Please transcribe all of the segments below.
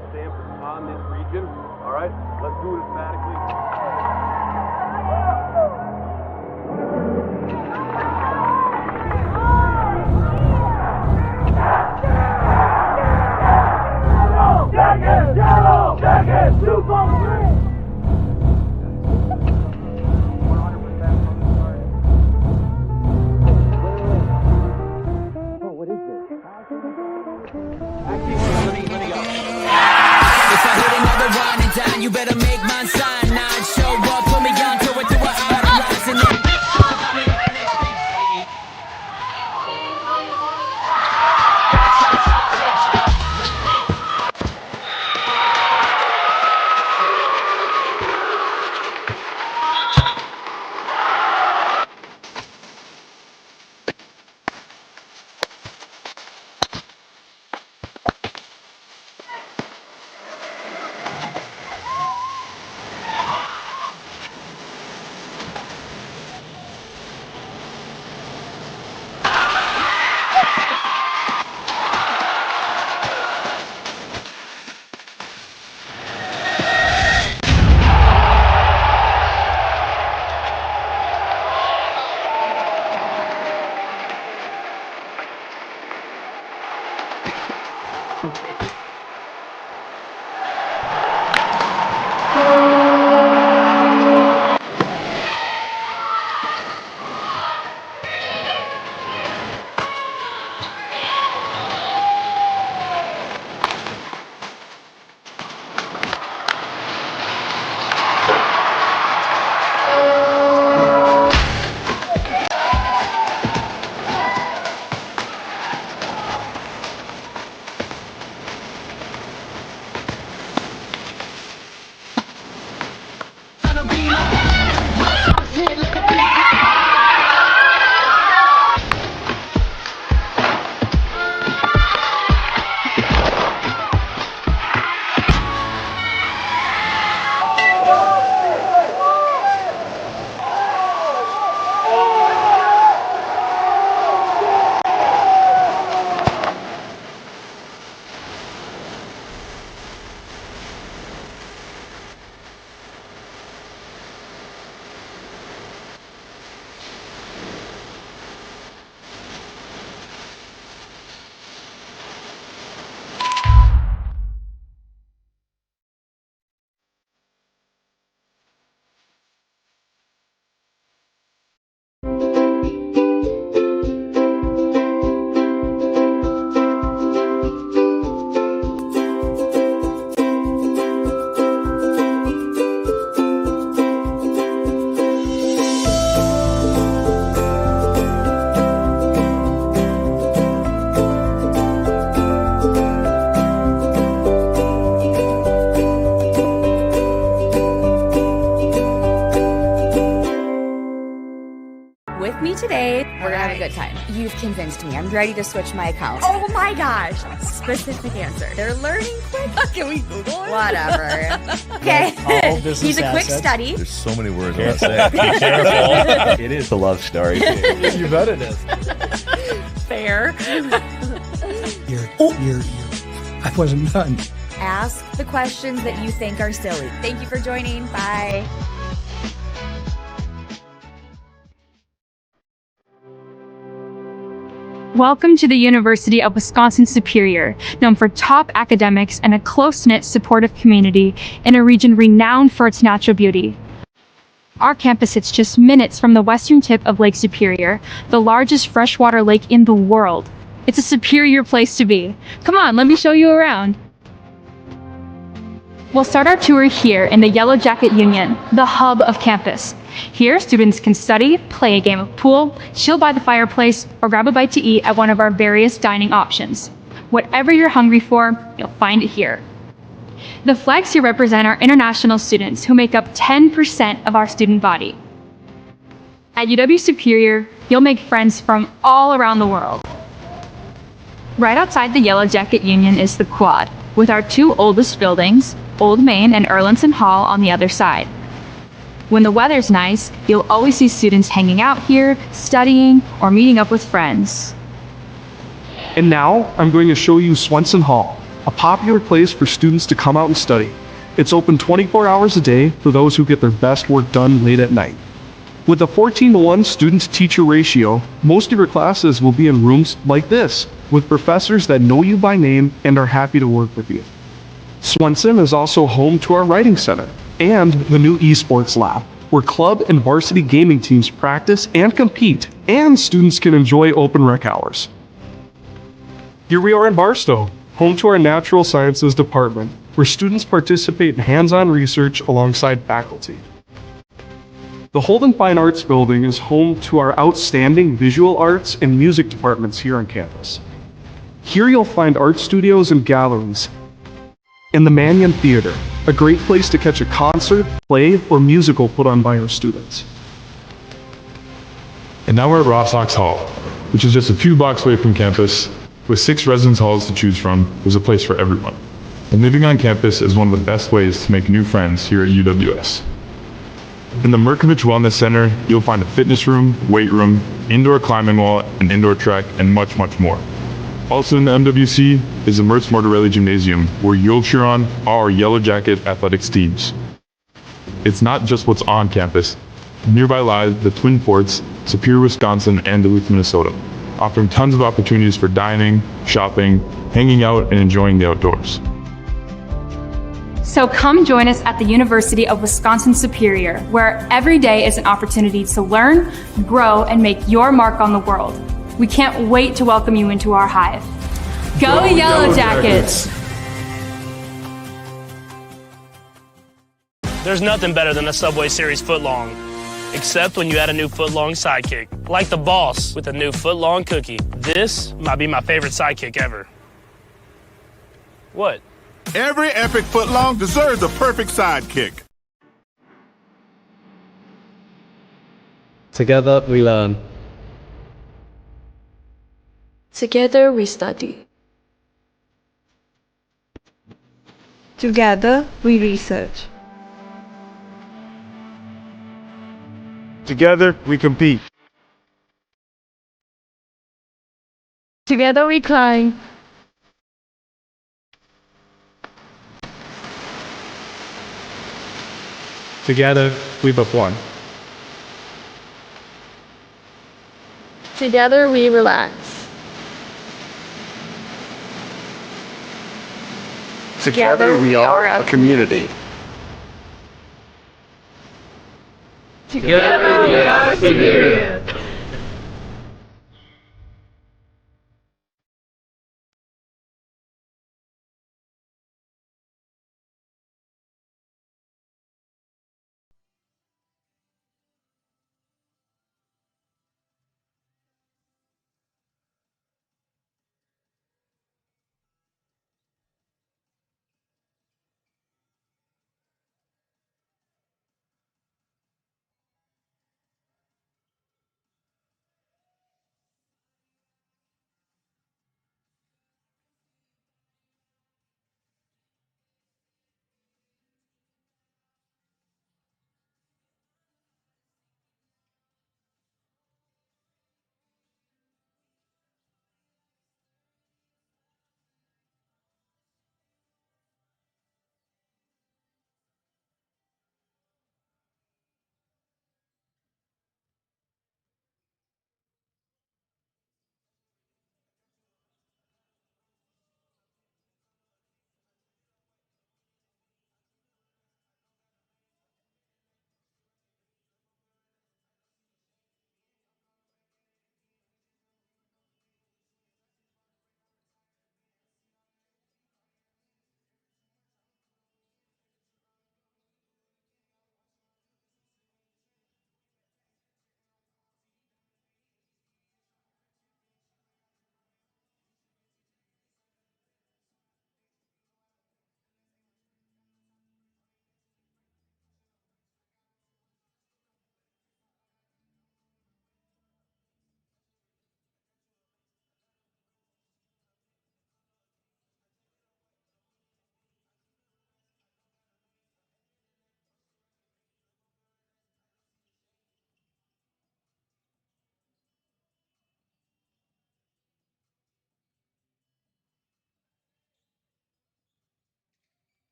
our stamp on this region. All right, let's do it emphatically. Yellow! Jacket! 2-3! If I hit another run and dine, you better make mine sign. Nine, show up, put me on, throw it through a hard rising. With me today, we're gonna have a good time. You've convinced me. I'm ready to switch my account. Oh my gosh. Specific answer. They're learning quick. Can we Google it? Whatever. Okay. He's a quick study. There's so many words I want to say. Be careful. It is a love story. You bet it is. Fair. I wasn't done. Ask the questions that you think are silly. Thank you for joining. Bye. Welcome to the University of Wisconsin-Superior, known for top academics and a close-knit, supportive community in a region renowned for its natural beauty. Our campus sits just minutes from the western tip of Lake Superior, the largest freshwater lake in the world. It's a superior place to be. Come on, let me show you around. We'll start our tour here in the Yellow Jacket Union, the hub of campus. Here, students can study, play a game of pool, chill by the fireplace, or grab a bite to eat at one of our various dining options. Whatever you're hungry for, you'll find it here. The flags here represent our international students who make up 10% of our student body. At UW-Superior, you'll make friends from all around the world. Right outside the Yellow Jacket Union is the Quad, with our two oldest buildings, Old Main and Erlandson Hall, on the other side. When the weather's nice, you'll always see students hanging out here, studying, or meeting up with friends. And now I'm going to show you Swenson Hall. a popular place for students to come out and study. It's open 24 hours a day for those who get their best work done late at night. With a 14-to-1 student-to-teacher ratio, most of your classes will be in rooms like this, with professors that know you by name and are happy to work with you. Swenson is also home to our writing center and the new esports lab, where club and varsity gaming teams practice and compete, and students can enjoy open rec hours. Here we are in Barstow, home to our natural sciences department, where students participate in hands-on research alongside faculty. The Holden Fine Arts Building is home to our outstanding visual arts and music departments here on campus. Here you'll find art studios and galleries, and the Mannion Theater, a great place to catch a concert, play, or musical put on by our students. And now we're at Ross Ox Hall, which is just a few blocks away from campus. With 6 residence halls to choose from, there's a place for everyone. And living on campus is one of the best ways to make new friends here at UWS. In the Merkovich Wellness Center, you'll find a fitness room, weight room, indoor climbing wall, an indoor track, and much, much more. Also in the MWC is the Mertz Mortarelli Gymnasium, where you'll cheer on our Yellow Jacket athletics teams. It's not just what's on campus. Nearby lies the Twin Forts, Superior, Wisconsin, and Duluth, Minnesota, offering tons of opportunities for dining, shopping, hanging out, and enjoying the outdoors. So come join us at the University of Wisconsin-Superior, where every day is an opportunity to learn, grow, and make your mark on the world. We can't wait to welcome you into our hive. Go Yellow Jackets! There's nothing better than a Subway Series footlong, except when you add a new footlong sidekick, like the boss with a new footlong cookie. This might be my favorite sidekick ever. What? Every epic footlong deserves a perfect sidekick. Together we learn. Together we study. Together we research. Together, we compete. Together we climb. Together, we perform. Together we relax. Together we are a community. Together we are superior.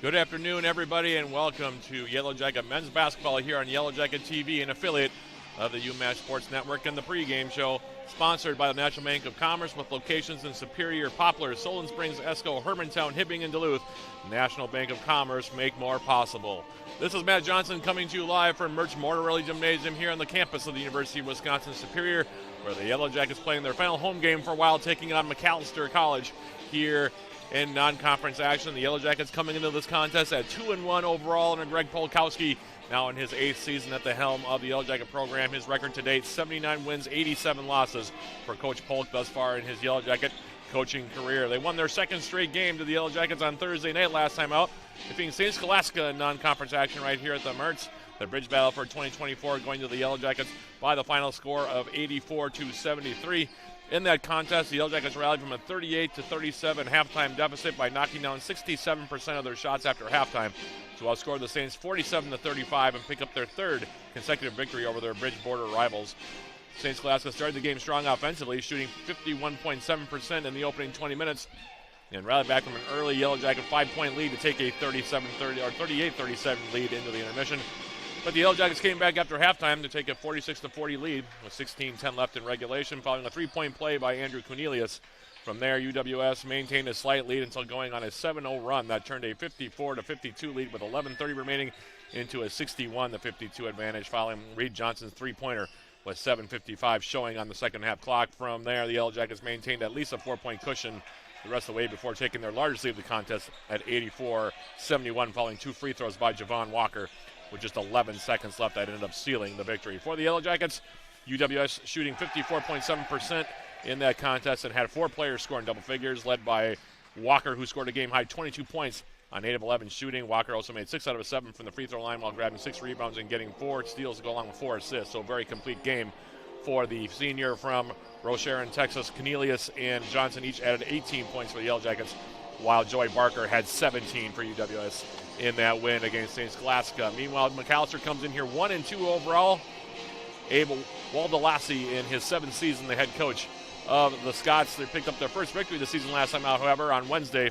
Good afternoon, everybody, and welcome to Yellow Jacket men's basketball here on Yellow Jacket TV, an affiliate of the UMass Sports Network, and the pregame show sponsored by the National Bank of Commerce with locations in Superior, Poplar, Solon Springs, Esco, Hermantown, Hibbing, and Duluth. National Bank of Commerce, make more possible. This is Matt Johnson coming to you live from Merch Mortarelli Gymnasium here on the campus of the University of Wisconsin-Superior, where the Yellow Jackets playing their final home game for a while, taking on Macalester College here in non-conference action. The Yellow Jackets coming into this contest at 2-1 overall under Greg Polkowski, now in his 8th season at the helm of the Yellow Jacket program. His record to date, 79 wins, 87 losses for Coach Polk thus far in his Yellow Jacket coaching career. They won their second straight game to the Yellow Jackets on Thursday night last time out, defeating St. Scholastica in non-conference action right here at the Mertz. The bridge battle for 2024 going to the Yellow Jackets by the final score of 84-73. In that contest, the Yellow Jackets rallied from a 38-37 halftime deficit by knocking down 67% of their shots after halftime to outscore the Saints 47-35 and pick up their third consecutive victory over their bridge border rivals. St. Scholastica started the game strong offensively, shooting 51.7% in the opening 20 minutes, and rallied back from an early Yellow Jacket 5-point lead to take a 37-30 or 38-37 lead into the intermission. But the Yellow Jackets came back after halftime to take a 46-40 lead with 16:10 left in regulation, following a 3-point play by Andrew Cornelius. From there, UWS maintained a slight lead until going on a 7-0 run that turned a 54-52 lead with 11:30 remaining into a 61-52 advantage, following Reed Johnson's three-pointer with 7:55 showing on the second half clock. From there, the Yellow Jackets maintained at least a 4-point cushion the rest of the way before taking their largest lead of the contest at 84-71, following 2 free throws by Javon Walker. With just 11 seconds left, that ended up sealing the victory. For the Yellow Jackets, UWS shooting 54.7% in that contest and had 4 players scoring double figures, led by Walker, who scored a game-high 22 points on 8 of 11 shooting. Walker also made 6 out of 7 from the free throw line while grabbing 6 rebounds and getting 4 steals to go along with 4 assists. So a very complete game for the senior from Rocheron, Texas. Cornelius and Johnson each added 18 points for the Yellow Jackets, while Joey Barker had 17 for UWS in that win against St. Scholastica. Meanwhile, Macalester comes in here 1-2 overall. Abel Waldelassi, in his 7th season, the head coach of the Scots. They picked up their first victory this season last time out, however, on Wednesday,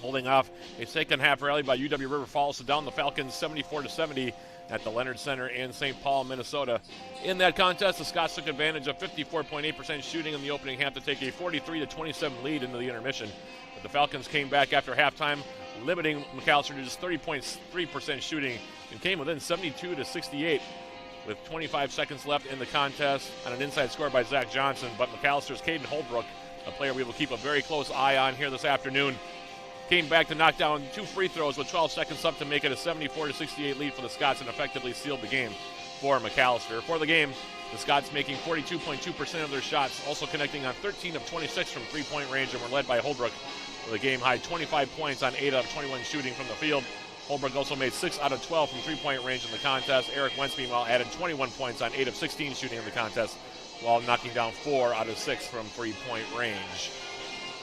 holding off a second half rally by UW River Falls to down the Falcons 74-70 at the Leonard Center in St. Paul, Minnesota. In that contest, the Scots took advantage of 54.8% shooting in the opening half to take a 43-27 lead into the intermission. But the Falcons came back after halftime, limiting Macalester to just 30.3% shooting, and came within 72-68 with 25 seconds left in the contest on an inside score by Zach Johnson. But Macalester's Caden Holbrook, a player we will keep a very close eye on here this afternoon, came back to knock down 2 free throws with 12 seconds left to make it a 74-68 lead for the Scots and effectively sealed the game for Macalester. For the game, the Scots making 42.2% of their shots, also connecting on 13 of 26 from three-point range, and were led by Holbrook with a game-high 25 points on 8 out of 21 shooting from the field. Holbrook also made 6 out of 12 from three-point range in the contest. Eric Wentz, meanwhile, added 21 points on 8 of 16 shooting in the contest, while knocking down 4 out of 6 from three-point range.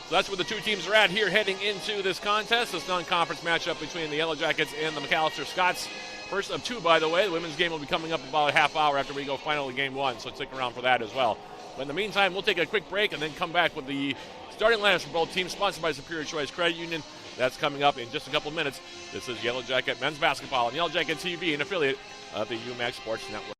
So that's where the two teams are at here heading into this contest, this non-conference matchup between the Yellow Jackets and the Macalester Scots. First of 2, by the way. The women's game will be coming up about a half hour after we go final to game 1, so stick around for that as well. But in the meantime, we'll take a quick break and then come back with the starting lineups for both teams, sponsored by Superior Choice Credit Union. That's coming up in just a couple of minutes. This is Yellow Jacket men's basketball on Yellow Jacket TV, an affiliate of the UMass Sports Network.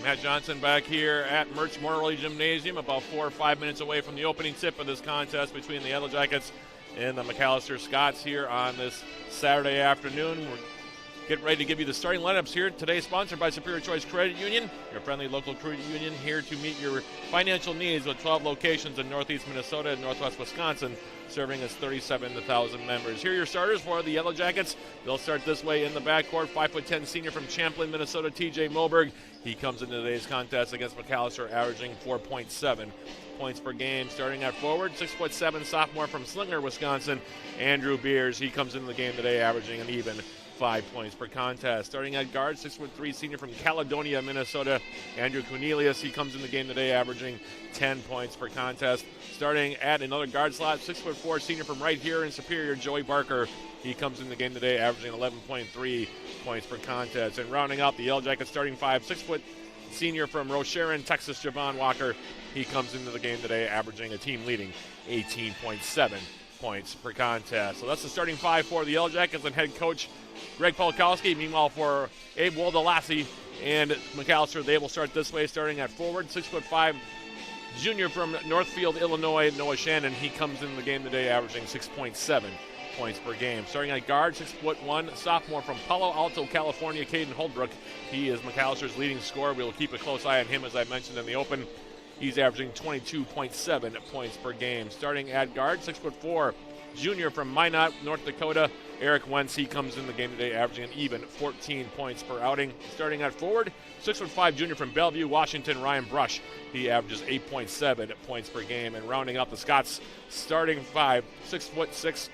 Matt Johnson back here at Mertz Morley Gymnasium, about 4 or 5 minutes away from the opening tip of this contest between the Yellow Jackets and the Macalester Scots here on this Saturday afternoon. We're getting ready to give you the starting lineups here today, sponsored by Superior Choice Credit Union, your friendly local credit union here to meet your financial needs with 12 locations in Northeast Minnesota and Northwest Wisconsin, serving as 37,000 members. Here are your starters for the Yellow Jackets. They'll start this way in the backcourt. 5'10" senior from Champlin, Minnesota, TJ Moberg. He comes into today's contest against Macalester, averaging 4.7 points per game. Starting at forward, 6'7" sophomore from Slinger, Wisconsin, Andrew Beers. He comes into the game today, averaging an even 5 points per contest. Starting at guard, 6'3" senior from Caledonia, Minnesota, Andrew Cornelius. He comes in the game today, averaging 10 points per contest. Starting at another guard slot, 6'4" senior from right here in Superior, Joey Barker. He comes in the game today, averaging 11.3 points per contest. And rounding out the Yellow Jackets starting five, 6' senior from Rocheron, Texas, Javon Walker. He comes into the game today, averaging a team-leading 18.7 points per contest. So that's the starting five for the Yellow Jackets and head coach Greg Polkowski. Meanwhile, for Abe Woldelassie and Macalester, they will start this way, starting at forward, 6'5" junior from Northfield, Illinois, Noah Shannon. He comes in the game today, averaging 6.7 points per game. Starting at guard, 6'1" sophomore from Palo Alto, California, Caden Holdbrook. He is Macalester's leading scorer. We will keep a close eye on him, as I mentioned in the open. He's averaging 22.7 points per game. Starting at guard, 6'4" junior from Minot, North Dakota, Eric Wentz. He comes in the game today, averaging an even 14 points per outing. Starting at forward, 6'5" junior from Bellevue, Washington, Ryan Brush. He averages 8.7 points per game. And rounding out the Scots starting five, 6'6"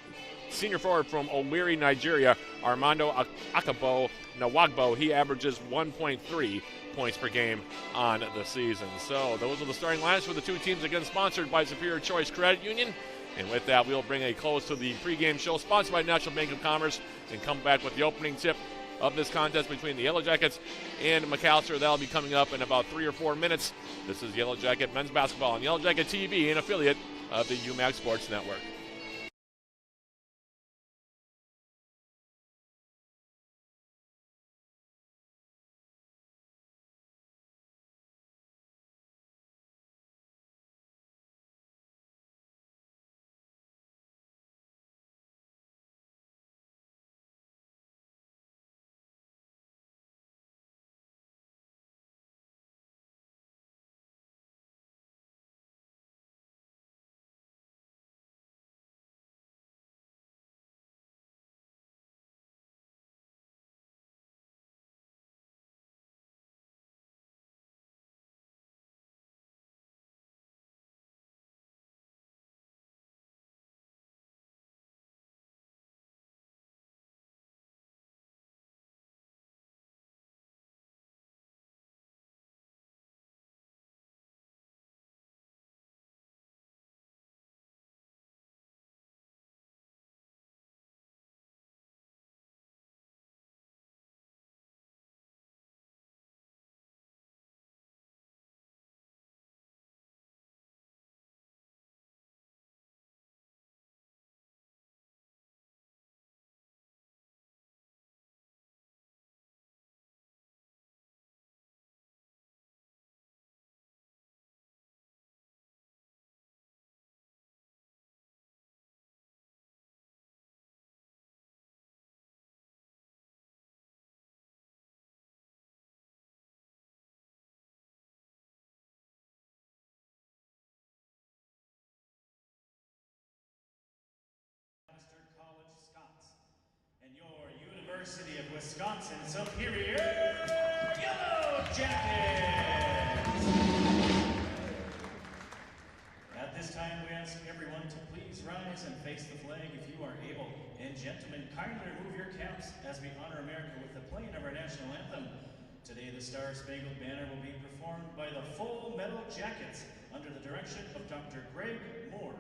senior forward from Owerri, Nigeria, Armando Akabo Nawagbo. He averages 1.3 points per game on the season. So those are the starting lineups for the two teams, again sponsored by Superior Choice Credit Union. And with that, we'll bring a close to the pregame show, sponsored by National Bank of Commerce, and come back with the opening tip of this contest between the Yellow Jackets and Macalester. That'll be coming up in about 3 or 4 minutes. This is Yellow Jacket men's basketball on Yellow Jacket TV, an affiliate of the UMAC Sports Network. And your University of Wisconsin Superior Yellow Jackets! At this time, we ask everyone to please rise and face the flag if you are able. And gentlemen, kindly remove your caps as we honor America with the playing of our national anthem. Today, the Star Spangled Banner will be performed by the Full Metal Jackets under the direction of Dr. Greg Moore.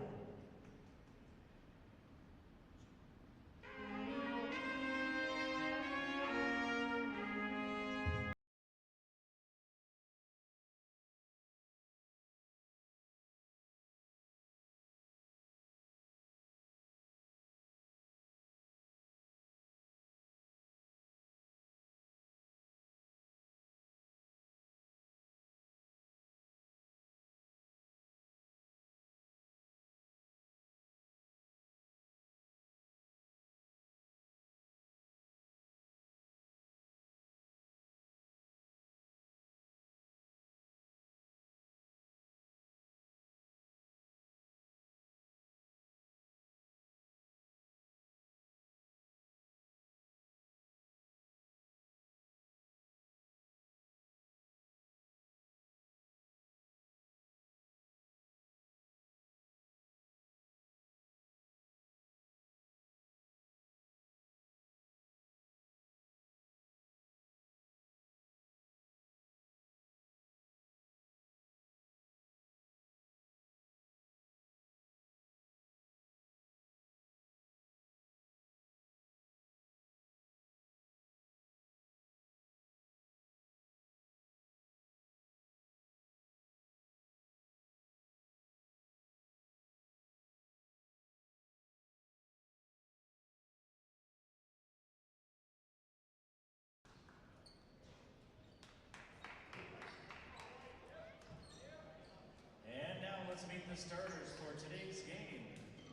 starters for today's game.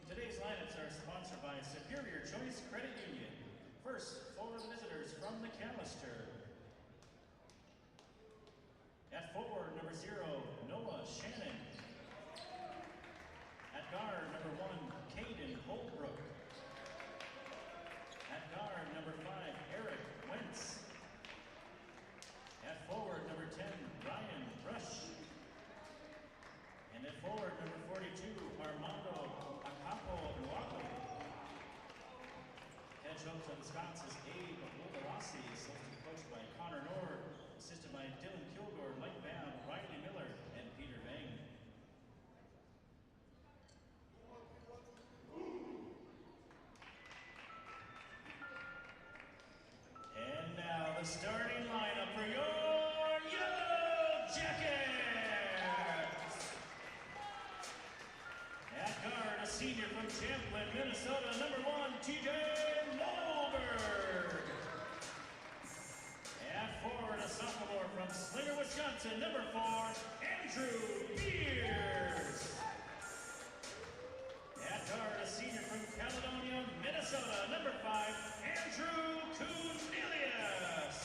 Today's lineups are sponsored by Superior Choice Credit Union. First, for the visitors from Macalester. At forward, number 0, Noah Shannon. At guard, number 1, Caden Holbrook. At guard, number 5, Eric Wentz. At forward, number 10, Ryan Rush. And at forward, number 42, Armando Acapo Nuapo. Head coach of the Scots is Abe Wolderossi, coached by Connor Nord, assisted by Dylan Kilgore, Mike Babb, Riley Miller, and Peter Vang. And now the starting lineup for your Yellow Jackets. At guard, a senior from Champlin, Minnesota, number 1, TJ Moberg. At forward, a sophomore from Slinger, Wisconsin, number 4, Andrew Beers. At guard, a senior from Caledonia, Minnesota, number 5, Andrew Cornelius.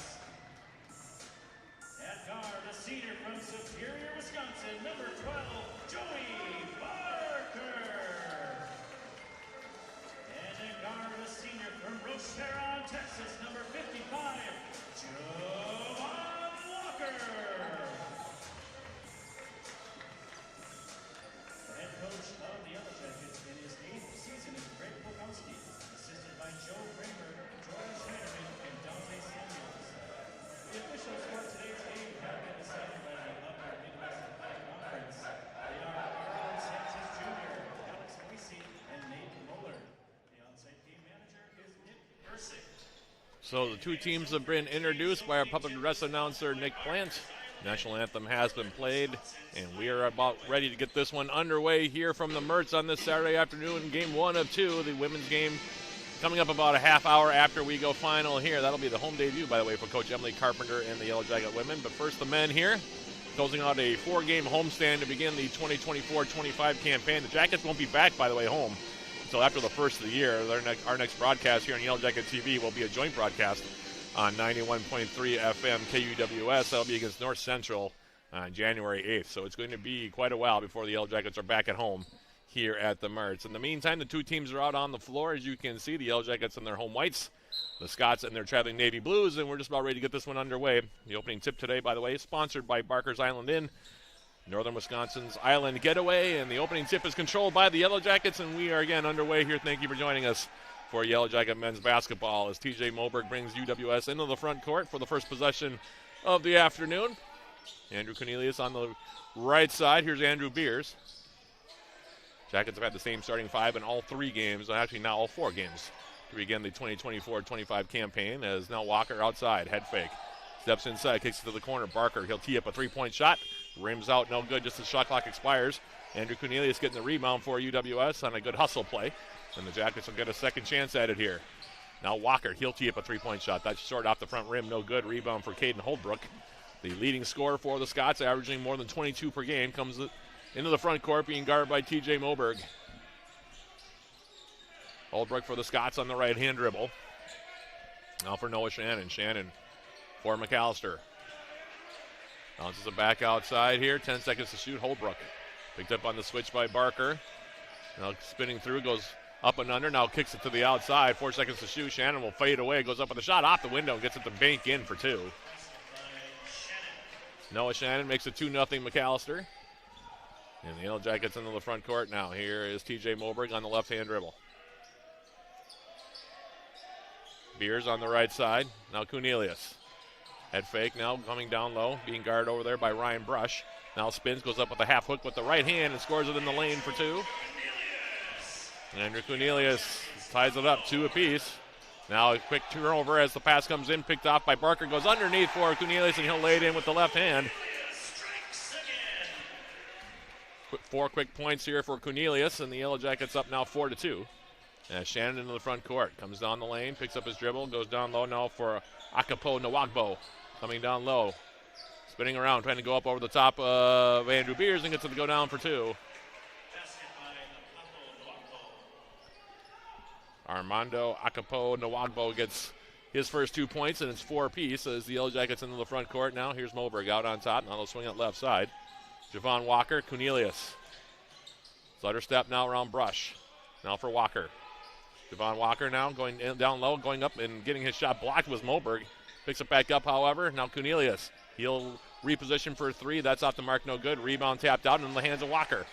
At guard, a senior from Superior, Wisconsin, number 12, Joey Barker. And at guard, a senior from Roche Perron, Texas, number 55, Jovan Walker. The head coach of the Yellow Jackets in his 8th season is Greg Bukowski, assisted by Joe Kramer, Jordan Schneiderman, and Dante Samuels. The officials for today's game have been decided by the Upper Midwest Athletic Conference. They are Arlen Sanchez Jr., Alex Boise, and Nate Moeller. The on-site game manager is Nick Bursick. So the two teams have been introduced by our public address announcer, Nick Plant. National anthem has been played, and we are about ready to get this one underway here from the Mertz on this Saturday afternoon. Game 1 of 2, the women's game coming up about a half hour after we go final here. That'll be the home debut, by the way, for Coach Emily Carpenter and the Yellow Jacket women. But first, the men here, closing out a 4-game homestand to begin the 2024-25 campaign. The Jackets won't be back, by the way, home until after the first of the year. Our next broadcast here on Yellow Jacket TV will be a joint broadcast on 91.3 FM KUWS. That'll be against North Central on January 8th. So it's going to be quite a while before the Yellow Jackets are back at home here at the Mertz. In the meantime, the two teams are out on the floor. As you can see, the Yellow Jackets in their home whites, the Scots in their traveling navy blues, and we're just about ready to get this one underway. The opening tip today, by the way, is sponsored by Barker's Island Inn, Northern Wisconsin's Island Getaway, and the opening tip is controlled by the Yellow Jackets, and we are again underway here. Thank you for joining us for Yellow Jacket men's basketball as TJ Moberg brings UWS into the front court for the first possession of the afternoon. Andrew Cornelius on the right side. Here's Andrew Beers. Jackets have had the same starting 5 in all 3 games, actually now all 4 games to begin the 2024-25 campaign, as now Walker outside, head fake. Steps inside, kicks it to the corner. Barker, he'll tee up a 3-point shot. Rims out, no good, just as shot clock expires. Andrew Cornelius getting the rebound for UWS on a good hustle play. And the Jackets will get a second chance at it here. Now Walker, he'll tee up a 3-point shot. That's short off the front rim, no good. Rebound for Caden Holbrook. The leading scorer for the Scots, averaging more than 22 per game, comes into the front court, being guarded by TJ Moberg. Holbrook for the Scots on the right-hand dribble. Now for Noah Shannon. Shannon for Macalester. Bounces it back outside here. 10 seconds to shoot. Holbrook picked up on the switch by Barker. Now spinning through, goes up and under. Now kicks it to the outside. 4 seconds to shoot. Shannon will fade away. Goes up with a shot off the window and gets it to bank in for 2. Noah Shannon makes it 2-0 Macalester. And the Yellow Jackets into the front court now. Here is TJ Moberg on the left-hand dribble. Beers on the right side. Now Cornelius. Head fake now coming down low. Being guarded over there by Ryan Brush. Now spins, goes up with a half hook with the right hand and scores it in the lane for 2. And Andrew Cornelius ties it up 2 apiece. Now a quick turnover as the pass comes in, picked off by Barker, goes underneath for Cornelius, and he'll lay it in with the left hand. 4 quick points here for Cornelius, and the Yellow Jackets up now 4-2. As Shannon into the front court, comes down the lane, picks up his dribble, goes down low now for Akapo Nwagbo, coming down low, spinning around, trying to go up over the top of Andrew Beers, and gets it to go down for 2. Armando Akapo Nwagbo gets his first 2 points, and it's 4 apiece as the Yellow Jackets into the front court now. Here's Moberg out on top. Now they'll swing it left side. Javon Walker, Cornelius. Stutter step now around Brush. Now for Walker. Javon Walker now going in, down low, going up and getting his shot blocked was Moberg. Picks it back up, however. Now Cornelius. He'll reposition for 3. That's off the mark, no good. Rebound tapped out in the hands of Walker.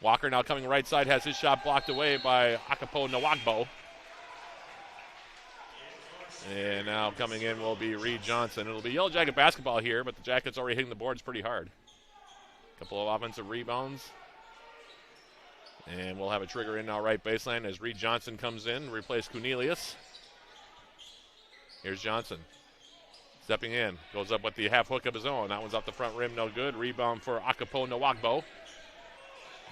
Walker now coming right side, has his shot blocked away by Akapo Nwagbo. And now coming in will be Reed Johnson. It'll be Yellow Jacket basketball here, but the Jackets already hitting the boards pretty hard. Couple of offensive rebounds. And we'll have a trigger in now right baseline as Reed Johnson comes in, replace Cornelius. Here's Johnson. Stepping in, goes up with the half hook of his own. That one's off the front rim, no good. Rebound for Akapo Nwagbo.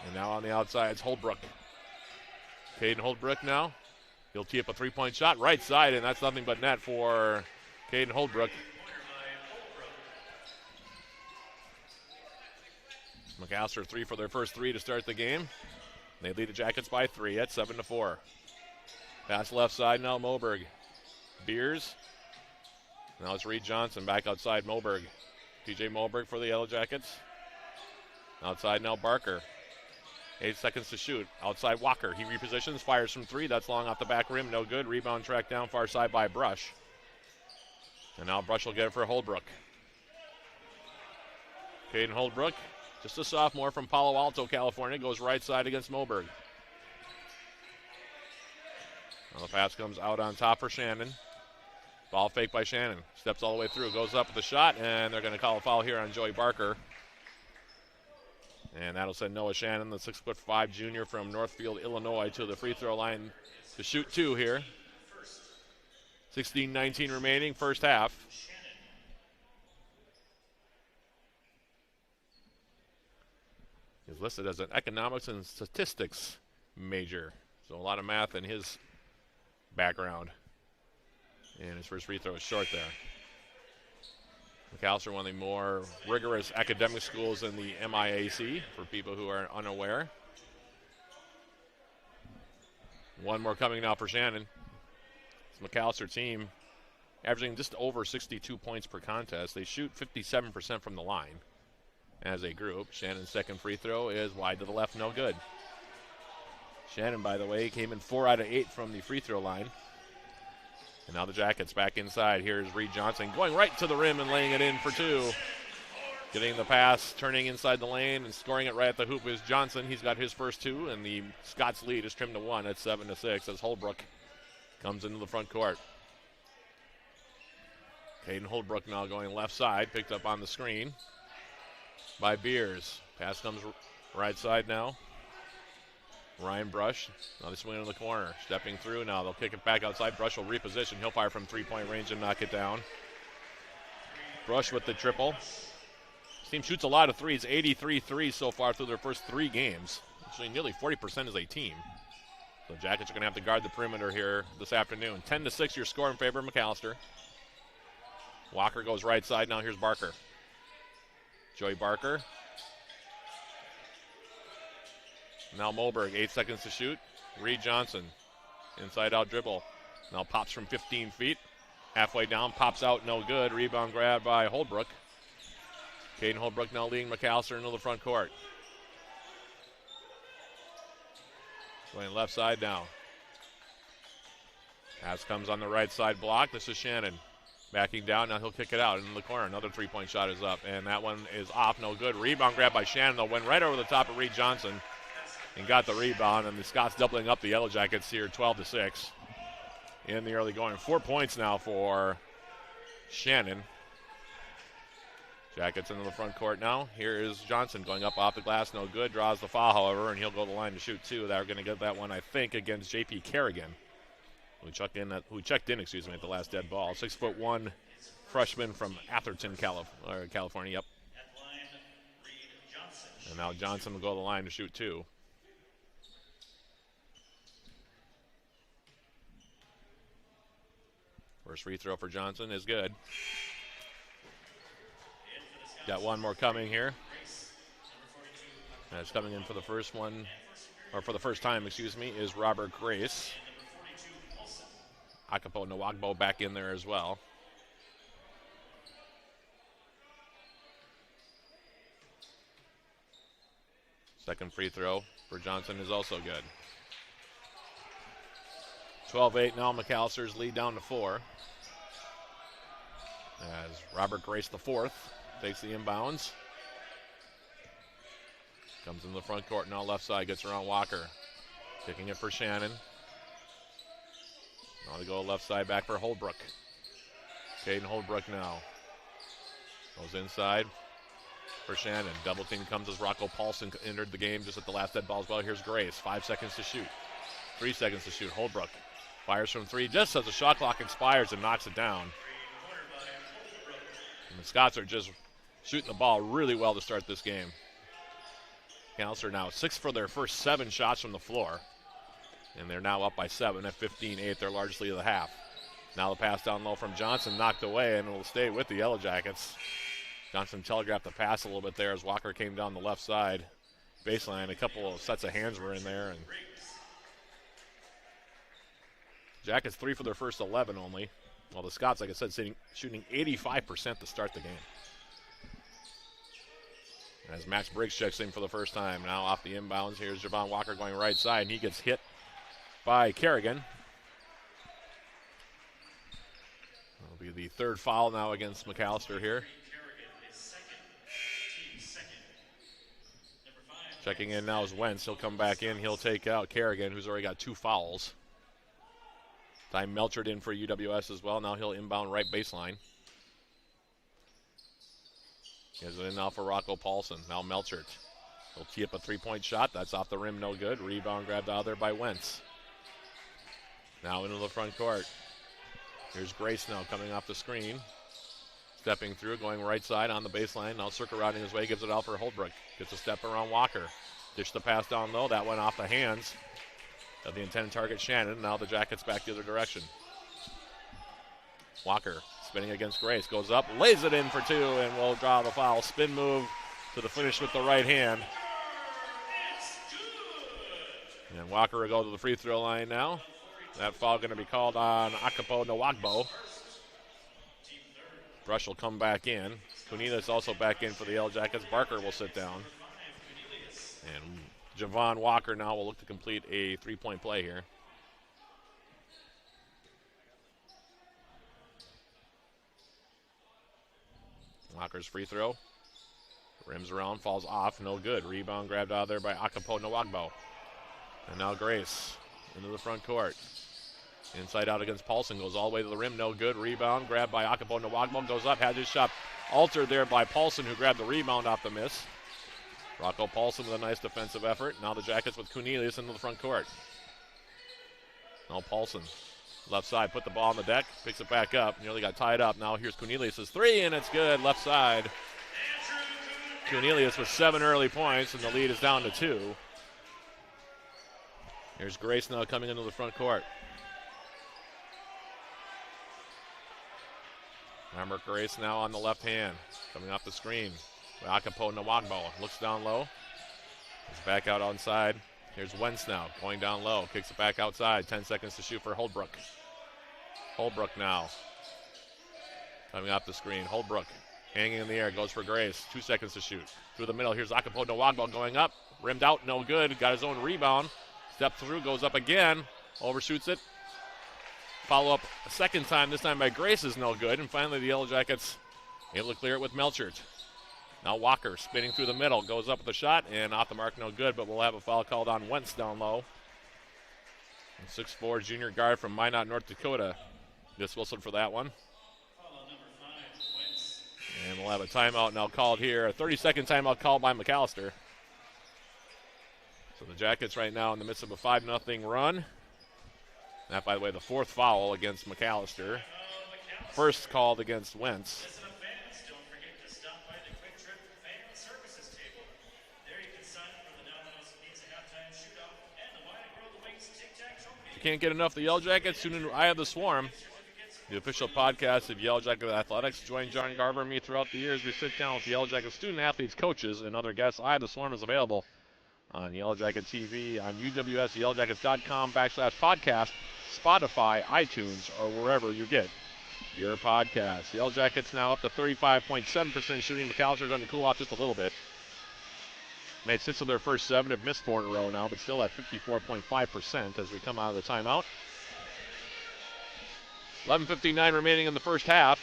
And now on the outside, it's Holbrook. Caden Holbrook now. He'll tee up a 3-point shot right side, and that's nothing but net for Caden Holbrook. Macalester 3 for their first 3 to start the game. They lead the Jackets by 3 at 7-4. Pass left side now, Moberg. Beers. Now it's Reed Johnson back outside Moberg. PJ Moberg for the Yellow Jackets. Outside now Barker. 8 seconds to shoot. Outside Walker. He repositions, fires from 3. That's long off the back rim. No good. Rebound tracked down far side by Brush. And now Brush will get it for Holbrook. Caden Holbrook, just a sophomore from Palo Alto, California, goes right side against Moberg. Now the pass comes out on top for Shannon. Ball fake by Shannon. Steps all the way through, goes up with the shot, and they're going to call a foul here on Joey Barker. And that'll send Noah Shannon, the 6'5" junior from Northfield, Illinois, to the free throw line to shoot 2 here. 16-19 remaining, first half. He's listed as an economics and statistics major, so a lot of math in his background. And his first free throw is short there. Macalester, one of the more rigorous academic schools in the MIAC, for people who are unaware. One more coming now for Shannon. It's Macalester team averaging just over 62 points per contest. They shoot 57% from the line as a group. Shannon's second free throw is wide to the left, no good. Shannon, by the way, came in 4 out of 8 from the free throw line. And now the Jackets back inside. Here's Reed Johnson going right to the rim and laying it in for 2. Getting the pass, turning inside the lane, and scoring it right at the hoop is Johnson. He's got his first 2, and the Scots lead is trimmed to 1 at 7-6 as Holbrook comes into the front court. Caden Holbrook now going left side, picked up on the screen by Beers. Pass comes right side now. Ryan Brush, now they swing in the corner. Stepping through now, they'll kick it back outside. Brush will reposition. He'll fire from 3-point range and knock it down. Brush with the triple. This team shoots a lot of threes, 83 threes so far through their first 3 games. Actually, nearly 40% as a team. So the Jackets are going to have to guard the perimeter here this afternoon. 10-6, your score in favor of Macalester. Walker goes right side. Now here's Barker. Joey Barker. Now Moberg, 8 seconds to shoot. Reed Johnson, inside out dribble. Now pops from 15 feet. Halfway down, pops out, no good. Rebound grab by Holbrook. Caden Holbrook now leading Macalester into the front court. Going left side now. Pass comes on the right side block. This is Shannon. Backing down, now he'll kick it out into the corner. Another 3-point shot is up, and that one is off, no good. Rebound grab by Shannon, though, went right over the top of Reed Johnson and got the rebound, and the Scots doubling up the Yellow Jackets here, 12-6 in the early going. 4 points now for Shannon. Jackets into the front court now. Here is Johnson going up off the glass, no good. Draws the foul, however, and he'll go to the line to shoot 2. They're going to get that one, I think, against J.P. Kerrigan, who checked in at the last dead ball. 6'1" freshman from Atherton, California. Yep. And now Johnson will go to the line to shoot 2. First free throw for Johnson is good. Got one more coming here. That's coming in for the first one, or for the first time, excuse me, is Robert Grace. Akapo Nwagbo back in there as well. Second free throw for Johnson is also good. 12-8 now, Macalester's lead down to 4. As Robert Grace IV takes the inbounds. Comes in the front court now, left side, gets around Walker. Kicking it for Shannon. Now they go left side back for Holbrook. Caden Holbrook now. Goes inside for Shannon. Double team comes as Rocco Paulson entered the game just at the last dead ball as well. Here's Grace. 5 seconds to shoot. 3 seconds to shoot. Holbrook fires from 3 just as the shot clock expires and knocks it down. And the Scots are just shooting the ball really well to start this game. Macalester now 6 for their first 7 shots from the floor. And they're now up by 7 at 15-8, their largest lead of the half. Now the pass down low from Johnson, knocked away, and will stay with the Yellow Jackets. Johnson telegraphed the pass a little bit there as Walker came down the left side baseline. A couple of sets of hands were in there. And Jackets 3 for their first 11 only. While the Scots, like I said, shooting 85% to start the game. As Max Briggs checks in for the first time. Now off the inbounds, here's Javon Walker going right side, and he gets hit by Kerrigan. That'll be the third foul now against Macalester here. Checking in now is Wentz. He'll come back in. He'll take out Kerrigan, who's already got 2 fouls. Ty Melchert in for UWS as well. Now he'll inbound right baseline. Gives it in now for Rocco Paulson. Now Melchert. He'll tee up a 3-point shot. That's off the rim, no good. Rebound grabbed out there by Wentz. Now into the front court. Here's Grace now coming off the screen. Stepping through, going right side on the baseline. Now circle routing his way, gives it out for Holbrook. Gets a step around Walker. Dish the pass down low. That went off the hands of the intended target, Shannon. Now the Jackets back the other direction. Walker spinning against Grace. Goes up, lays it in for 2, and will draw the foul. Spin move to the finish with the right hand. And Walker will go to the free throw line now. That foul going to be called on Akapo Nwagbo. Brush will come back in. Cornelius also back in for the Yellow Jackets. Barker will sit down. And Javon Walker now will look to complete a 3-point play here. Walker's free throw. Rims around, falls off, no good. Rebound grabbed out of there by Akapo Nwagbo. And now Grace into the front court. Inside out against Paulson, goes all the way to the rim, no good. Rebound grabbed by Akapo Nwagbo, goes up, had his shot altered there by Paulson, who grabbed the rebound off the miss. Rocco Paulson with a nice defensive effort. Now the Jackets with Cornelius into the front court. Now Paulson, left side, put the ball on the deck, picks it back up, nearly got tied up. Now here's Cornelius' 3, and it's good, left side. Cornelius with 7 early points, and the lead is down to 2. Here's Grace now coming into the front court. Remember Grace now on the left hand, coming off the screen. Akapo Nwagbo looks down low. It's back out onside. Here's Wentz now, going down low, kicks it back outside. 10 seconds to shoot for Holbrook. Holbrook now, coming off the screen. Holbrook hanging in the air, goes for Grace. 2 seconds to shoot. Through the middle, here's Akapo Nwagbo going up. Rimmed out, no good. Got his own rebound. Step through, goes up again. Overshoots it. Follow up a second time, this time by Grace is no good. And finally the Yellow Jackets able to clear it with Melchert. Now Walker spinning through the middle, goes up with a shot, and off the mark, no good, but we'll have a foul called on Wentz down low. 6'4" junior guard from Minot, North Dakota. Just whistled for that one. And we'll have a timeout now called here. A 30-second timeout called by Macalester. So the Jackets right now in the midst of a 5-0 run. That, by the way, the 4th foul against Macalester. First called against Wentz. If you can't get enough of the Yellow Jackets, tune in to Eye of the Swarm, the official podcast of Yellow Jacket Athletics. Join John Garver and me throughout the years. We sit down with the Yellow Jacket student athletes, coaches, and other guests. Eye of the Swarm is available on Yellow Jacket TV, on UWS, yellowjackets.com/podcast, Spotify, iTunes, or wherever you get your podcast. The Yellow Jackets now up to 35.7% shooting. Macalester going to cool off just a little bit. Made 6 of their first 7, have missed 4 in a row now, but still at 54.5% as we come out of the timeout. 11:59 remaining in the first half.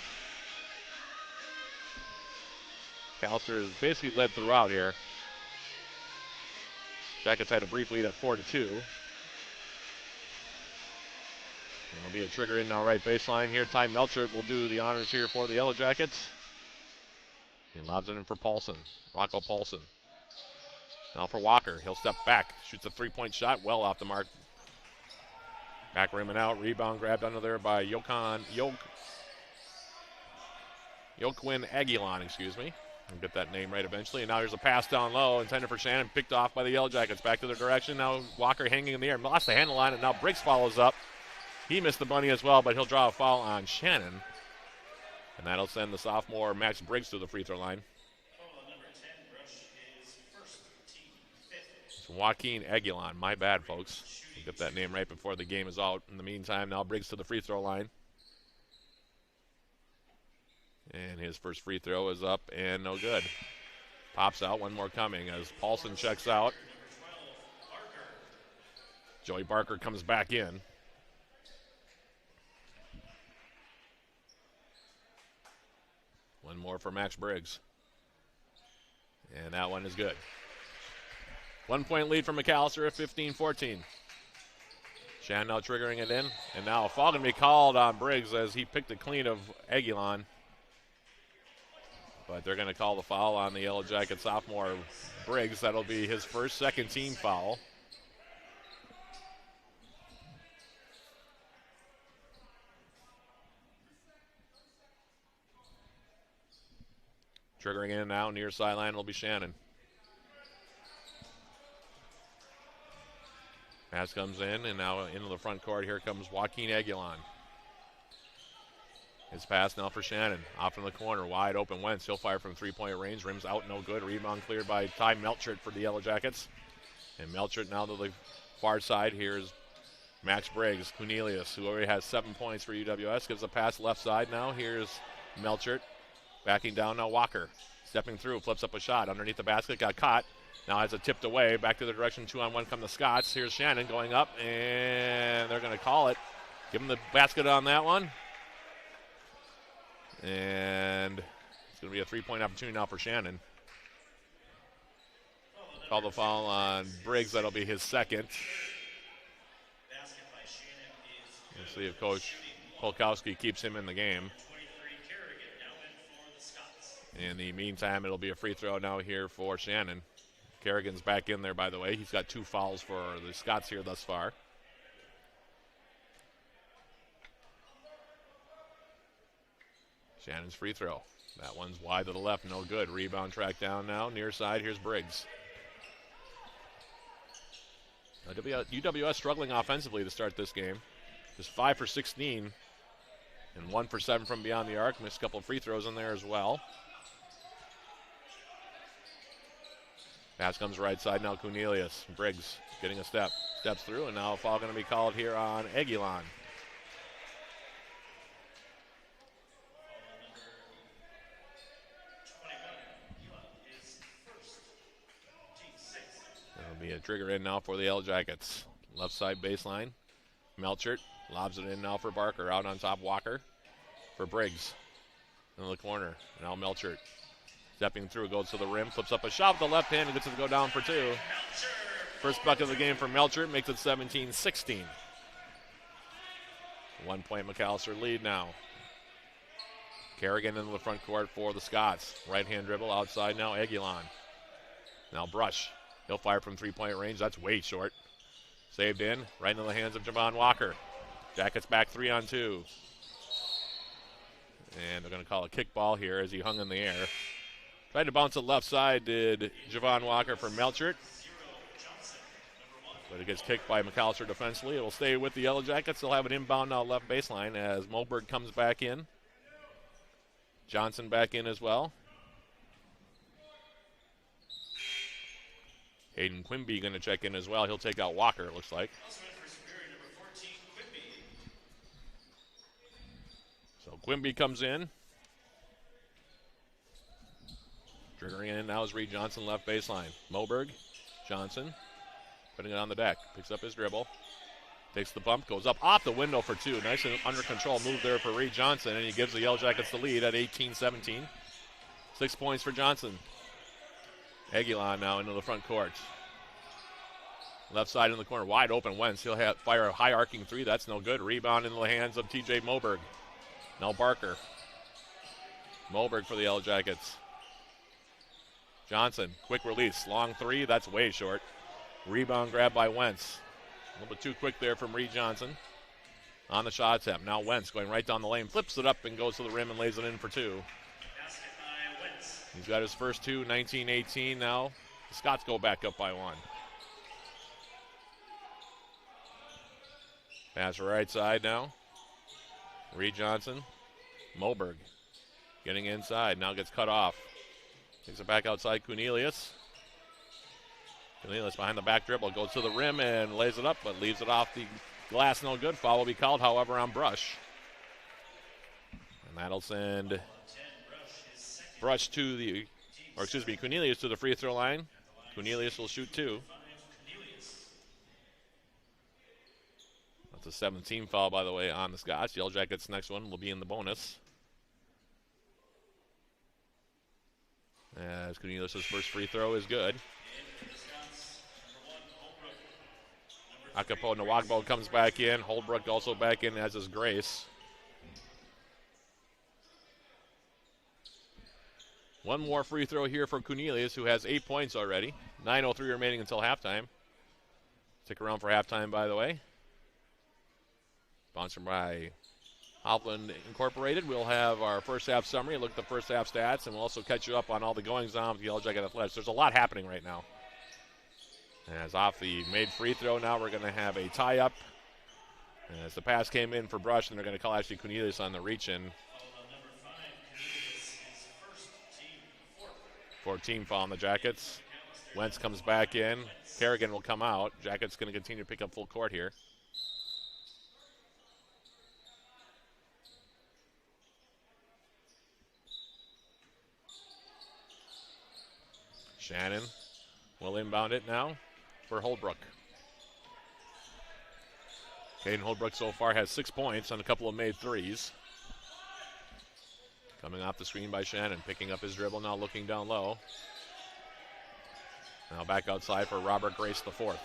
Macalester has basically led throughout here. Jackets had a brief lead at 4-2. There'll be a trigger in now right baseline here. Ty Melchert will do the honors here for the Yellow Jackets. He lobs it in for Paulson. Rocco Paulson. Now for Walker. He'll step back. Shoots a 3-point shot. Well off the mark. Back rim and out. Rebound grabbed under there by Joaquin Aguilon, excuse me. I'll get that name right eventually. And now here's a pass down low. Intended for Shannon. Picked off by the Yellow Jackets. Back to their direction. Now Walker hanging in the air. Lost the handle line. And now Briggs follows up. He missed the bunny as well, but he'll draw a foul on Shannon. And that'll send the sophomore Max Briggs to the free throw line. It's Joaquin Aguilon. My bad, folks. We'll get that name right before the game is out. In the meantime, now Briggs to the free throw line. And his first free throw is up and no good. Pops out. One more coming as Paulson checks out. Joey Barker comes back in. One more for Max Briggs. And that one is good. 1 point lead for Macalester at 15-14. Shannon now triggering it in. And now a foul going to be called on Briggs as he picked it clean of Aguilon. But they're going to call the foul on the Yellow Jacket sophomore Briggs. That'll be his first second team foul. Triggering in now, near sideline will be Shannon. Pass comes in, and now into the front court. Here comes Joaquin Aguilon. His pass now for Shannon. Off in the corner, wide open Wentz. He'll fire from three-point range. Rims out, no good. Rebound cleared by Ty Melchert for the Yellow Jackets. And Melchert now to the far side. Here's Max Briggs. Cornelius, who already has 7 points for UWS, gives a pass left side now. Here's Melchert. Backing down now, Walker. Stepping through, flips up a shot. Underneath the basket, got caught. Now has it tipped away. Back to the direction, 2-on-1 come the Scots. Here's Shannon going up, and they're going to call it. Give him the basket on that one. And it's going to be a three-point opportunity now for Shannon. Call the foul on Briggs. That'll be his second. We'll see if Coach Polkowski keeps him in the game. In the meantime, it'll be a free throw now here for Shannon. Kerrigan's back in there, by the way. He's got 2 fouls for the Scots here thus far. Shannon's free throw. That one's wide to the left, no good. Rebound track down now. Near side, here's Briggs. UWS struggling offensively to start this game. Just 5 for 16 and 1 for 7 from beyond the arc. Missed a couple of free throws in there as well. Pass comes right side now, Cornelius. Briggs getting a step. Steps through, and now a foul going to be called here on Aguilon. There'll be a trigger in now for the Yellow Jackets. Left side baseline. Melchert lobs it in now for Barker. Out on top, Walker for Briggs. In the corner, now Melchert. Stepping through, goes to the rim, flips up a shot with the left hand and gets it to go down for 2. First bucket of the game for Melchert, makes it 17-16. 1 point Macalester lead now. Kerrigan into the front court for the Scots. Right hand dribble outside now, Aguilon. Now Brush. He'll fire from three-point range. That's way short. Saved in, right into the hands of Javon Walker. Jackets back 3-on-2. And they're going to call a kickball here as he hung in the air. Tried to bounce it left side, did Javon Walker for Melchert. But it gets kicked by Macalester defensively. It will stay with the Yellow Jackets. They'll have an inbound now left baseline as Moberg comes back in. Johnson back in as well. Hayden Quimby going to check in as well. He'll take out Walker, it looks like. Quimby comes in. Triggering in now is Reed Johnson, left baseline. Moberg, Johnson, putting it on the deck. Picks up his dribble. Takes the bump, goes up off the window for two. Nice and under control move there for Reed Johnson, and he gives the Yellow Jackets the lead at 18-17. 6 points for Johnson. Aguilar now into the front court. Left side in the corner, wide open Wentz. He'll fire a high arcing three. That's no good. Rebound into the hands of TJ Moberg. Now Barker. Moberg for the Yellow Jackets. Johnson, quick release. Long three, that's way short. Rebound grab by Wentz. A little bit too quick there from Reed Johnson. On the shot attempt. Now Wentz going right down the lane. Flips it up and goes to the rim and lays it in for two. He's got his first two, 19-18 now. The Scots go back up by one. Pass right side now. Reed Johnson. Moberg getting inside. Now gets cut off. Takes it back outside Cornelius. Cornelius behind the back dribble. Goes to the rim and lays it up, but leaves it off the glass. No good. Foul will be called, however, on Brush. And that'll send Brush to the, or excuse me, Cornelius to the free throw line. Cornelius will shoot two. That's a 17 foul, by the way, on the Scots. Yellow Jackets' next one will be in the bonus. As Cornelius' first free throw is good. Akapo Nwagbo comes back in. Holdbrook also back in, as is Grace. One more free throw here for Cornelius, who has 8 points already. 9:03 remaining until halftime. Stick around for halftime, by the way. Sponsored by Hopland Incorporated. We'll have our first half summary, look at the first half stats, and we'll also catch you up on all the goings on with the Yellow Jacket Athletics. There's a lot happening right now. As off the made free throw, now we're going to have a tie-up. As the pass came in for Brush, and they're going to call actually Cornelius on the reach-in. 14 foul on the Jackets. Wentz comes back in. Kerrigan will come out. Jackets going to continue to pick up full court here. Shannon will inbound it now for Holdbrook. Caden Holdbrook so far has 6 points on a couple of made threes. Coming off the screen by Shannon, picking up his dribble now, looking down low. Now back outside for Robert Grace the fourth.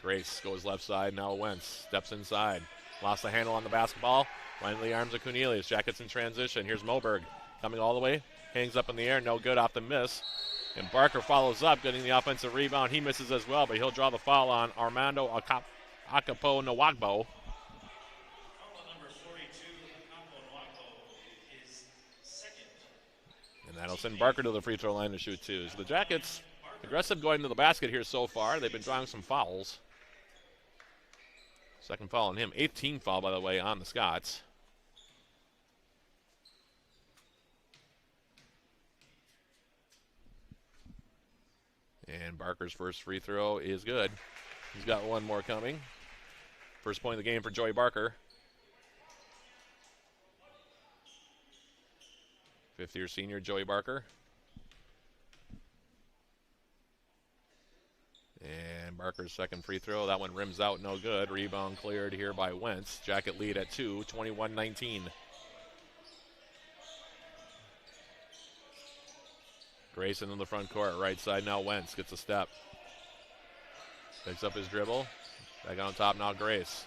Grace goes left side, now Wentz steps inside. Lost the handle on the basketball. Finally, arms of Cornelius. Jackets in transition. Here's Moberg coming all the way. Hangs up in the air, no good off the miss. And Barker follows up, getting the offensive rebound. He misses as well, but he'll draw the foul on Armando Akapo Nwagbo. And that'll send Barker to the free throw line to shoot two. So the Jackets, aggressive going to the basket here so far. They've been drawing some fouls. Second foul on him. 18th foul, by the way, on the Scots. And Barker's first free throw is good. He's got one more coming. First point of the game for Joey Barker. Fifth-year senior Joey Barker. And Barker's second free throw. That one rims out, no good. Rebound cleared here by Wentz. Jacket lead at 2, 21-19. Grayson in the front court, right side now Wentz gets a step. Picks up his dribble. Back on top now Grace.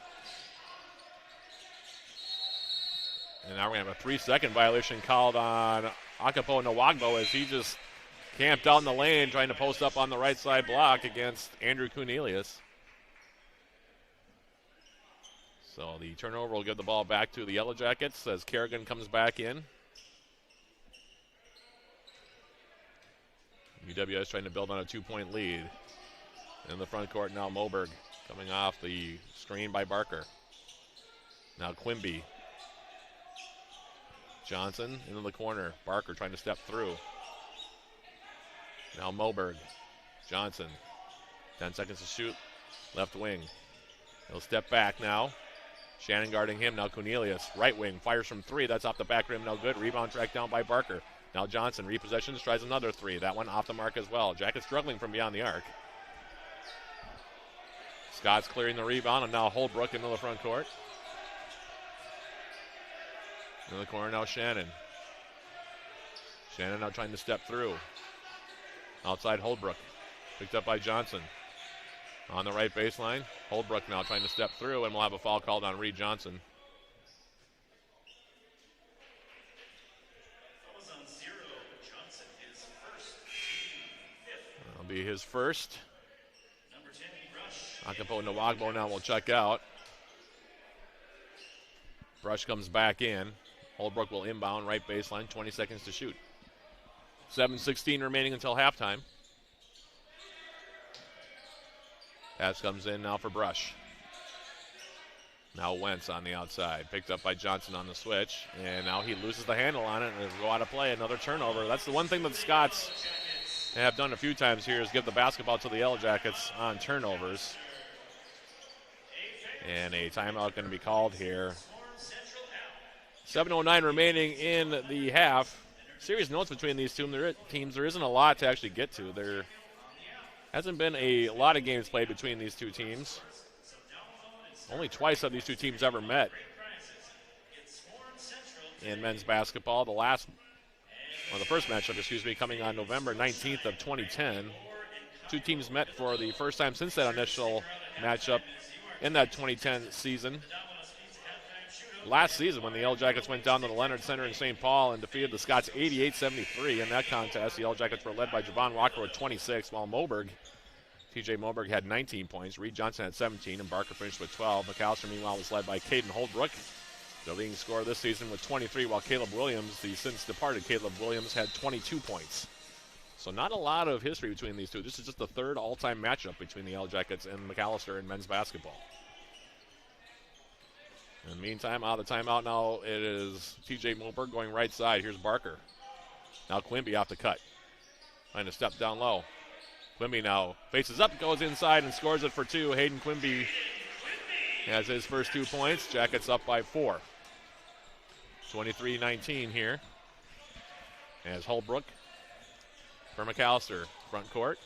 And now we're going to have a 3-second violation called on Akapo Nwagbo as he just camped out in the lane trying to post up on the right side block against Andrew Cornelius. So the turnover will give the ball back to the Yellow Jackets as Kerrigan comes back in. UWS trying to build on a 2-point lead. In the front court now Moberg coming off the screen by Barker. Now Quimby. Johnson into the corner. Barker trying to step through. Now Moberg. Johnson. 10 seconds to shoot. Left wing. He'll step back now. Shannon guarding him. Now Cornelius, right wing, fires from three. That's off the back rim, no good. Rebound tracked down by Barker. Now Johnson repossessions, tries another three. That one off the mark as well. Jackets struggling from beyond the arc. Scott's clearing the rebound, and now Holbrook into the front court. In the corner now Shannon. Shannon now trying to step through. Outside Holbrook. Picked up by Johnson. On the right baseline. Holbrook now trying to step through, and we'll have a foul called on Reed Johnson. That'll be his first. Akapo Nawagbo now will check out. Brush comes back in. Holbrook will inbound, right baseline, 20 seconds to shoot. 7:16 remaining until halftime. Pass comes in now for Brush. Now Wentz on the outside. Picked up by Johnson on the switch. And now he loses the handle on it and it'll go out of play. Another turnover. That's the one thing that the Scots have done a few times here is give the basketball to the Yellow Jackets on turnovers. And a timeout going to be called here. 7:09 remaining in the half. Serious notes between these two teams. There isn't a lot to actually get to. There hasn't been a lot of games played between these two teams. Only twice have these two teams ever met in men's basketball. The first matchup, coming on November 19th of 2010. Two teams met for the first time since that initial matchup in that 2010 season. Last season, when the Yellow Jackets went down to the Leonard Center in St. Paul and defeated the Scots 88-73 in that contest, the Yellow Jackets were led by Javon Walker with 26, while TJ Moberg had 19 points. Reed Johnson had 17, and Barker finished with 12. Macalester, meanwhile, was led by Caden Holbrook, the leading scorer this season with 23, while Caleb Williams, the since departed Caleb Williams, had 22 points. So not a lot of history between these two. This is just the third all-time matchup between the Yellow Jackets and Macalester in men's basketball. In the meantime, out of the timeout now, it is TJ Moberg going right side. Here's Barker. Now Quimby off the cut. Trying to step down low. Quimby now faces up, goes inside, and scores it for two. Hayden Quimby has his first 2 points. Jackets up by 4. 23-19 here. As Holbrook for Macalester. Front court.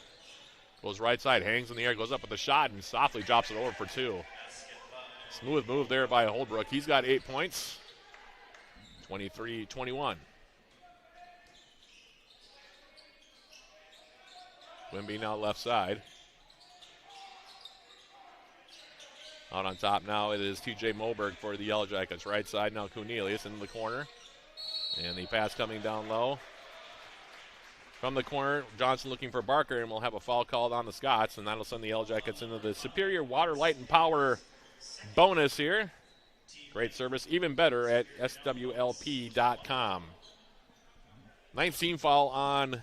Goes right side, hangs in the air, goes up with a shot, and softly drops it over for 2. Smooth move there by Holbrook. He's got 8 points. 23-21. Quimby now left side. Out on top now it is TJ Moberg for the Yellow Jackets. Right side now Cornelius into the corner. And the pass coming down low. From the corner, Johnson looking for Barker, and we'll have a foul called on the Scots, and that'll send the Yellow Jackets into the Superior Water, Light, and Power bonus here. Great service, even better at swlp.com. 19 foul on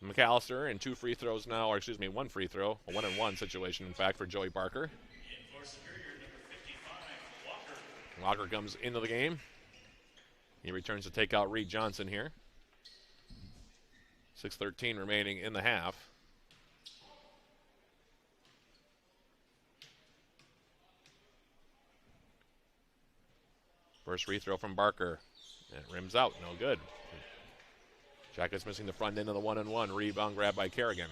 Macalester, and 2 free throws now, or excuse me, 1 free throw, a 1-and-1 situation, in fact, for Joey Barker. Walker comes into the game. He returns to take out Reed Johnson here. 6:13 remaining in the half. First free throw from Barker. And it rims out, no good. Jackets missing the front end of the 1-and-1. Rebound grab by Kerrigan.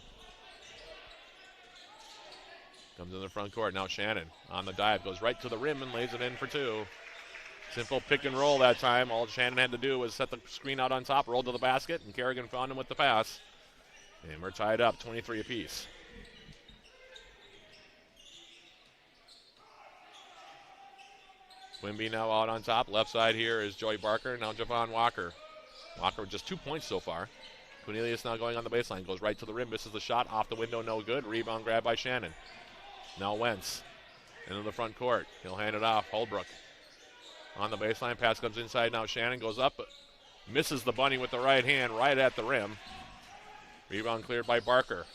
Comes in the front court. Now Shannon on the dive. Goes right to the rim and lays it in for 2. Simple pick and roll that time. All Shannon had to do was set the screen out on top, roll to the basket, and Kerrigan found him with the pass. And we're tied up, 23 apiece. Quimby now out on top. Left side here is Joey Barker. Now Javon Walker. Walker with just 2 points so far. Cornelius now going on the baseline. Goes right to the rim. Misses the shot. Off the window, no good. Rebound grab by Shannon. Now Wentz into the front court. He'll hand it off. Holbrook on the baseline. Pass comes inside. Now Shannon goes up. Misses the bunny with the right hand right at the rim. Rebound cleared by Barker.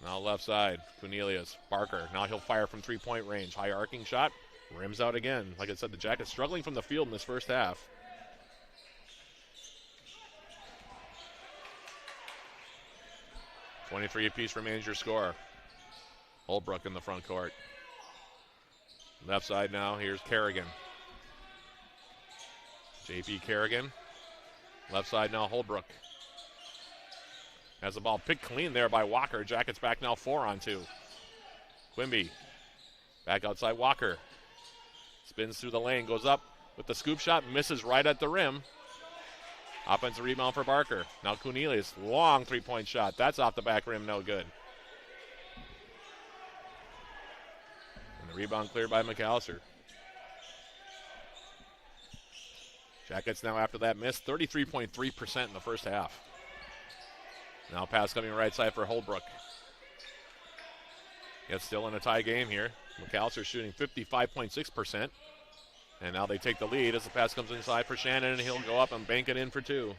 Now left side, Cornelius. Barker, now he'll fire from 3-point range. High arcing shot, rims out again. Like I said, the Jackets struggling from the field in this first half. .23 apiece remains your score. Holbrook in the front court. Left side now, here's Kerrigan. JP Kerrigan. Left side now, Holbrook. Has the ball picked clean there by Walker. Jackets back now 4-on-2. Quimby. Back outside Walker. Spins through the lane, goes up with the scoop shot, misses right at the rim. Offensive rebound for Barker. Now Cornelius, long three-point shot. That's off the back rim, no good. And the rebound cleared by Macalester. Jackets now after that miss, 33.3% in the first half. Now pass coming right side for Holbrook. It's still in a tie game here. Macalester shooting 55.6%. And now they take the lead as the pass comes inside for Shannon, and he'll go up and bank it in for two.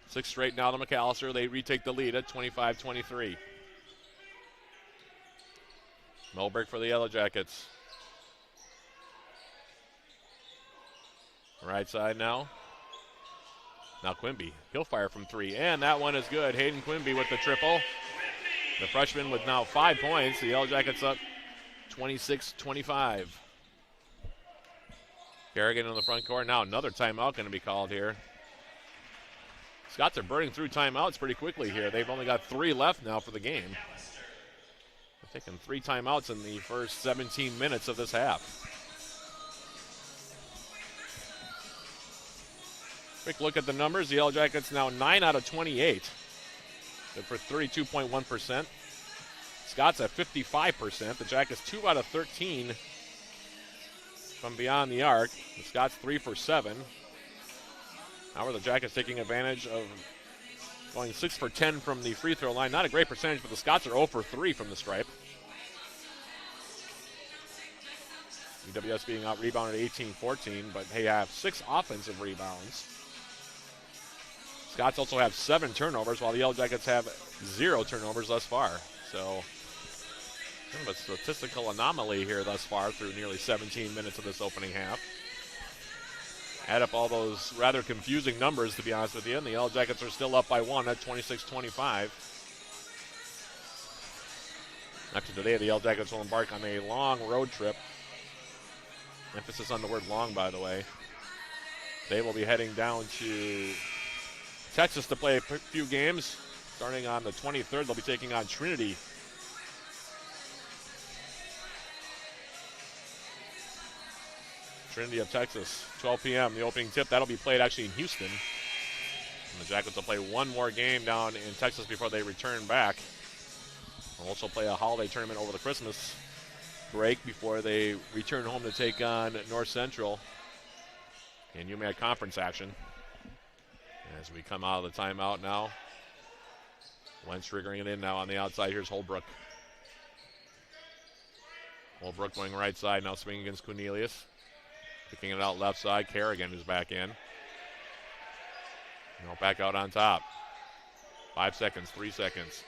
6 straight now to Macalester. They retake the lead at 25-23. Moberg for the Yellow Jackets. Right side now. Now Quimby. He'll fire from 3, and that one is good. Hayden Quimby with the triple. The freshman with now 5 points. The Yellow Jackets up 26-25. Kerrigan in the front court. Now another timeout going to be called here. Scots are burning through timeouts pretty quickly here. They've only got 3 left now for the game. They're taking 3 timeouts in the first 17 minutes of this half. Quick look at the numbers. The Yellow Jackets now 9 out of 28. Good for 32.1%. Scots at 55%. The Jackets 2 out of 13 from beyond the arc. The Scots 3 for 7. Now are the Jackets taking advantage of going 6 for 10 from the free throw line. Not a great percentage, but the Scots are 0 for 3 from the stripe. UWS being out rebounded 18-14, but they have 6 offensive rebounds. Scots also have 7 turnovers, while the Yellow Jackets have 0 turnovers thus far. So, kind of a statistical anomaly here thus far through nearly 17 minutes of this opening half. Add up all those rather confusing numbers, to be honest with you, and the Yellow Jackets are still up by 1 at 26-25. After today, the Yellow Jackets will embark on a long road trip. Emphasis on the word long, by the way. They will be heading down to Texas to play a few games. Starting on the 23rd, they'll be taking on Trinity. Trinity of Texas, 12 p.m. The opening tip. That'll be played actually in Houston. And the Jackets will play one more game down in Texas before they return back. They'll also play a holiday tournament over the Christmas break before they return home to take on North Central in UMAC conference action. As we come out of the timeout now, Wentz triggering it in now on the outside. Here's Holbrook. Holbrook going right side now, swinging against Cornelius. Picking it out left side. Kerrigan is back in. Now back out on top. 5 seconds, 3 seconds,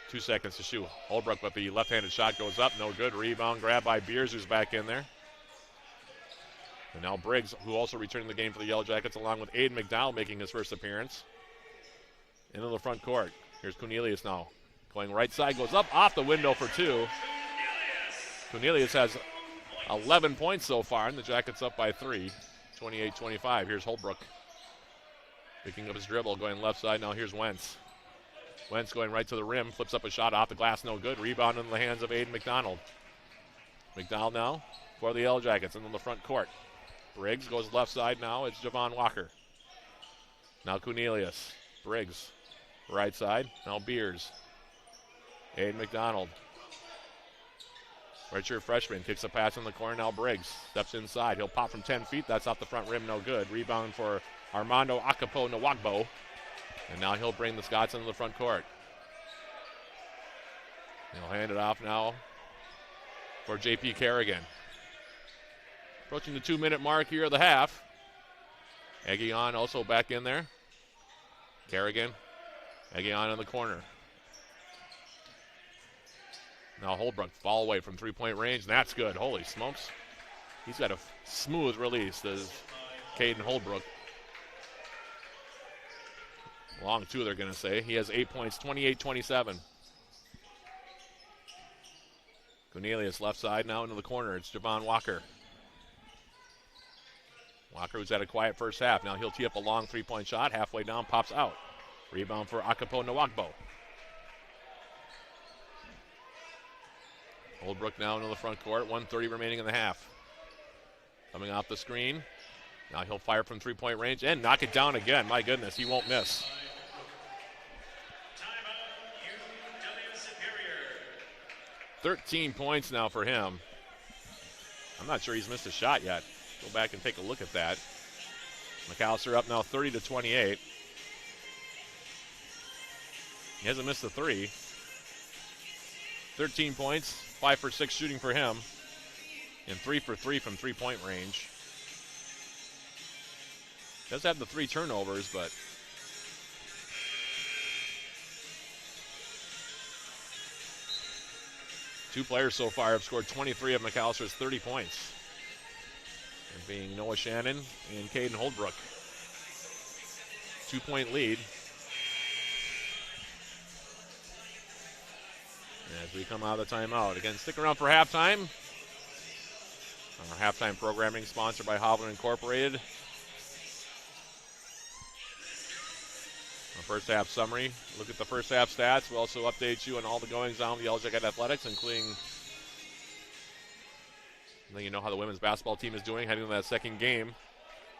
2 seconds to shoot. Holbrook with the left-handed shot goes up. No good. Rebound grab by Beers, who's back in there. And now Briggs, who also returned the game for the Yellow Jackets, along with Aiden McDowell making his first appearance. Into the front court. Here's Cornelius now. Going right side, goes up off the window for 2. Cornelius has 11 points so far, and the Jackets up by 3. 28-25. Here's Holbrook. Picking up his dribble, going left side. Now here's Wentz. Wentz going right to the rim, flips up a shot off the glass, no good. Rebound in the hands of Aiden McDonald. McDonald now for the Yellow Jackets into the front court. Briggs goes left side now. It's Javon Walker. Now Cornelius. Briggs. Right side. Now Beers. Aiden McDonald. Redshirt freshman kicks a pass in the corner. Now Briggs steps inside. He'll pop from 10 feet. That's off the front rim. No good. Rebound for Armando Akapo Nwagbo. And now he'll bring the Scots into the front court. He'll hand it off now for JP Kerrigan. Approaching the 2-minute mark here of the half. Eguion also back in there. Kerrigan. Eguion in the corner. Now Holbrook fall away from 3-point range, and that's good. Holy smokes. He's got a smooth release, does Caden Holbrook. Long 2, they're going to say. He has 8 points, 28-27. Cornelius left side now into the corner. It's Javon Walker. Walker, who's had a quiet first half. Now he'll tee up a long three-point shot. Halfway down, pops out. Rebound for Akapo Nwagbo. Holbrook now into the front court. 1:30 remaining in the half. Coming off the screen. Now he'll fire from three-point range and knock it down again. My goodness, he won't miss. 13 points now for him. I'm not sure he's missed a shot yet. Go back and take a look at that. Macalester up now 30-28. He hasn't missed a three. 13 points, 5 for 6 shooting for him, and 3 for 3 from three-point range. Does have the 3 turnovers, but two players so far have scored 23 of Macalester's 30 points. And being Noah Shannon and Caden Holbrook. 2-point lead. As we come out of the timeout. Again, stick around for halftime. Our halftime programming sponsored by Hovland Incorporated. Our first half summary. Look at the first half stats. We'll also update you on all the goings on with the Yellow Jacket Athletics, including letting you know how the women's basketball team is doing heading to that second game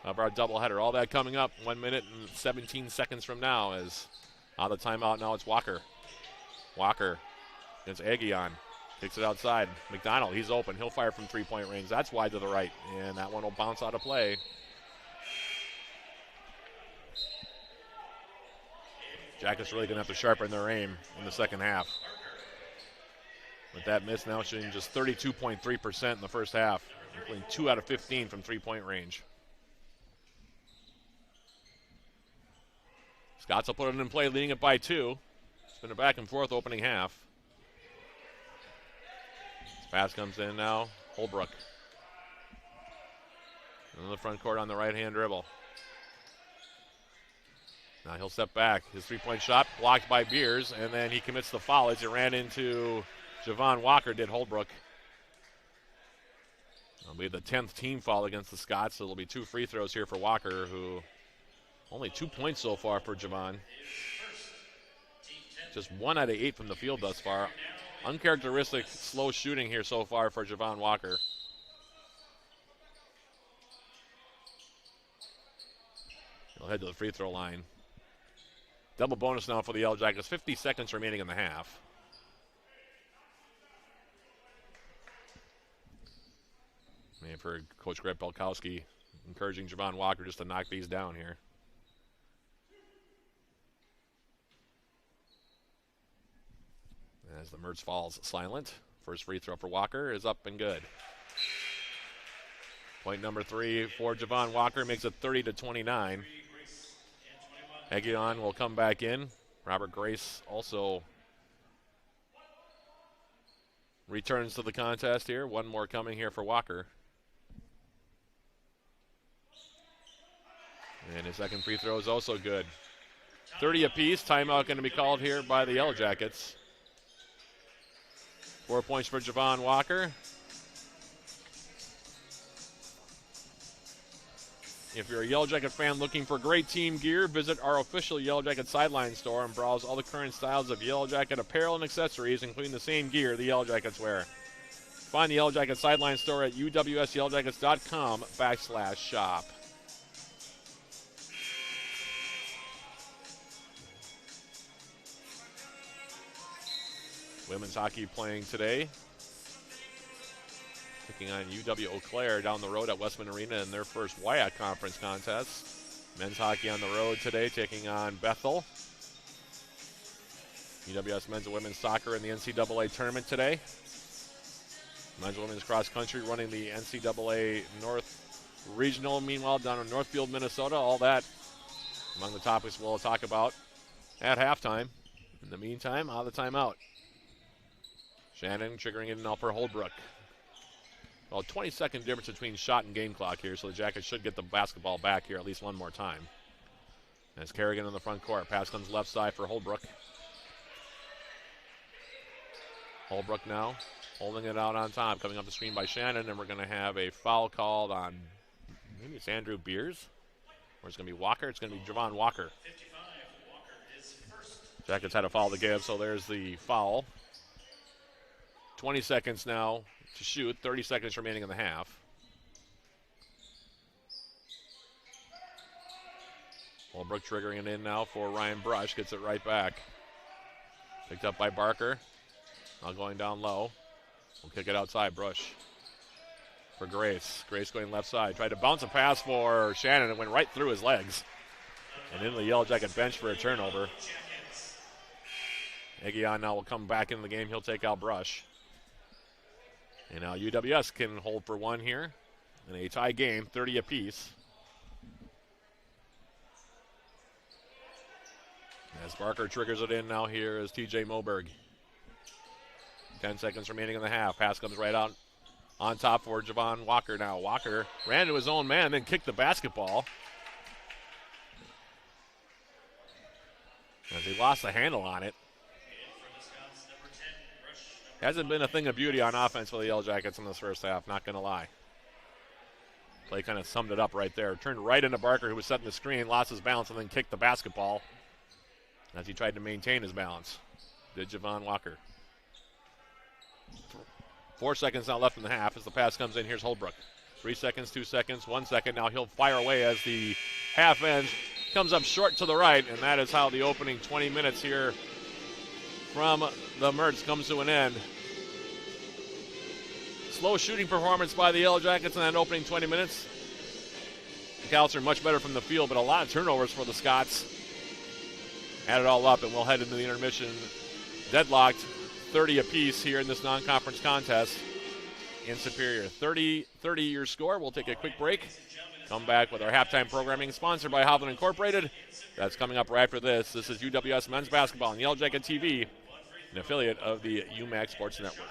of our doubleheader. All that coming up 1 minute and 17 seconds from now. As out of the timeout now, it's Walker. Walker against Aguillon. Kicks it outside. McDonald, he's open. He'll fire from three-point range. That's wide to the right, and that one will bounce out of play. Jackets really going to have to sharpen their aim in the second half. With that miss now shooting just 32.3% in the first half, including 2 out of 15 from three-point range. Scots will put it in play, leading it by 2. It's been a back and forth opening half. This pass comes in now. Holbrook. In the front court on the right-hand dribble. Now he'll step back. His three-point shot blocked by Beers, and then he commits the foul as he ran into Javon Walker, did Holbrook. It'll be the 10th team foul against the Scots, so it'll be 2 free throws here for Walker, who only 2 points so far for Javon. Just 1 out of 8 from the field thus far. Uncharacteristic slow shooting here so far for Javon Walker. He'll head to the free throw line. Double bonus now for the Yellow Jackets. 50 seconds remaining in the half. And for Coach Greg Belkowski, encouraging Javon Walker just to knock these down here. As the Mertz falls silent. First free throw for Walker is up and good. Point number 3 for Javon Walker makes it 30-29. Aguillon will come back in. Robert Grace also returns to the contest here. One more coming here for Walker. And his second free throw is also good. 30 apiece. Timeout going to be called here by the Yellow Jackets. 4 points for Javon Walker. If you're a Yellow Jacket fan looking for great team gear, visit our official Yellow Jacket sideline store and browse all the current styles of Yellow Jacket apparel and accessories, including the same gear the Yellow Jackets wear. Find the Yellow Jacket sideline store at uwsyellowjackets.com/shop. Women's hockey playing today. Taking on UW Eau Claire down the road at Westman Arena in their first WIAC conference contest. Men's hockey on the road today, taking on Bethel. UWS men's and women's soccer in the NCAA tournament today. Men's and women's cross country running the NCAA North Regional, meanwhile, down in Northfield, Minnesota. All that among the topics we'll talk about at halftime. In the meantime, out of the timeout. Shannon triggering it now for Holbrook. Well, 20-second difference between shot and game clock here, so the Jackets should get the basketball back here at least one more time. As Kerrigan in the front court. Pass comes left side for Holbrook. Holbrook now Holding it out on top, coming up the screen by Shannon, and we're going to have a foul called on, maybe it's Andrew Beers, or it's going to be Walker. It's going to be Javon Walker. Jackets had a foul to give, so there's the foul. 20 seconds now to shoot, 30 seconds remaining in the half. Holbrook triggering it in now for Ryan Brush, gets it right back. Picked up by Barker, now going down low. We'll kick it outside, Brush. For Grace. Grace going left side. Tried to bounce a pass for Shannon. It went right through his legs. And into the Yellow Jacket bench for a turnover. Egion now will come back in the game. He'll take out Brush. And now UWS can hold for one here. In a tie game, 30 apiece. As Barker triggers it in now, here is TJ Moberg. 10 seconds remaining in the half. Pass comes right out on top for Javon Walker now. Walker ran to his own man, then kicked the basketball. As he lost the handle on it. Hasn't been a thing of beauty on offense for the Yellow Jackets in this first half, not going to lie. Play kind of summed it up right there. Turned right into Barker, who was setting the screen, lost his balance, and then kicked the basketball as he tried to maintain his balance. Did Javon Walker. 4 seconds now left in the half as the pass comes in. Here's Holbrook. 3 seconds, 2 seconds, 1 second. Now he'll fire away as the half ends. Comes up short to the right, and that is how the opening 20 minutes here from the Mertz comes to an end. Slow shooting performance by the Yellow Jackets in that opening 20 minutes. Macalester much better from the field, but a lot of turnovers for the Scots. Add it all up, and we'll head into the intermission deadlocked. 30 apiece here in this non-conference contest in Superior. 30 your score. We'll take a quick break. Come back with our halftime programming sponsored by Hovland Incorporated. That's coming up right after this. This is UWS Men's Basketball on Yellow Jacket TV, an affiliate of the UMAC Sports Network.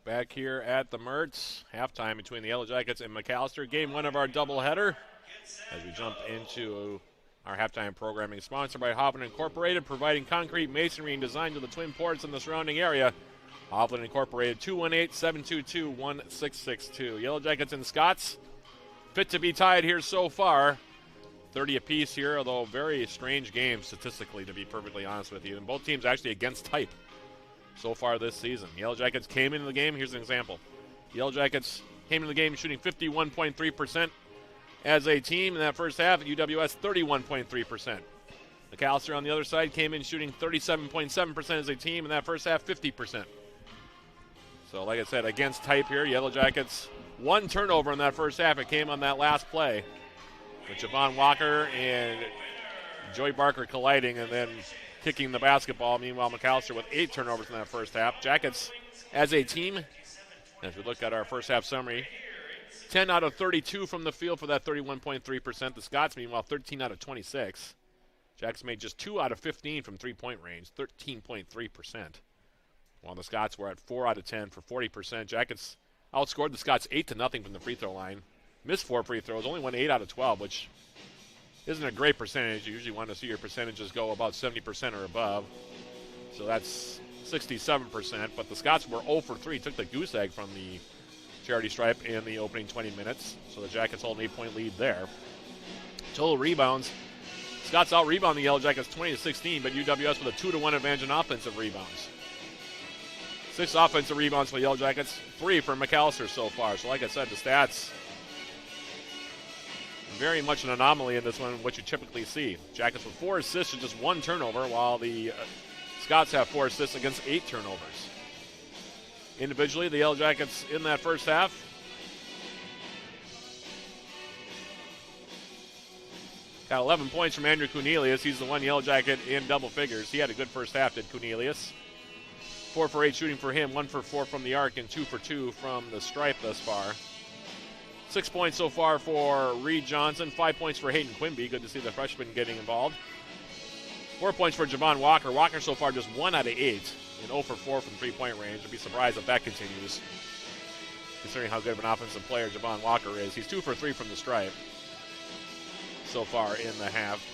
Back here at the Mertz, halftime between the Yellow Jackets and Macalester. Game one of our doubleheader as we jump into our halftime programming sponsored by Hovland Incorporated, providing concrete masonry and design to the Twin Ports and the surrounding area. Hovland Incorporated, 218-722-1662. Yellow Jackets and Scots fit to be tied here so far. 30 apiece here, although very strange game statistically, to be perfectly honest with you. And both teams actually against type so far this season. Yellow Jackets came into the game. Here's an example. Yellow Jackets came into the game shooting 51.3% as a team in that first half. UWS 31.3%. Macalester on the other side came in shooting 37.7% as a team in that first half, 50%. So like I said, against type here, Yellow Jackets, one turnover in that first half. It came on that last play with Javon Walker and Joey Barker colliding and then kicking the basketball. Meanwhile, Macalester with 8 turnovers in that first half. Jackets, as a team, as we look at our first half summary, 10 out of 32 from the field for that 31.3%. The Scots, meanwhile, 13 out of 26. Jackets made just 2 out of 15 from three-point range, 13.3%. While the Scots were at 4 out of 10 for 40%. Jackets outscored the Scots 8-0 from the free throw line. Missed 4 free throws, only went 8 out of 12, which isn't a great percentage. You usually want to see your percentages go about 70% or above. So that's 67%. But the Scots were 0 for 3, took the goose egg from the charity stripe in the opening 20 minutes. So the Jackets hold an 8-point lead there. Total rebounds. Scots out-rebound the Yellow Jackets 20-16, but UWS with a 2-1 advantage in offensive rebounds. 6 offensive rebounds for the Yellow Jackets, 3 for Macalester so far. So like I said, the stats, very much an anomaly in this one, what you typically see. Jackets with 4 assists and just 1 turnover, while the Scots have 4 assists against 8 turnovers. Individually, the Yellow Jackets in that first half, got 11 points from Andrew Cornelius. He's the one Yellow Jacket in double figures. He had a good first half, did Cornelius. 4 for 8 shooting for him, 1 for 4 from the arc, and 2 for 2 from the stripe thus far. 6 points so far for Reed Johnson, 5 points for Hayden Quimby. Good to see the freshman getting involved. 4 points for Javon Walker. Walker so far just 1 out of 8 and 0 for 4 from three-point range. I'd be surprised if that continues, considering how good of an offensive player Javon Walker is. He's 2 for 3 from the stripe so far in the half.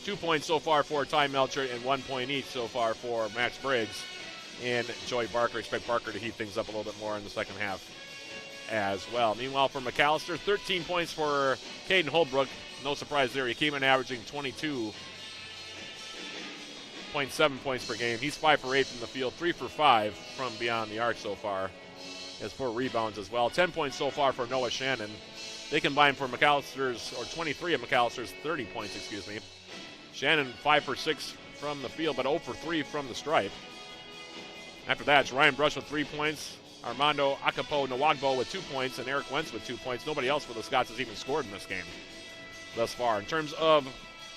2 points so far for Ty Melcher and 1 point each so far for Max Briggs and Joey Barker. Expect Barker to heat things up a little bit more in the second half as well. Meanwhile, for Macalester, 13 points for Caden Holbrook. No surprise there. He came in averaging 22.7 points per game. He's 5 for 8 from the field, 3 for 5 from beyond the arc so far. Has 4 rebounds as well. 10 points so far for Noah Shannon. They combined for Macalester's, or 23 of Macalester's 30 points, excuse me. Shannon 5 for 6 from the field, but 0 for 3 from the stripe. After that, it's Ryan Brush with 3 points, Armando Akapo Nawagbo with 2 points, and Eric Wentz with 2 points. Nobody else for the Scots has even scored in this game thus far. In terms of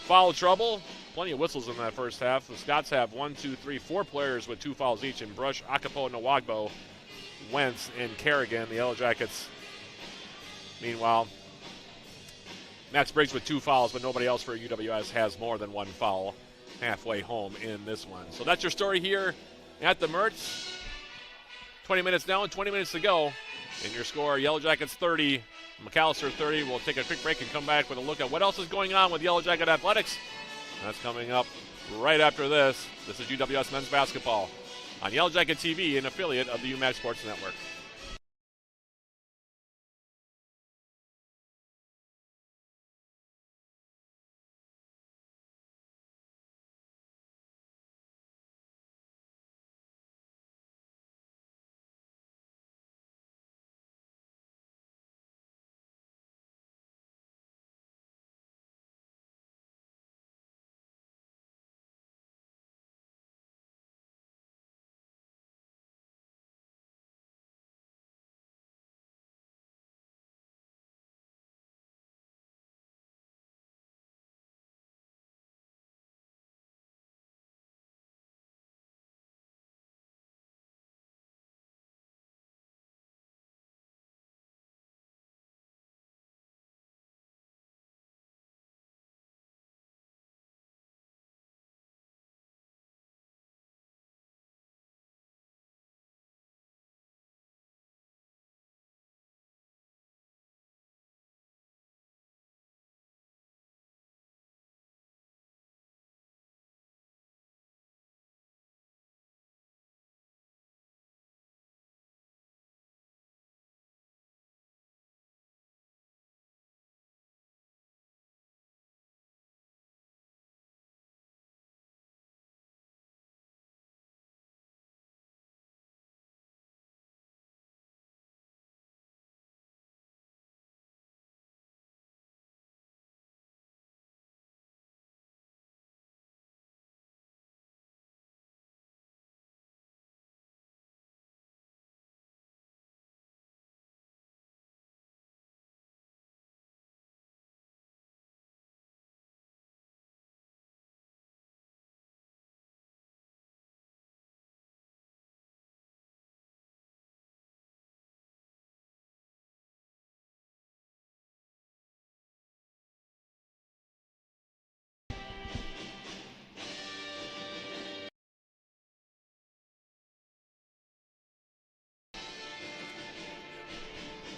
foul trouble, plenty of whistles in that first half. The Scots have 4 players with 2 fouls each, in Brush, Akapo Nawagbo, Wentz, and Kerrigan. The Yellow Jackets, meanwhile, Max Briggs with 2 fouls, but nobody else for UWS has more than 1 foul halfway home in this one. So that's your story here at the Mertz. 20 minutes down, 20 minutes to go. And your score, Yellow Jackets 30, Macalester 30. We'll take a quick break and come back with a look at what else is going on with Yellow Jacket Athletics. That's coming up right after this. This is UWS Men's Basketball on Yellow Jacket TV, an affiliate of the UMass Sports Network.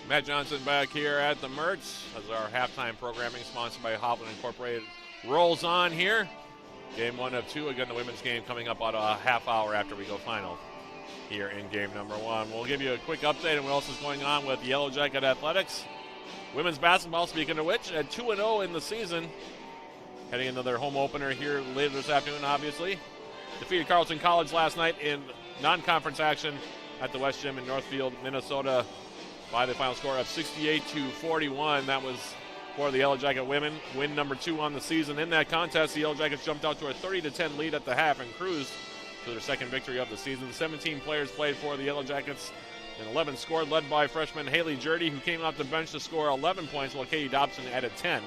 Matt Johnson back here at the Mertz as our halftime programming sponsored by Hovland Incorporated rolls on here. Game 1 of 2. Again, the women's game coming up about a half hour after we go final here in game number 1. We'll give you a quick update on what else is going on with Yellow Jacket Athletics. Women's basketball, speaking of which, at 2-0 in the season. Heading into their home opener here later this afternoon, obviously. Defeated Carleton College last night in non-conference action at the West Gym in Northfield, Minnesota, by the final score of 68-41. That was for the Yellow Jacket women. Win number 2 on the season. In that contest, the Yellow Jackets jumped out to a 30-10 lead at the half and cruised to their second victory of the season. 17 players played for the Yellow Jackets and 11 scored, led by freshman Haley Jurdy, who came off the bench to score 11 points, while Katie Dobson added 10.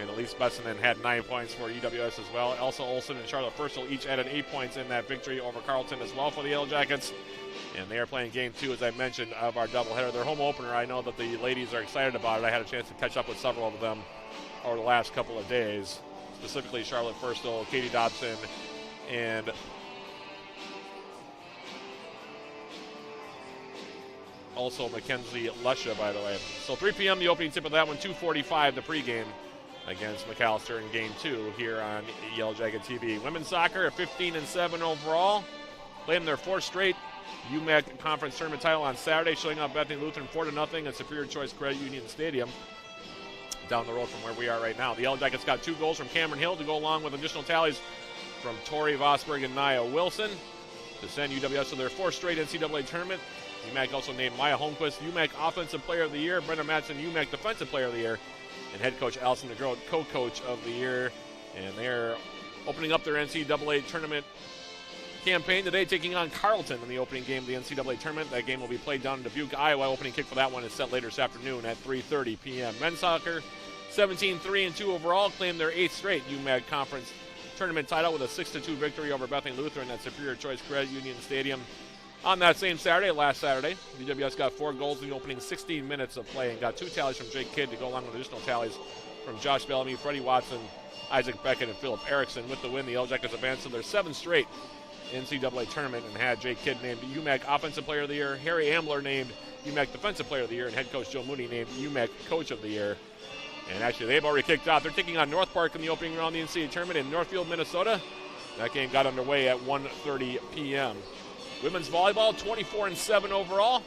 And Elise Bessinen had 9 points for EWS as well. Elsa Olsen and Charlotte Purcell each added 8 points in that victory over Carleton as well for the Yellow Jackets. And they are playing game 2, as I mentioned, of our doubleheader. Their home opener, I know that the ladies are excited about it. I had a chance to catch up with several of them over the last couple of days, specifically Charlotte Purcell, Katie Dobson, and also Mackenzie Lesha, by the way. So 3 p.m. the opening tip of that one, 2:45 the pregame against Macalester in game 2 here on Yellow Jacket TV. Women's soccer at 15-7 overall, playing their 4th straight UMAC Conference Tournament title on Saturday, showing up Bethany Lutheran 4-0 at Superior Choice Credit Union Stadium down the road from where we are right now. The Yellow Jackets got 2 goals from Cameron Hill to go along with additional tallies from Tori Vosberg and Nia Wilson to send UWS to their 4th straight NCAA tournament. UMAC also named Maya Holmquist UMAC Offensive Player of the Year, Brenda Madsen UMAC Defensive Player of the Year, and head coach Allison DeGroat co-coach of the year. And they're opening up their NCAA tournament campaign today, taking on Carleton in the opening game of the NCAA tournament. That game will be played down in Dubuque, Iowa. Opening kick for that one is set later this afternoon at 3:30 p.m. Men's soccer, 17-3-2 overall, claimed their 8th straight UMAC Conference tournament title with a 6-2 victory over Bethany Lutheran at Superior Choice Credit Union Stadium on that same Saturday. Last Saturday, UWS got 4 goals in the opening 16 minutes of play and got 2 tallies from Jake Kidd to go along with additional tallies from Josh Bellamy, Freddie Watson, Isaac Beckett, and Philip Erickson. With the win, the Yellow Jackets advanced to their 7th straight NCAA tournament and had Jake Kidd named UMAC Offensive Player of the Year, Harry Ambler named UMAC Defensive Player of the Year, and head coach Joe Mooney named UMAC Coach of the Year. And actually, they've already kicked off. They're taking on North Park in the opening round of the NCAA tournament in Northfield, Minnesota. That game got underway at 1:30 p.m. Women's volleyball, 24-7 overall.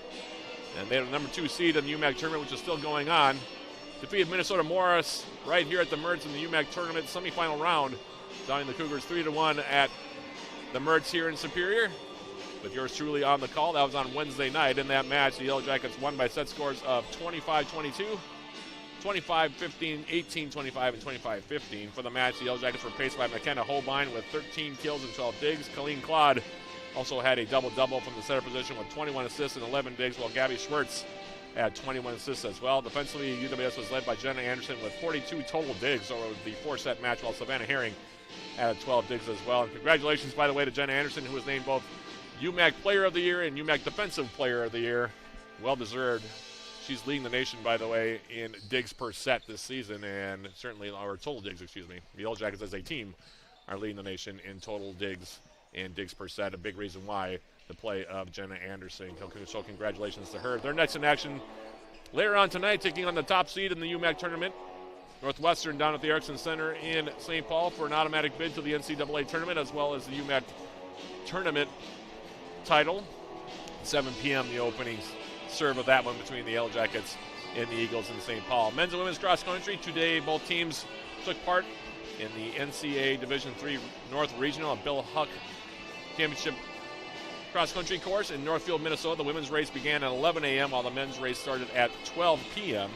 And they have the number 2 seed in the UMAC tournament, which is still going on. Defeated Minnesota Morris right here at the Mertz in the UMAC tournament semifinal round, downing the Cougars 3-1 at the Mertz here in Superior. With yours truly on the call. That was on Wednesday night. In that match, the Yellow Jackets won by set scores of 25-22, 25-15, 18-25, and 25-15. For the match, the Yellow Jackets were paced by McKenna Holbein with 13 kills and 12 digs. Colleen Claude also had a double-double from the center position with 21 assists and 11 digs, while Gabby Schwartz had 21 assists as well. Defensively, UWS was led by Jenna Anderson with 42 total digs over the 4-set match, while Savannah Herring had 12 digs as well. And congratulations, by the way, to Jenna Anderson, who was named both UMAC Player of the Year and UMAC Defensive Player of the Year. Well-deserved. She's leading the nation, by the way, in digs per set this season, and certainly, or total digs, excuse me. The Yellow Jackets as a team are leading the nation in total digs and digs per set. A big reason why the play of Jenna Anderson. So congratulations to her. They're next in action later on tonight, taking on the top seed in the UMAC tournament, Northwestern, down at the Erickson Center in St. Paul for an automatic bid to the NCAA tournament, as well as the UMAC tournament title. 7 p.m. the opening serve of that one between the Yellow Jackets and the Eagles in St. Paul. Men's and women's cross country. Today, both teams took part in the NCAA Division III North Regional at Bill Huck Championship cross country course in Northfield, Minnesota. The women's race began at 11 a.m. while the men's race started at 12 p.m.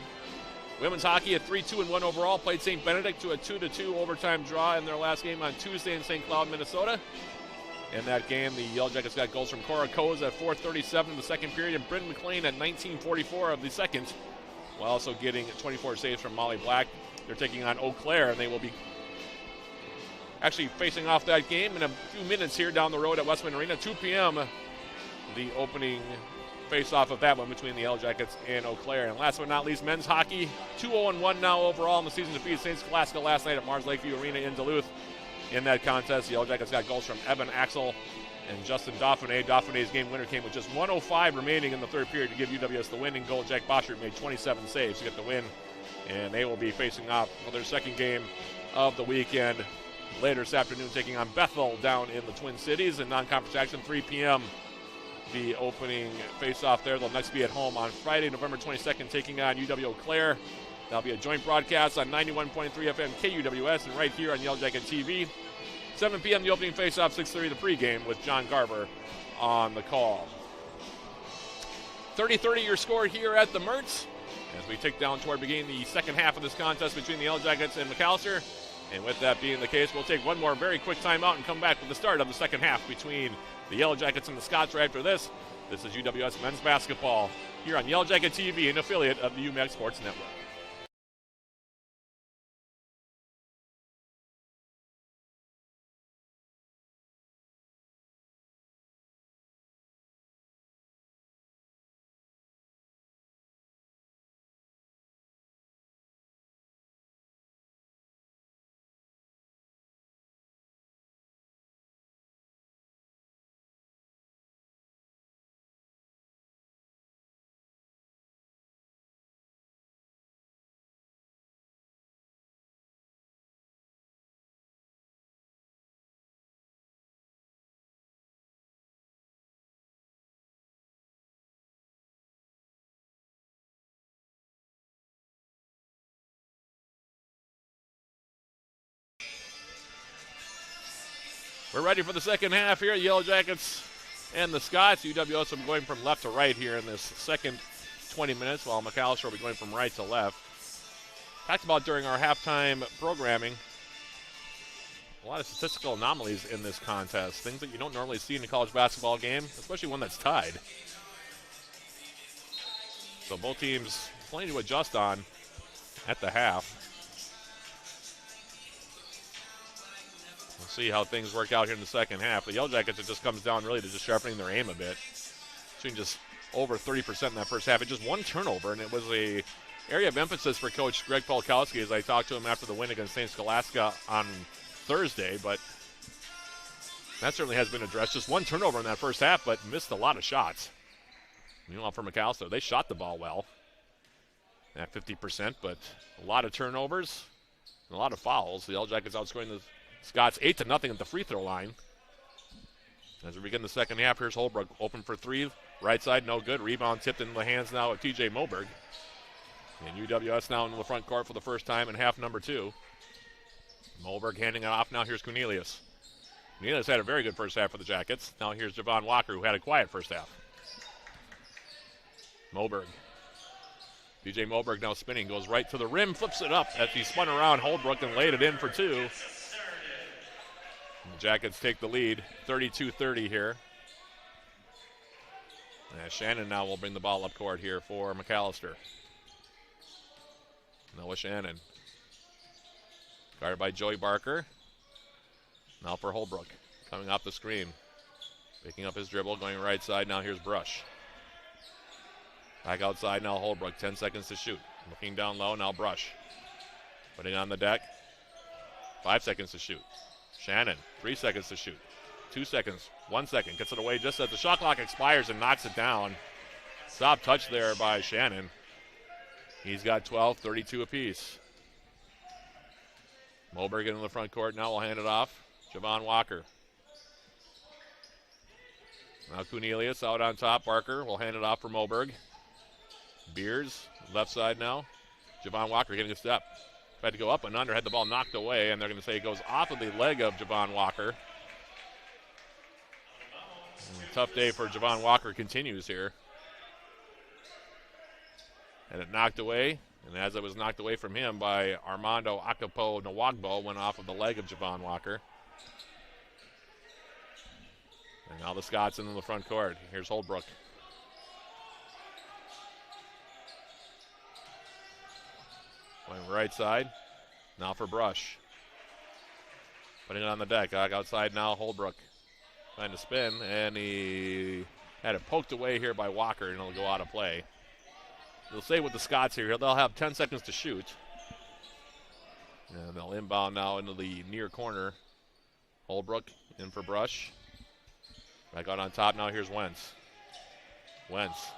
Women's hockey at 3-2-1 overall played St. Benedict to a 2-2 overtime draw in their last game on Tuesday in St. Cloud, Minnesota. In that game, the Yellow Jackets got goals from Cora Coes at 4:37 in the second period and Bryn McLean at 19:44 of the second, while also getting 24 saves from Molly Black. They're taking on Eau Claire, and they will be actually facing off that game in a few minutes here down the road at Westman Arena. 2 p.m. the opening face-off of that one between the Yellow Jackets and Eau Claire. And last but not least, men's hockey, 2-0-1 now overall in the season, defeated St. Scholastica last night at Mars Lakeview Arena in Duluth. In that contest, the Yellow Jackets got goals from Evan Axel and Justin Dauphiné. Dauphiné's game winner came with just 1:05 remaining in the third period to give UWS the winning goal. Jack Boschert made 27 saves to get the win, and they will be facing off for their second game of the weekend later this afternoon, taking on Bethel down in the Twin Cities in non-conference action. 3 p.m. the opening face-off there. They'll next be at home on Friday, November 22nd, taking on UW-Eau Claire. That'll be a joint broadcast on 91.3 FM KUWS and right here on Yellow Jacket TV. 7 p.m. the opening face-off, 6:30 the pregame with John Garver on the call. 30-30 your score here at the Mertz as we tick down toward beginning the second half of this contest between the Yellow Jackets and Macalester. And with that being the case, we'll take one more very quick timeout and come back with the start of the second half between the Yellow Jackets and the Scots right after this. This is UWS men's basketball here on Yellow Jacket TV, an affiliate of the UMAC Sports Network. We're ready for the second half here. Yellow Jackets and the Scots. UWS will be going from left to right here in this second 20 minutes, while Macalester will be going from right to left. Talked about during our halftime programming, a lot of statistical anomalies in this contest, things that you don't normally see in a college basketball game, especially one that's tied. So both teams plenty to adjust on at the half. We'll see how things work out here in the second half. The Yellow Jackets, it just comes down really to just sharpening their aim a bit. Shooting just over 30% in that first half. It's just one turnover, and it was a area of emphasis for Coach Greg Polkowski as I talked to him after the win against St. Scholastica on Thursday, but that certainly has been addressed. Just one turnover in that first half, but missed a lot of shots. Meanwhile, for Macalester, they shot the ball well at 50%, but a lot of turnovers and a lot of fouls. The Yellow Jackets outscoring the Scots 8-0 at the free throw line. As we begin the second half, here's Holbrook open for three. Right side, no good. Rebound tipped into the hands now of TJ Moberg. And UWS now into the front court for the first time in half number 2. Moberg handing it off now. Here's Cornelius. Cornelius had a very good first half for the Jackets. Now here's Javon Walker, who had a quiet first half. Moberg. TJ Moberg now spinning, goes right to the rim, flips it up as he spun around Holbrook and laid it in for 2. The Jackets take the lead, 32-30 here. And Shannon now will bring the ball up court here for Macalester. Noah Shannon. Guarded by Joey Barker. Now for Holbrook. Coming off the screen. Picking up his dribble, going right side. Now here's Brush. Back outside now Holbrook, 10 seconds to shoot. Looking down low, now Brush. Putting on the deck. 5 seconds to shoot. Shannon, 3 seconds to shoot. 2 seconds, 1 second. Gets it away just as the shot clock expires and knocks it down. Stop touch there by Shannon. He's got 12, 32 apiece. Moberg into the front court. Now we'll hand it off. Javon Walker. Now Cornelius out on top. Barker will hand it off for Moberg. Beers, left side now. Javon Walker getting a step. Tried to go up and under, had the ball knocked away, and they're going to say it goes off of the leg of Javon Walker. And tough day for Javon Walker continues here. And it knocked away, and as it was knocked away from him by Armando Akapo Nwagbo, went off of the leg of Javon Walker. And now the Scots into the front court. Here's Holbrook. Going right side. Now for Brush. Putting it on the deck. Outside now, Holbrook. Trying to spin, and he had it poked away here by Walker, and it'll go out of play. They'll say with the Scots here, they'll have 10 seconds to shoot. And they'll inbound now into the near corner. Holbrook in for Brush. Back out on top now, here's Wentz. Wentz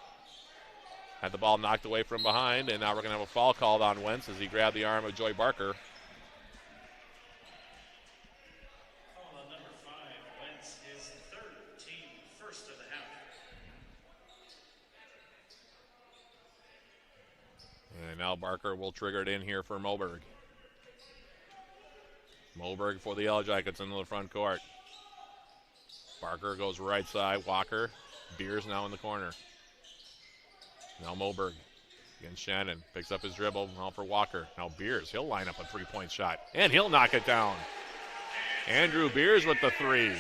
had the ball knocked away from behind, and now we're going to have a foul called on Wentz as he grabbed the arm of Joey Barker. Foul on number 5. Wentz is third, team first of the half. And now Barker will trigger it in here for Moberg. Moberg for the Yellow Jackets into the front court. Barker goes right side. Walker. Beers now in the corner. Now Moberg against Shannon. Picks up his dribble. Now for Walker. Now Beers. He'll line up a three-point shot. And he'll knock it down. Andrew Beers with the three.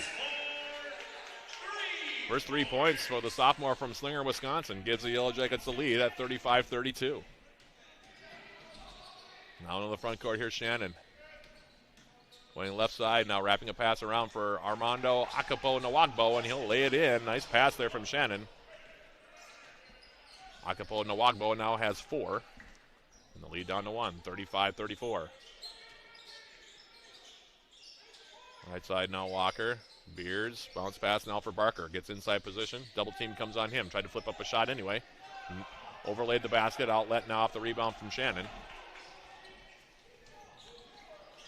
First 3 points for the sophomore from Slinger, Wisconsin. Gives the Yellow Jackets the lead at 35-32. Now into the front court here, Shannon. Going left side, now wrapping a pass around for Armando Akapo-Nwagbo, and he'll lay it in. Nice pass there from Shannon. Akapo-Nwagbo now has 4. And the lead down to 1, 35-34. Right side now Walker. Beers, bounce pass now for Barker. Gets inside position. Double team comes on him. Tried to flip up a shot anyway. Overlaid the basket. Outlet now off the rebound from Shannon.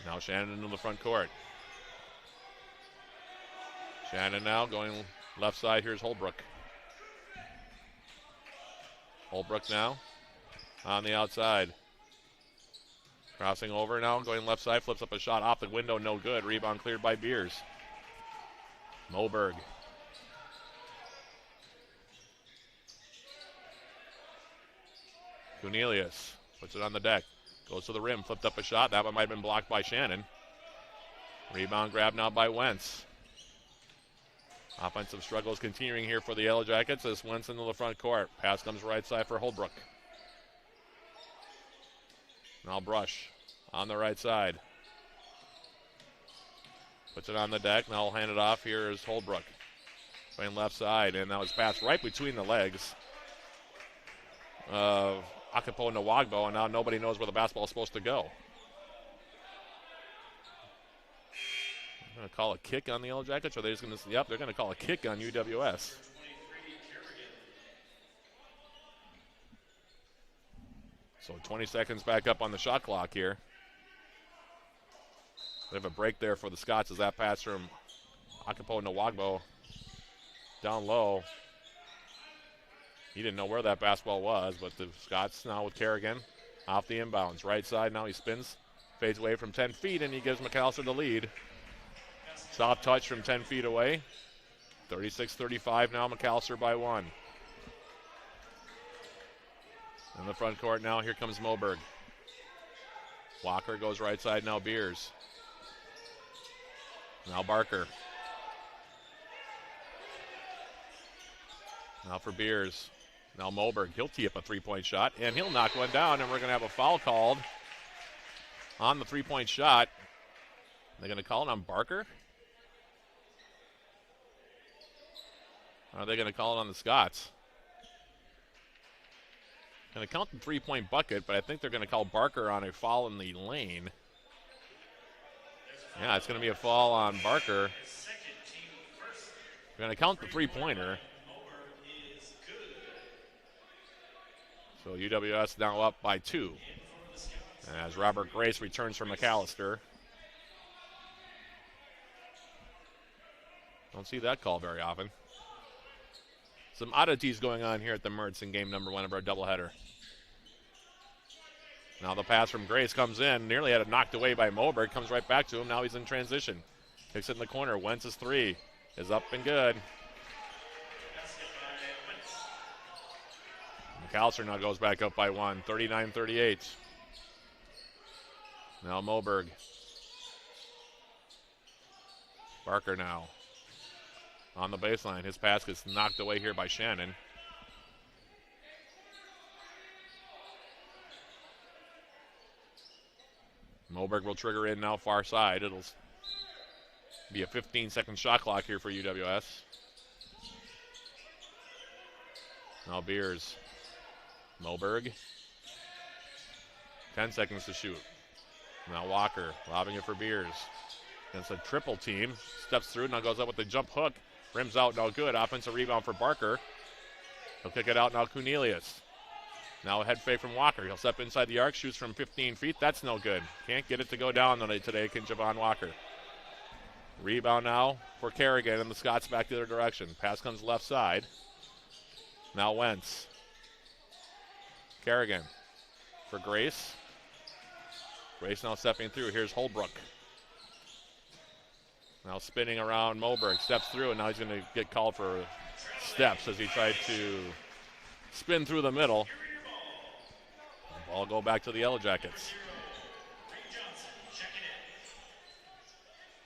Now Shannon into the front court. Shannon now going left side. Here's Holbrook. Holbrook now on the outside. Crossing over now, going left side. Flips up a shot off the window. No good. Rebound cleared by Beers. Moberg. Cornelius puts it on the deck. Goes to the rim, flipped up a shot. That one might have been blocked by Shannon. Rebound grab now by Wentz. Offensive struggles continuing here for the Yellow Jackets as Wentz into the front court. Pass comes right side for Holbrook. Now Brush on the right side. Puts it on the deck. Now he'll hand it off. Here is Holbrook. Playing left side, and that was passed right between the legs of Akapo-Nwagbo, and now nobody knows where the basketball is supposed to go. They're going to call a kick on the Yellow Jackets, or are they just going to, yep, they're going to call a kick on UWS. So 20 seconds back up on the shot clock here. They have a break there for the Scots as that pass from Akapo-Nwagbo down low. He didn't know where that basketball was, but the Scots now with Kerrigan off the inbounds. Right side now he spins, fades away from 10 feet, and he gives Macalester the lead. Soft touch from 10 feet away. 36-35 now, Macalester by 1. In the front court now, here comes Moberg. Walker goes right side now, Beers. Now Barker. Now for Beers. Now Moberg. He'll tee up a three-point shot, and he'll knock one down, and we're going to have a foul called on the three-point shot. They're going to call it on Barker? Or are they going to call it on the Scots? Going to count the three-point bucket, but I think they're going to call Barker on a foul in the lane. Yeah, it's going to be a foul on Barker. They're going to count the three-pointer. So UWS now up by 2. As Robert Grace returns from Macalester. Don't see that call very often. Some oddities going on here at the Mertz in game number 1 of our doubleheader. Now the pass from Grace comes in. Nearly had it knocked away by Moberg. Comes right back to him. Now he's in transition. Kicks it in the corner. Wentz's three is up and good. Macalester now goes back up by 1. 39-38. Now Moberg. Barker now on the baseline. His pass gets knocked away here by Shannon. Moberg will trigger in now far side. It'll be a 15-second shot clock here for UWS. Now Beers. Moberg. 10 seconds to shoot. Now Walker lobbing it for Beers. Against a triple team. Steps through, now goes up with the jump hook. Rims out, no good. Offensive rebound for Barker. He'll kick it out now, Cornelius. Now a head fake from Walker. He'll step inside the arc, shoots from 15 feet. That's no good. Can't get it to go down today, can Javon Walker. Rebound now for Kerrigan, and the Scots back the other direction. Pass comes left side. Now Wentz. Kerrigan for Grace. Grace now stepping through. Here's Holbrook. Now spinning around Moberg. Steps through, and now he's going to get called for steps as he tried to spin through the middle. The ball go back to the Yellow Jackets.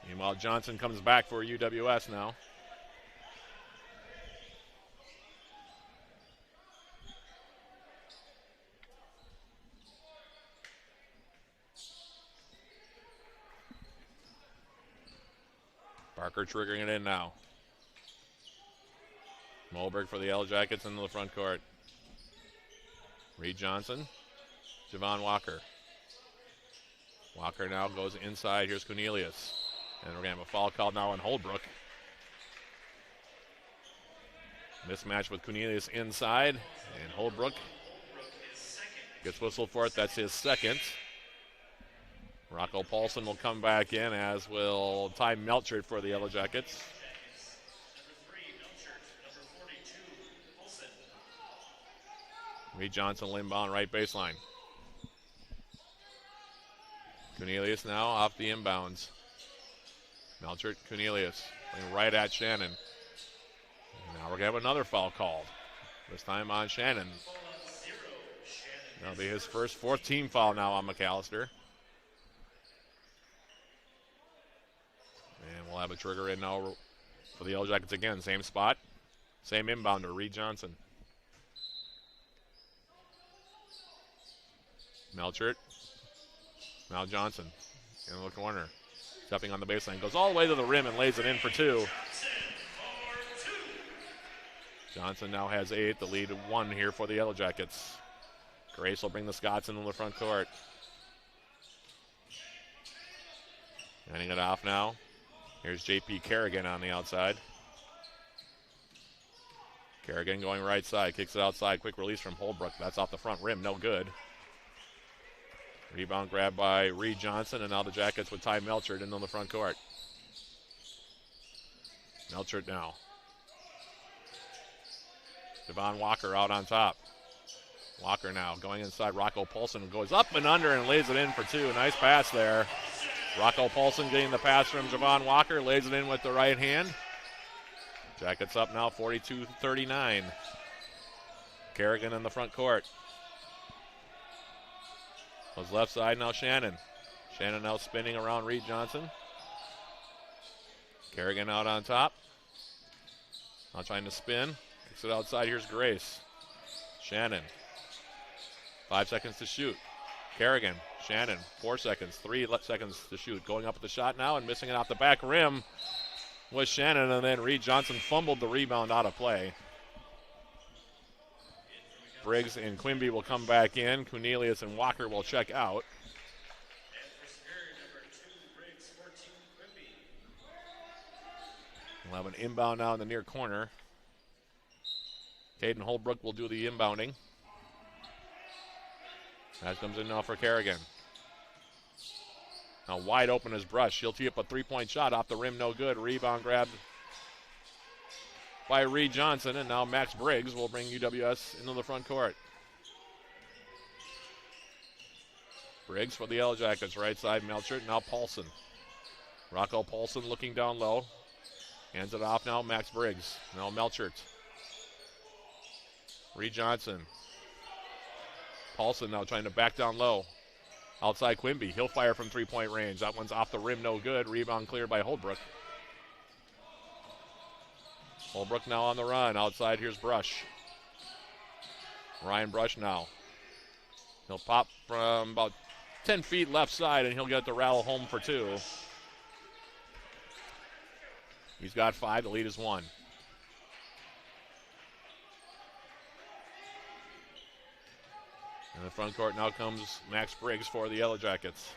Meanwhile, Johnson comes back for UWS now. Barker triggering it in now. Moberg for the Yellow Jackets into the front court. Reed Johnson, Javon Walker. Walker now goes inside. Here's Cornelius. And we're going to have a foul called now on Holbrook. Mismatch with Cornelius inside. And Holbrook gets whistled for it. That's his second. Rocco Paulson will come back in, as will Ty Melchert for the Yellow Jackets. Reed Johnson inbound right baseline. Cornelius now off the inbounds. Melchert, Cornelius playing right at Shannon. And now we're going to have another foul called. This time on Shannon. That'll be his first fourth team foul now on Macalester. And we'll have a trigger in now for the Yellow Jackets again. Same spot. Same inbounder, Reed Johnson. Melchert. Now Johnson in the corner. Stepping on the baseline. Goes all the way to the rim and lays it in for two. Johnson now has 8. The lead 1 here for the Yellow Jackets. Grace will bring the Scots into the front court. Handing it off now. Here's J.P. Kerrigan on the outside. Kerrigan going right side. Kicks it outside. Quick release from Holbrook. That's off the front rim. No good. Rebound grab by Reed Johnson, and now the Jackets with Ty Melchert into the front court. Melchert now. Javon Walker out on top. Walker now going inside. Rocco Paulson goes up and under and lays it in for two. Nice pass there. Rocco Paulson getting the pass from Javon Walker, lays it in with the right hand. Jackets up now 42-39. Kerrigan in the front court. Goes left side now, Shannon. Shannon now spinning around Reed Johnson. Kerrigan out on top. Now trying to spin. Kicks it outside. Here's Grace. Shannon. 5 seconds to shoot. Kerrigan. Shannon. 4 seconds. 3 seconds to shoot. Going up with the shot now and missing it off the back rim was Shannon, and then Reed Johnson fumbled the rebound out of play. Briggs and Quimby will come back in. Cornelius and Walker will check out. We'll have an inbound now in the near corner. Caden Holbrook will do the inbounding. That comes in now for Kerrigan. Now wide open is Brush. He'll tee up a three-point shot off the rim, no good. Rebound grabbed by Reed Johnson, and now Max Briggs will bring UWS into the front court. Briggs for the Yellow Jackets, right side Melchert, now Paulson. Rocco Paulson looking down low. Hands it off now, Max Briggs. Now Melchert. Reed Johnson. Paulson now trying to back down low. Outside Quimby, he'll fire from three-point range. That one's off the rim, no good. Rebound cleared by Holbrook. Holbrook now on the run. Outside, here's Brush. Ryan Brush now. He'll pop from about 10 feet left side, and he'll get the rattle home for two. He's got 5. The lead is 1. In the front court now comes Max Briggs for the Yellow Jackets.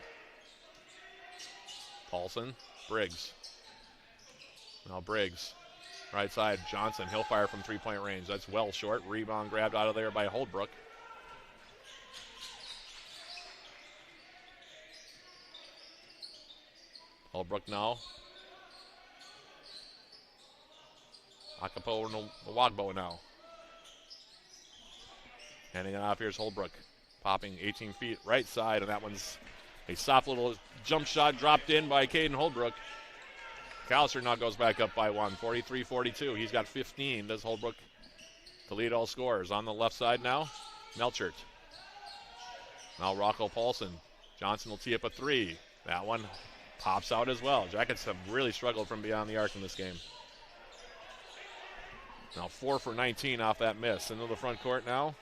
Paulson, Briggs. Now Briggs. Right side, Johnson. He'll fire from three-point range. That's well short. Rebound grabbed out of there by Holdbrook. Holdbrook now. Akapo and Wagbo now. Handing it off. Here's Holdbrook. Popping 18 feet right side, and that one's a soft little jump shot dropped in by Caden Holdbrook. Macalester now goes back up by one, 43-42. He's got 15. Does Holdbrook to lead all scorers. On the left side now, Melchert. Now Rocco Paulson. Johnson will tee up a three. That one pops out as well. Jackets have really struggled from beyond the arc in this game. Now 4 for 19 off that miss. Into the front court now.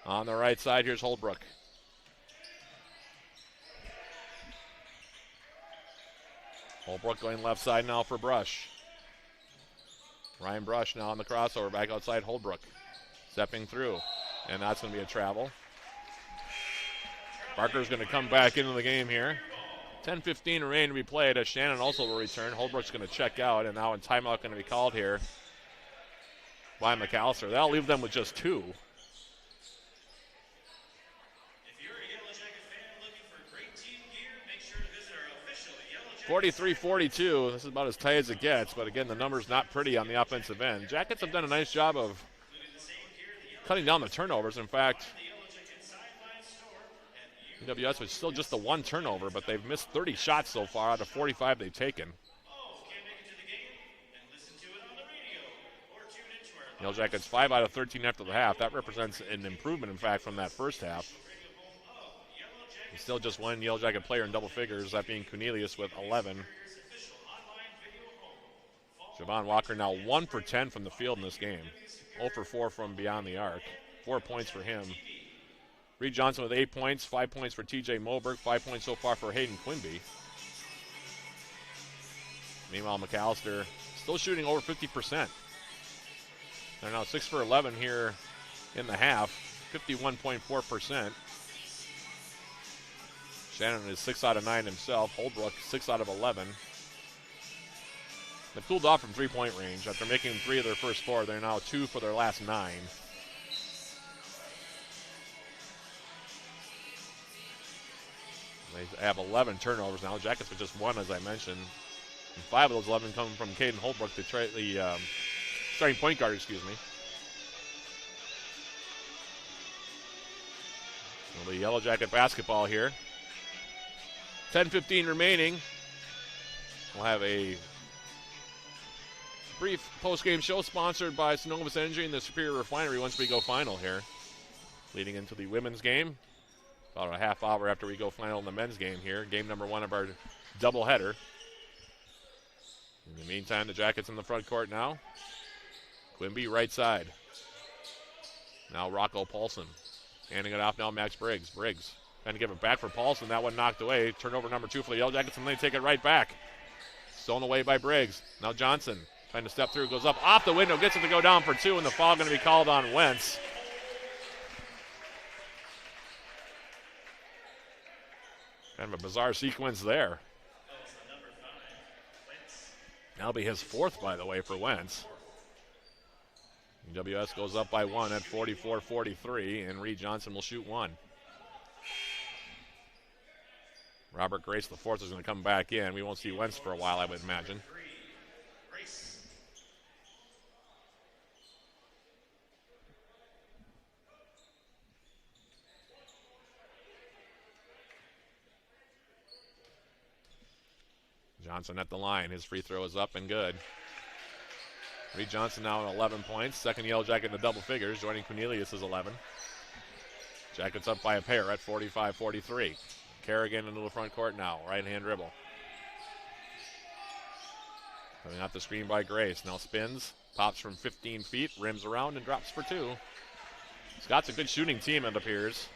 On the right side, here's Holdbrook. Holdbrook going left side now for Brush. Ryan Brush now on the crossover, back outside Holdbrook. Stepping through, and that's going to be a travel. Barker's going to come back into the game here. 10:15 remain to be played as Shannon also will return. Holdbrook's going to check out, and now a timeout going to be called here by Macalester. That'll leave them with just 2. 43-42. This is about as tight as it gets, but again, the number's not pretty on the offensive end. Jackets have done a nice job of cutting down the turnovers. In fact, UWS was still just the 1 turnover, but they've missed 30 shots so far out of 45 they've taken. Yellow Jackets 5 out of 13 after the half. That represents an improvement, in fact, from that first half. Still just one Yellow Jacket player in double figures, that being Cornelius with 11. Javon Walker now 1 for 10 from the field in this game. 0 for 4 from beyond the arc. 4 points for him. Reed Johnson with 8 points, 5 points for TJ Moberg, 5 points so far for Hayden Quimby. Meanwhile, Macalester still shooting over 50%. They're now 6 for 11 here in the half, 51.4%. Shannon is 6 out of 9 himself. Holdbrook 6 out of 11. They've cooled off from three-point range. After making 3 of their first 4, they're now 2 for their last 9. They have 11 turnovers now. Jackets with just 1, as I mentioned. And 5 of those 11 come from Caden Holdbrook, the starting point guard, excuse me. Well, the Yellow Jacket basketball here. 10:15 remaining. We'll have a brief post-game show sponsored by Synovus Energy and the Superior Refinery once we go final here. Leading into the women's game. About a half hour after we go final in the men's game here. Game number 1 of our doubleheader. In the meantime, the Jackets in the front court now. Quimby right side. Now Rocco Paulson. Handing it off now, Max Briggs. Briggs trying to give it back for Paulson. That one knocked away. Turnover number 2 for the Yellow Jackets, and they take it right back. Stolen away by Briggs. Now Johnson trying to step through. Goes up off the window. Gets it to go down for 2, and the foul going to be called on Wentz. Kind of a bizarre sequence there. That'll be his 4th, by the way, for Wentz. UWS goes up by 1 at 44-43, and Reed Johnson will shoot 1. Robert Grace, the 4th, is going to come back in. We won't see Wentz for a while, I would imagine. Johnson at the line. His free throw is up and good. Reed Johnson now at 11 points. Second Yellow Jacket in the double figures, joining Cornelius is 11. Jackets up by a pair at 45-43. Kerrigan into the front court now. Right-hand dribble. Coming out the screen by Grace. Now spins. Pops from 15 feet. Rims around and drops for 2. Scott's a good shooting team, it appears.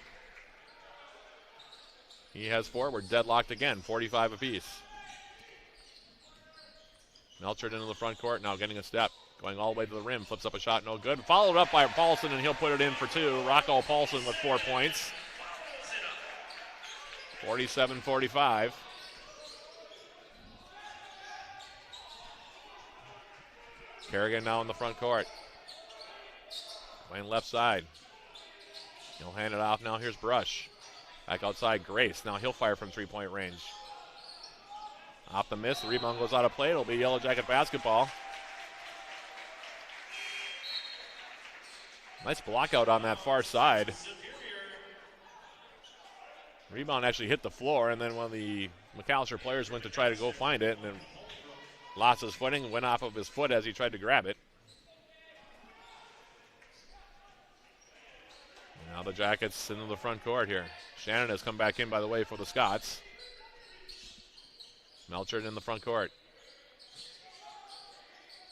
He has 4. We're deadlocked again. 45 apiece. Melchert into the front court. Now getting a step. Going all the way to the rim. Flips up a shot. No good. Followed up by Paulson, and he'll put it in for 2. Rocco Paulson with 4 points. Kerrigan now in the front court. Playing left side. He'll hand it off now. Here's Brush. Back outside, Grace. Now he'll fire from three-point range. Off the miss. The rebound goes out of play. It'll be Yellow Jacket basketball. Nice block out on that far side. Rebound actually hit the floor, and then one of the Macalester players went to try to go find it, and then lost his footing, went off of his foot as he tried to grab it. Now the Jackets into the front court here. Shannon has come back in, by the way, for the Scots. Melchert in the front court.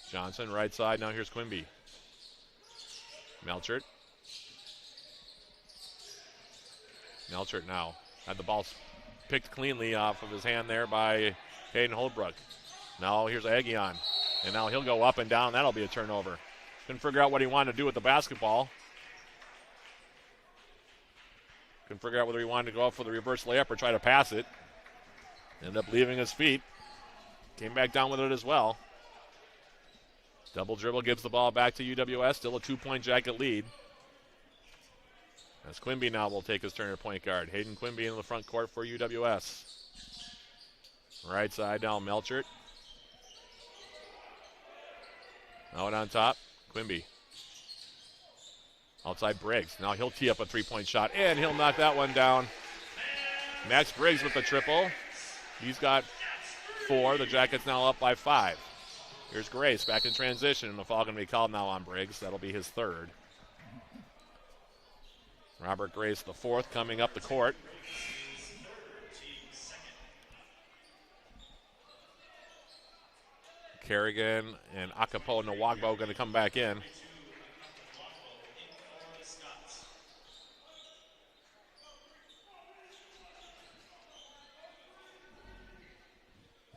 Johnson right side. Now here's Quimby. Melchert. Melchert now had the ball picked cleanly off of his hand there by Hayden Holbrook. Now here's Aguion. And now he'll go up and down. That'll be a turnover. Couldn't figure out what he wanted to do with the basketball. Couldn't figure out whether he wanted to go up for the reverse layup or try to pass it. Ended up leaving his feet. Came back down with it as well. Double dribble gives the ball back to UWS. Still a 2-point Jacket lead. As Quimby now will take his turn at point guard. Hayden Quimby in the front court for UWS. Right side now, Melchert. Out on top, Quimby. Outside Briggs. Now he'll tee up a three-point shot, and he'll knock that one down. Max Briggs with the triple. He's got 4. The Jackets now up by 5. Here's Grace back in transition, and the foul going to be called now on Briggs. That'll be his 3rd. Robert Grace, the 4th, coming up the court. Kerrigan and Akapo Nwagbo going to come back in.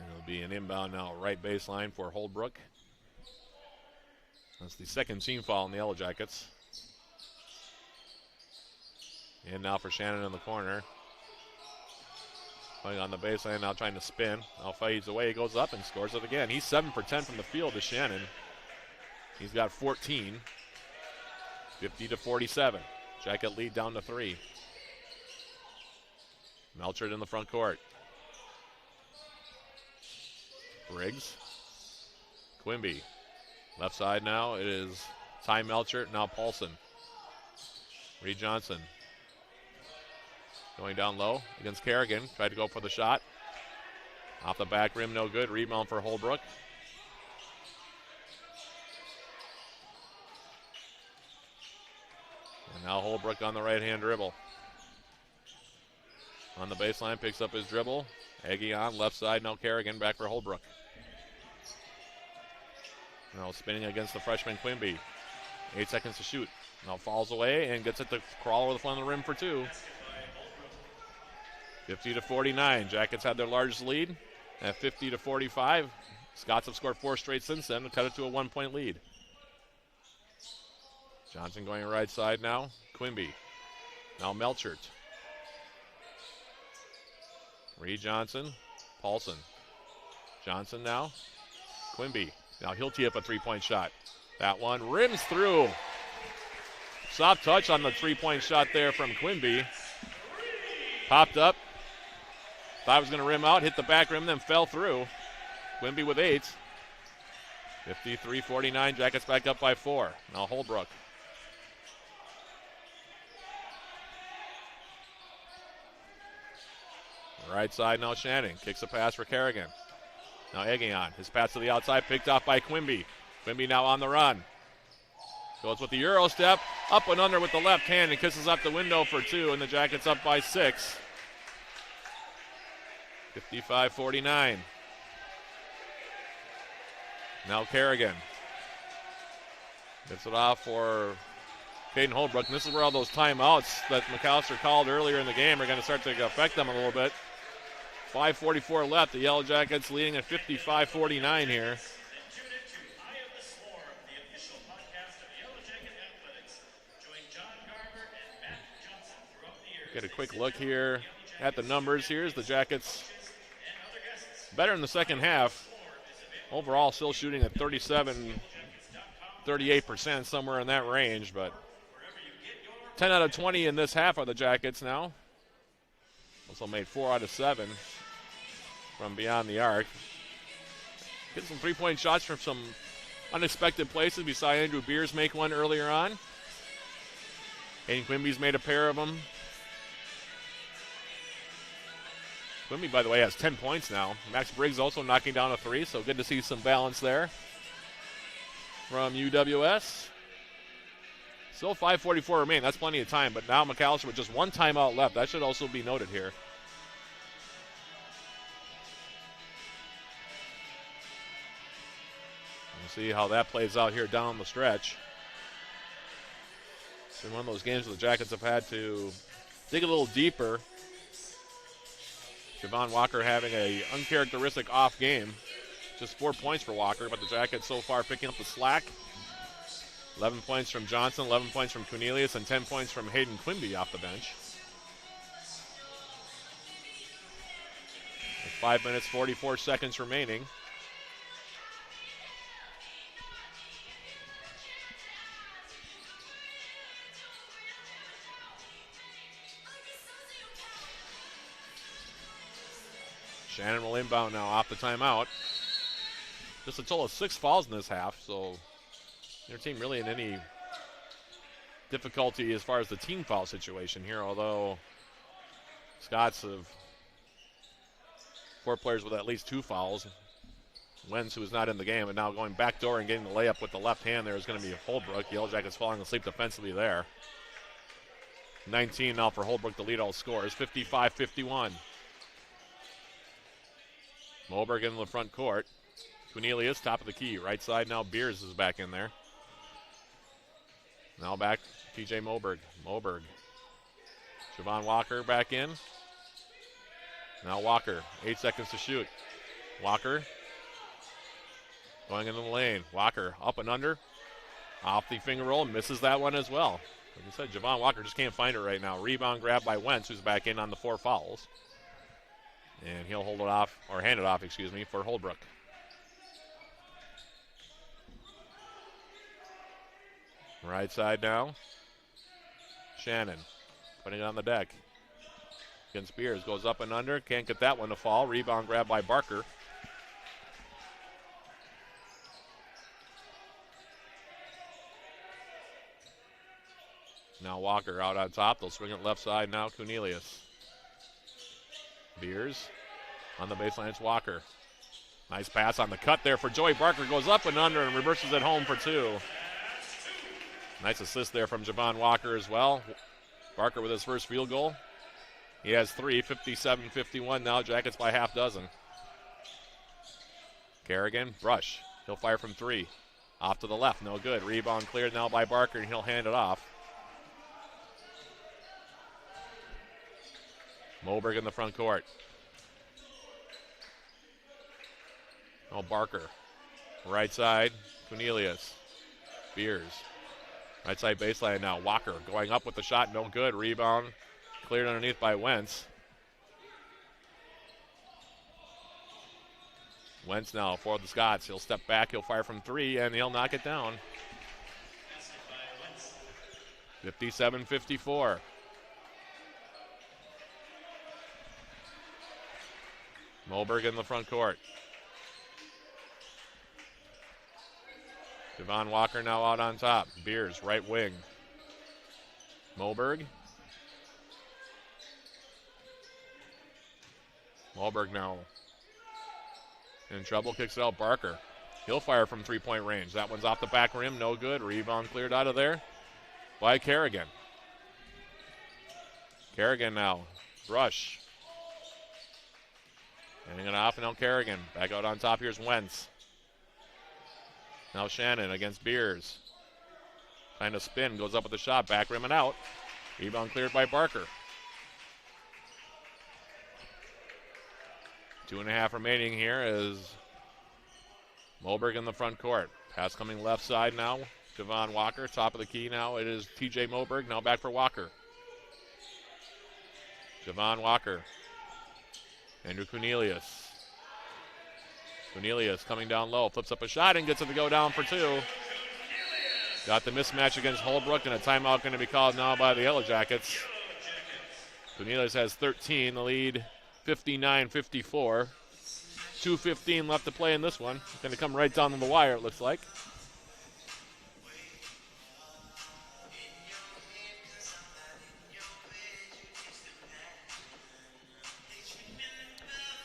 It'll be an inbound now, right baseline for Holbrook. That's the 2nd team foul in the Yellow Jackets. And now for Shannon in the corner. Playing on the baseline, now trying to spin. Now fades away, he goes up and scores it again. He's 7 for 10 from the field to Shannon. He's got 14. 50-47. Jacket lead down to 3. Melchert in the front court. Briggs. Quimby. Left side now, it is Ty Melchert, now Paulson. Reed Johnson. Going down low against Kerrigan. Tried to go for the shot. Off the back rim, no good. Rebound for Holbrook. And now Holbrook on the right-hand dribble. On the baseline, picks up his dribble. Aguion, left side, now Kerrigan, back for Holbrook. Now spinning against the freshman Quimby. 8 seconds to shoot. Now falls away and gets it to crawl over the front of the rim for 2. 50-49. Jackets had their largest lead at 50-45. Scots have scored 4 straight since then to cut it to a 1-point lead. Johnson going right side now. Quimby. Now Melchert. Reed Johnson. Paulson. Johnson now. Quimby. Now he'll tee up a 3-point shot. That one rims through. Soft touch on the 3-point shot there from Quimby. Popped up. Thought it was going to rim out, hit the back rim, then fell through. Quimby with 8. 53-49, Jackets back up by 4. Now Holbrook. Right side now Shannon. Kicks a pass for Kerrigan. Now Aguion. His pass to the outside, picked off by Quimby. Quimby now on the run. Goes with the Euro step. Up and under with the left hand and kisses up the window for 2, and the Jackets up by 6. 55-49. Now Kerrigan. Gets it off for Caden Holbrook. And this is where all those timeouts that Macalester called earlier in the game are going to start to affect them a little bit. 5:44 left. The Yellow Jackets leading at 55-49 here. Get a quick look here at the numbers. Here's the Jackets better in the second half. Overall, still shooting at 37% 38%, somewhere in that range, but 10 out of 20 in this half of the Jackets now. Also made 4 out of 7 from beyond the arc. Getting some three-point shots from some unexpected places. We saw Andrew Beers make one earlier on. Hayden Quimby's made a pair of them. Quimby, by the way, has 10 points now. Max Briggs also knocking down a 3, so good to see some balance there from UWS. Still 5:44 remain. That's plenty of time, but now Macalester with just one timeout left. That should also be noted here. We'll see how that plays out here down the stretch. It's been one of those games where the Jackets have had to dig a little deeper. Javon Walker having an uncharacteristic off game. Just 4 points for Walker, but the Jackets so far picking up the slack. 11 points from Johnson, 11 points from Cornelius, and 10 points from Hayden Quimby off the bench. With 5 minutes, 44 seconds remaining. Shannon will inbound now off the timeout. Just a total of 6 fouls in this half, so their team really in any difficulty as far as the team foul situation here, although Scots have 4 players with at least 2 fouls. Wentz, who is not in the game, and now going backdoor and getting the layup with the left hand there is going to be Holbrook. Yellow Jackets falling asleep defensively there. 19 now for Holbrook to lead all scores, 55-51. Moberg in the front court. Cornelius, top of the key. Right side now, Beers is back in there. Now back, TJ Moberg. Javon Walker back in. Now Walker, 8 seconds to shoot. Walker going into the lane. Walker up and under. Off the finger roll, misses that one as well. Like I said, Javon Walker just can't find it right now. Rebound grab by Wentz, who's back in on the 4 fouls. And he'll hold it off, or hand it off, for Holbrook. Right side now. Shannon putting it on the deck. Against Beers, goes up and under, can't get that one to fall. Rebound grab by Barker. Now Walker out on top. They'll swing it left side now. Cornelius. Beers on the baseline. It's Walker. Nice pass on the cut there for Joey Barker. Goes up and under and reverses it home for 2. Nice assist there from Javon Walker as well. Barker with his first field goal. He has 3, 57-51 now. Jackets by half dozen. Kerrigan, brush. He'll fire from 3. Off to the left, no good. Rebound cleared now by Barker, and he'll hand it off. Moberg in the front court. Oh, Barker. Right side, Cornelius. Beers. Right side baseline now. Walker going up with the shot, no good. Rebound cleared underneath by Wentz. Wentz now for the Scots. He'll step back, he'll fire from 3, and he'll knock it down. 57-54. Moberg in the front court. Javon Walker now out on top. Beers, right wing. Moberg. Moberg now in trouble, kicks it out. Barker. He'll fire from 3-point range. That one's off the back rim, no good. Rebound cleared out of there by Kerrigan. Kerrigan now. Brush. Handing it off, and now Kerrigan. Back out on top, here's Wentz. Now Shannon against Beers. Trying to spin, goes up with the shot, back rim and out. Rebound cleared by Barker. 2.5 remaining here as Moberg in the front court. Pass coming left side now. Javon Walker, top of the key now. It is TJ Moberg, now back for Walker. Javon Walker. Andrew Cornelius. Cornelius coming down low, flips up a shot and gets it to go down for 2. Got the mismatch against Holbrook, and a timeout going to be called now by the Yellow Jackets. Cornelius has 13, the lead 59-54. 2:15 left to play in this one. Going to come right down to the wire, it looks like.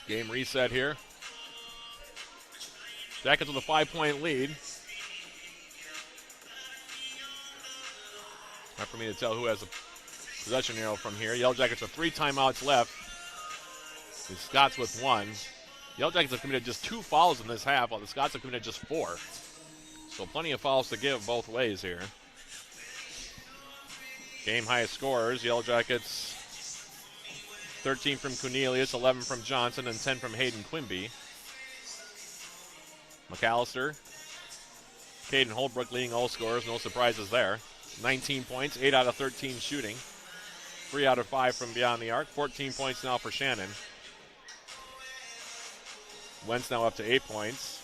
Game reset here. Jackets with a 5-point lead. Hard for me to tell who has a possession arrow from here. Yellow Jackets with 3 timeouts left. The Scots with 1. Yellow Jackets have committed just 2 fouls in this half, while the Scots have committed just 4. So plenty of fouls to give both ways here. Game highest scorers, Yellow Jackets 13 from Cornelius, 11 from Johnson, and 10 from Hayden Quimby. Macalester, Caden Holbrook leading all scorers, no surprises there. 19 points, 8 out of 13 shooting. 3 out of 5 from beyond the arc. 14 points now for Shannon. Wentz now up to 8 points.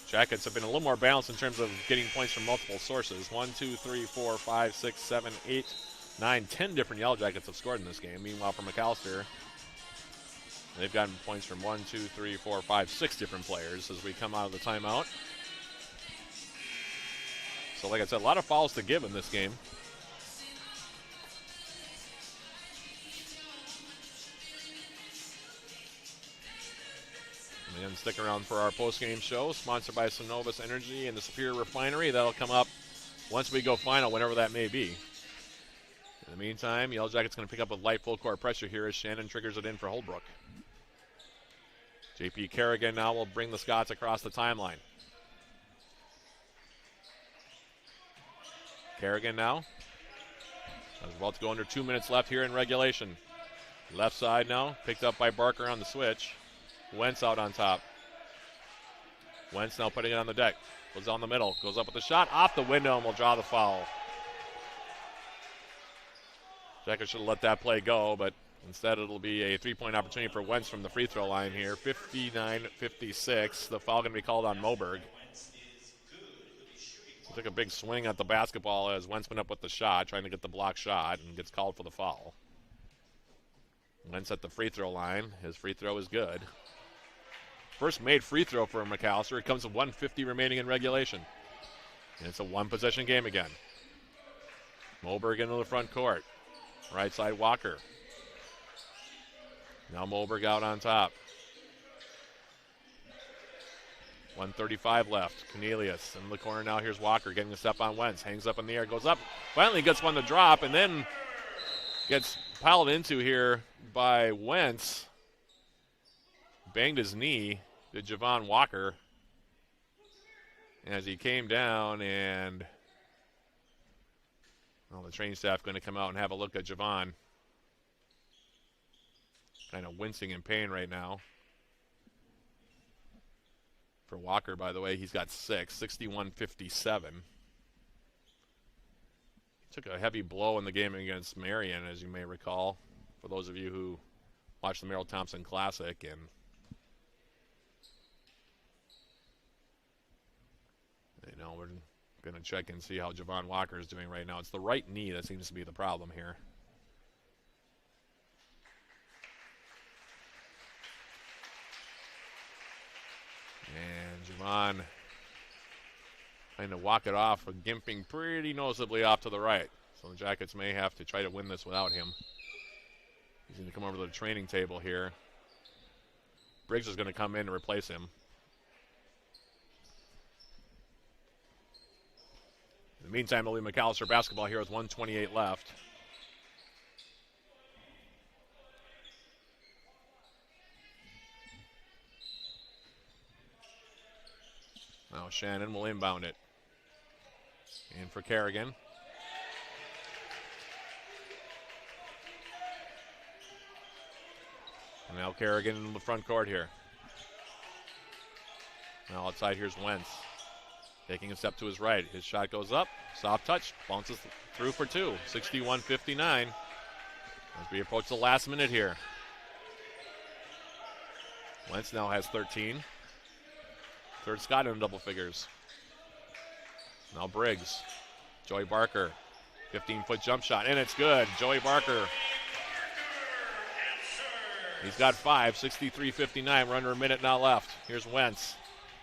Jackets have been a little more balanced in terms of getting points from multiple sources. 1, 2, 3, 4, 5, 6, 7, 8, 9, 10 different Yellow Jackets have scored in this game. Meanwhile, for Macalester, they've gotten points from 1, 2, 3, 4, 5, 6 different players as we come out of the timeout. So like I said, a lot of fouls to give in this game. And stick around for our post-game show, sponsored by Synovus Energy and the Superior Refinery. That'll come up once we go final, whenever that may be. In the meantime, Yellow Jackets going to pick up with light full court pressure here as Shannon triggers it in for Holbrook. JP Kerrigan now will bring the Scots across the timeline. Kerrigan now. As about to go under 2 minutes left here in regulation. Left side now, picked up by Barker on the switch. Wentz out on top. Wentz now putting it on the deck. Goes down the middle, goes up with the shot, off the window, and will draw the foul. Jackets should have let that play go, but instead it'll be a 3-point opportunity for Wentz from the free throw line here. 59-56. The foul going to be called on Moberg. Took a big swing at the basketball as Wentz went up with the shot, trying to get the block shot, and gets called for the foul. Wentz at the free throw line. His free throw is good. First made free throw for Macalester. It comes with 1:50 remaining in regulation. And it's a one-possession game again. Moberg into the front court. Right side Walker. Now Moberg out on top. 1:35 left. Cornelius in the corner now. Here's Walker getting a step on Wentz. Hangs up in the air, goes up. Finally gets one to drop, and then gets piled into here by Wentz. Banged his knee to Javon Walker as he came down, and the training staff going to come out and have a look at Javon. Kind of wincing in pain right now. For Walker, by the way, he's got 6, 61-57. Took a heavy blow in the game against Marion, as you may recall, for those of you who watched the Merrill Thompson Classic. And we're going to check and see how Javon Walker is doing right now. It's the right knee that seems to be the problem here. And Javon trying to walk it off, but gimping pretty noticeably off to the right. So the Jackets may have to try to win this without him. He's going to come over to the training table here. Briggs is going to come in and replace him. In the meantime, it'll be Macalester basketball here with 1:28 left. Now Shannon will inbound it. In for Kerrigan. And now Kerrigan in the front court here. Now outside, here's Wentz. Taking a step to his right. His shot goes up. Soft touch. Bounces through for 2. 61-59. As we approach the last minute here. Wentz now has 13. Third Scott in double figures. Now Briggs. Joey Barker. 15-foot jump shot, and it's good. Joey Barker. He's got 5, 63-59. We're under a minute now left. Here's Wentz.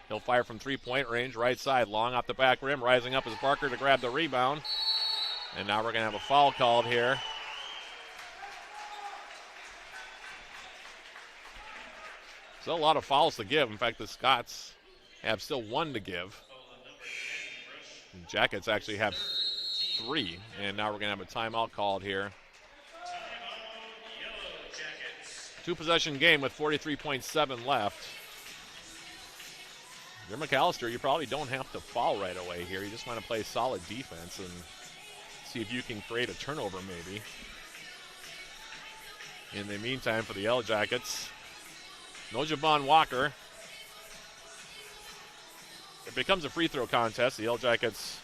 He'll fire from three-point range, right side, long off the back rim. Rising up is Barker to grab the rebound. And now we're going to have a foul called here. Still a lot of fouls to give. In fact, the Scots have still 1 to give. The Jackets actually have 3. And now we're going to have a timeout called here. 2-possession game with 43.7 left. If you're Macalester, you probably don't have to foul right away here. You just want to play solid defense and see if you can create a turnover maybe. In the meantime, for the Yellow Jackets, no Javon Walker. It becomes a free throw contest. The Yellow Jackets,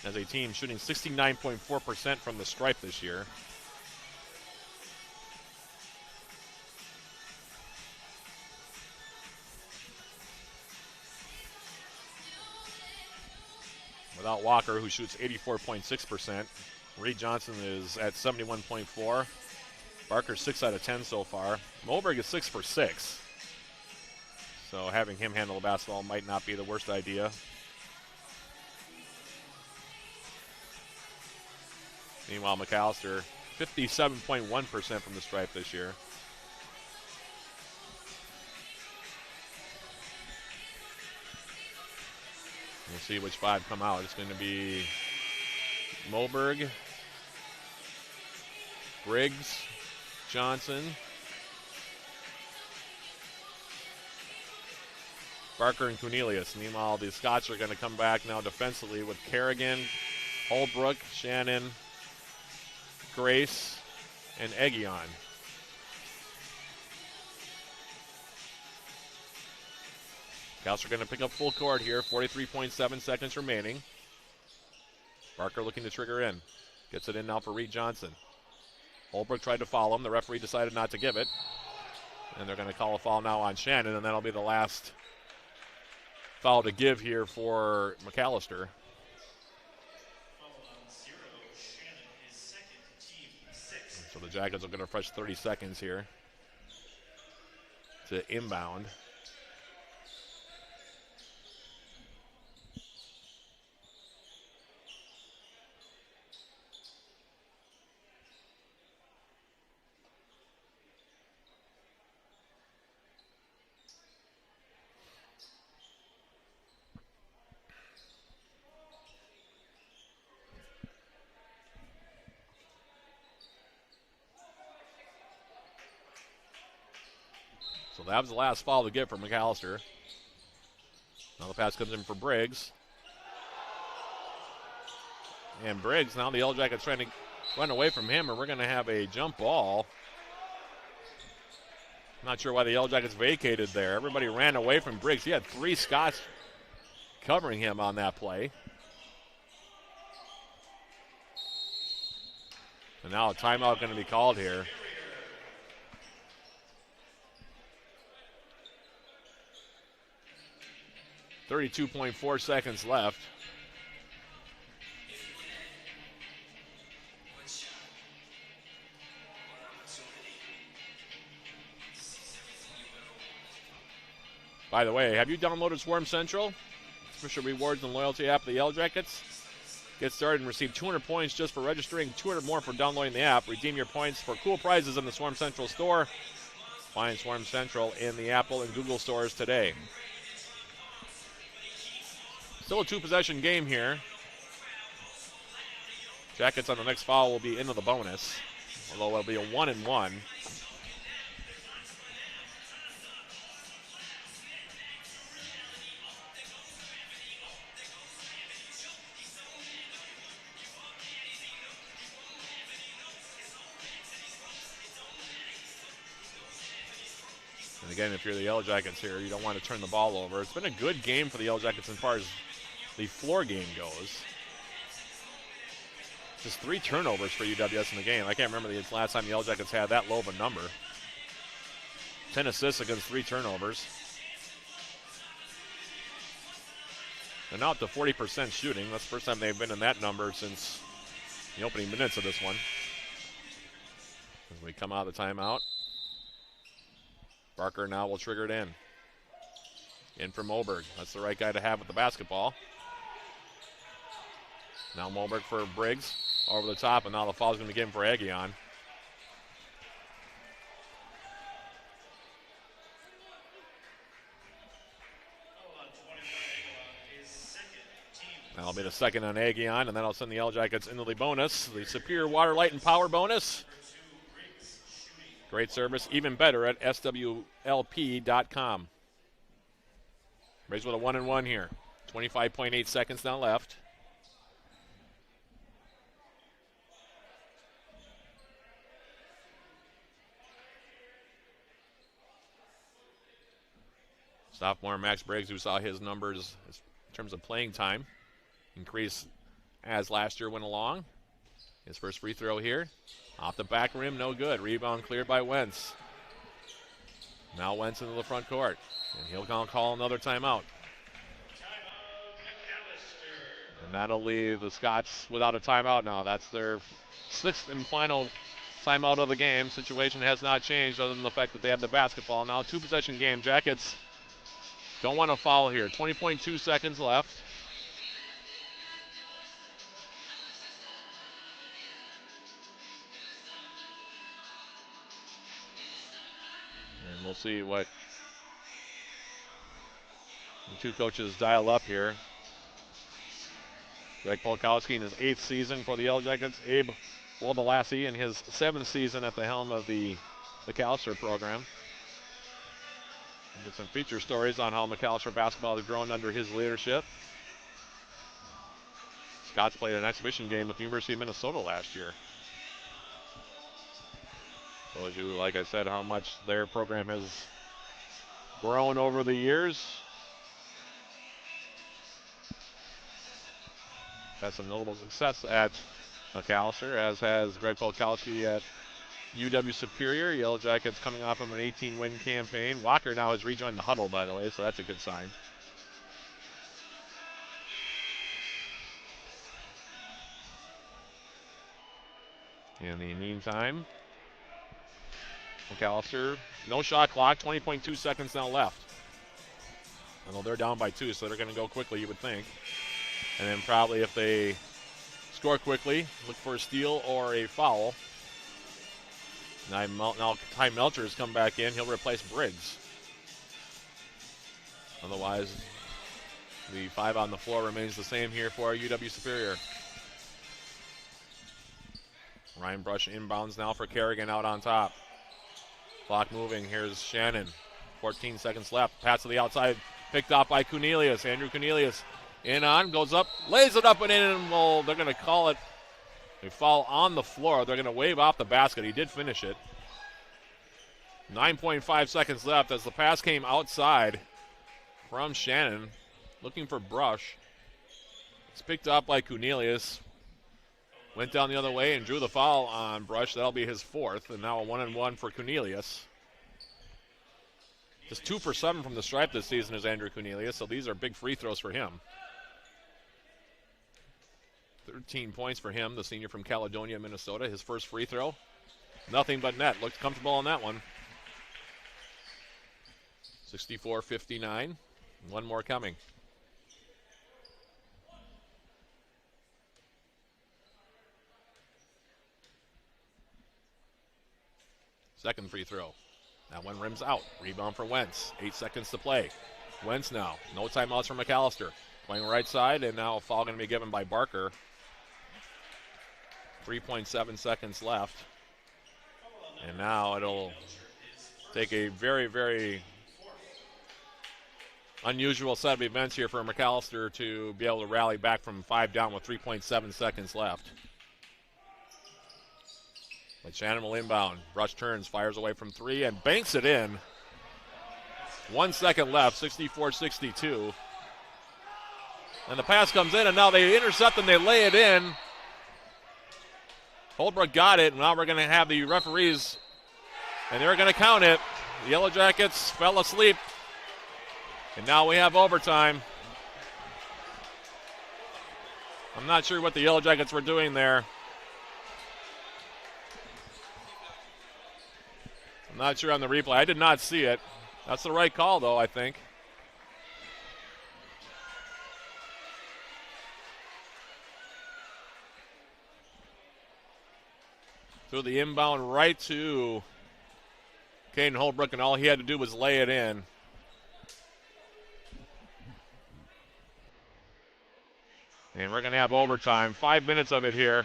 as a team, shooting 69.4% from the stripe this year. Without Walker, who shoots 84.6%. Reed Johnson is at 71.4. Barker 6 out of 10 so far. Moberg is 6 for 6. So having him handle the basketball might not be the worst idea. Meanwhile, Macalester, 57.1% from the stripe this year. We'll see which 5 come out. It's going to be Moberg, Briggs, Johnson, Barker, and Cornelius. Meanwhile, the Scots are going to come back now defensively with Kerrigan, Holbrook, Shannon, Grace, and Egion. Scouts are going to pick up full court here. 43.7 seconds remaining. Barker looking to trigger in. Gets it in now for Reed Johnson. Holbrook tried to foul him. The referee decided not to give it. And they're going to call a foul now on Shannon, and that'll be the last foul to give here for Macalester. So the Jackets will get a fresh 30 seconds here to inbound. So that was the last foul to get for Macalester. Now the pass comes in for Briggs. And Briggs, now the Yellow Jackets trying to run away from him, and we're going to have a jump ball. Not sure why the Yellow Jackets vacated there. Everybody ran away from Briggs. He had 3 Scots covering him on that play. And now a timeout going to be called here. .4 seconds left. By the way, have you downloaded Swarm Central? Official rewards and loyalty app of the Yellow Jackets? Get started and receive 200 points just for registering, 200 more for downloading the app. Redeem your points for cool prizes in the Swarm Central store. Find Swarm Central in the Apple and Google stores today. Still a 2-possession game here. Jackets on the next foul will be into the bonus, although it'll be a 1-and-1. And again, if you're the Yellow Jackets here, you don't want to turn the ball over. It's been a good game for the Yellow Jackets as far as the floor game goes. Just 3 turnovers for UWS in the game. I can't remember the last time the Yellow Jackets had that low of a number. 10 assists against 3 turnovers. They're now up to 40% shooting. That's the first time they've been in that number since the opening minutes of this one. As we come out of the timeout, Barker now will trigger it in. In for Moberg. That's the right guy to have with the basketball. Now Moberg for Briggs over the top, and now the foul's going to be given for Aguillon. That'll be the second on Aguillon, and then I'll send the Yellow Jackets into the bonus, the Superior Water, Light, and Power bonus. Great service, even better at swlp.com. Briggs with a 1-and-1 here. 25.8 seconds now left. Sophomore Max Briggs, who saw his numbers in terms of playing time increase as last year went along. His first free throw here. Off the back rim, no good. Rebound cleared by Wentz. Now Wentz into the front court. And he'll call another timeout. And that'll leave the Scots without a timeout now. That's their sixth and final timeout of the game. Situation has not changed other than the fact that they have the basketball. Now 2-possession game. Jackets don't want to foul here. 20.2 seconds left. And we'll see what the two coaches dial up here. Greg Polkowski in his 8th season for the Yellow Jackets. Abe Woldelassie in his 7th season at the helm of the Macalester program. We'll get some feature stories on how Macalester basketball has grown under his leadership. Scots played an exhibition game with the University of Minnesota last year. Shows you, like I said, how much their program has grown over the years. Had some notable success at Macalester, as has Greg Polkowski at UW Superior. Yellow Jackets coming off of an 18-win campaign. Walker now has rejoined the huddle, by the way, so that's a good sign. In the meantime, Macalester, no shot clock, 20.2 seconds now left. Although they're down by 2, so they're going to go quickly, you would think. And then probably if they score quickly, look for a steal or a foul. Now Ty Melcher has come back in. He'll replace Briggs. Otherwise, the 5 on the floor remains the same here for UW Superior. Ryan Brush inbounds now for Kerrigan out on top. Clock moving. Here's Shannon. 14 seconds left. Pass to the outside. Picked off by Cornelius. Andrew Cornelius in on. Goes up. Lays it up and in. And well, they're going to call it a foul on the floor. They're going to wave off the basket. He did finish it. 9.5 seconds left as the pass came outside from Shannon. Looking for Brush. It's picked up by Cornelius. Went down the other way and drew the foul on Brush. That'll be his 4th, and now a 1-and-1 for Cornelius. Just 2 for 7 from the stripe this season is Andrew Cornelius, so these are big free throws for him. 13 points for him, the senior from Caledonia, Minnesota. His first free throw, nothing but net. Looked comfortable on that one. 64-59. One more coming. Second free throw. That one rims out. Rebound for Wentz. 8 seconds to play. Wentz now. No timeouts for Macalester. Playing right side, and now a foul going to be given by Barker. 3.7 seconds left. And now it'll take a very, very unusual set of events here for Macalester to be able to rally back from 5 down with 3.7 seconds left. But Shannon will inbound. Brush turns, fires away from 3, and banks it in. 1 second left, 64-62. And the pass comes in, and now they intercept and they lay it in. Holbrook got it, and now we're going to have the referees, and they're going to count it. The Yellow Jackets fell asleep, and now we have overtime. I'm not sure what the Yellow Jackets were doing there. I'm not sure on the replay. I did not see it. That's the right call, though, I think. Threw the inbound right to Caden Holbrook, and all he had to do was lay it in. And we're going to have overtime. 5 minutes of it here.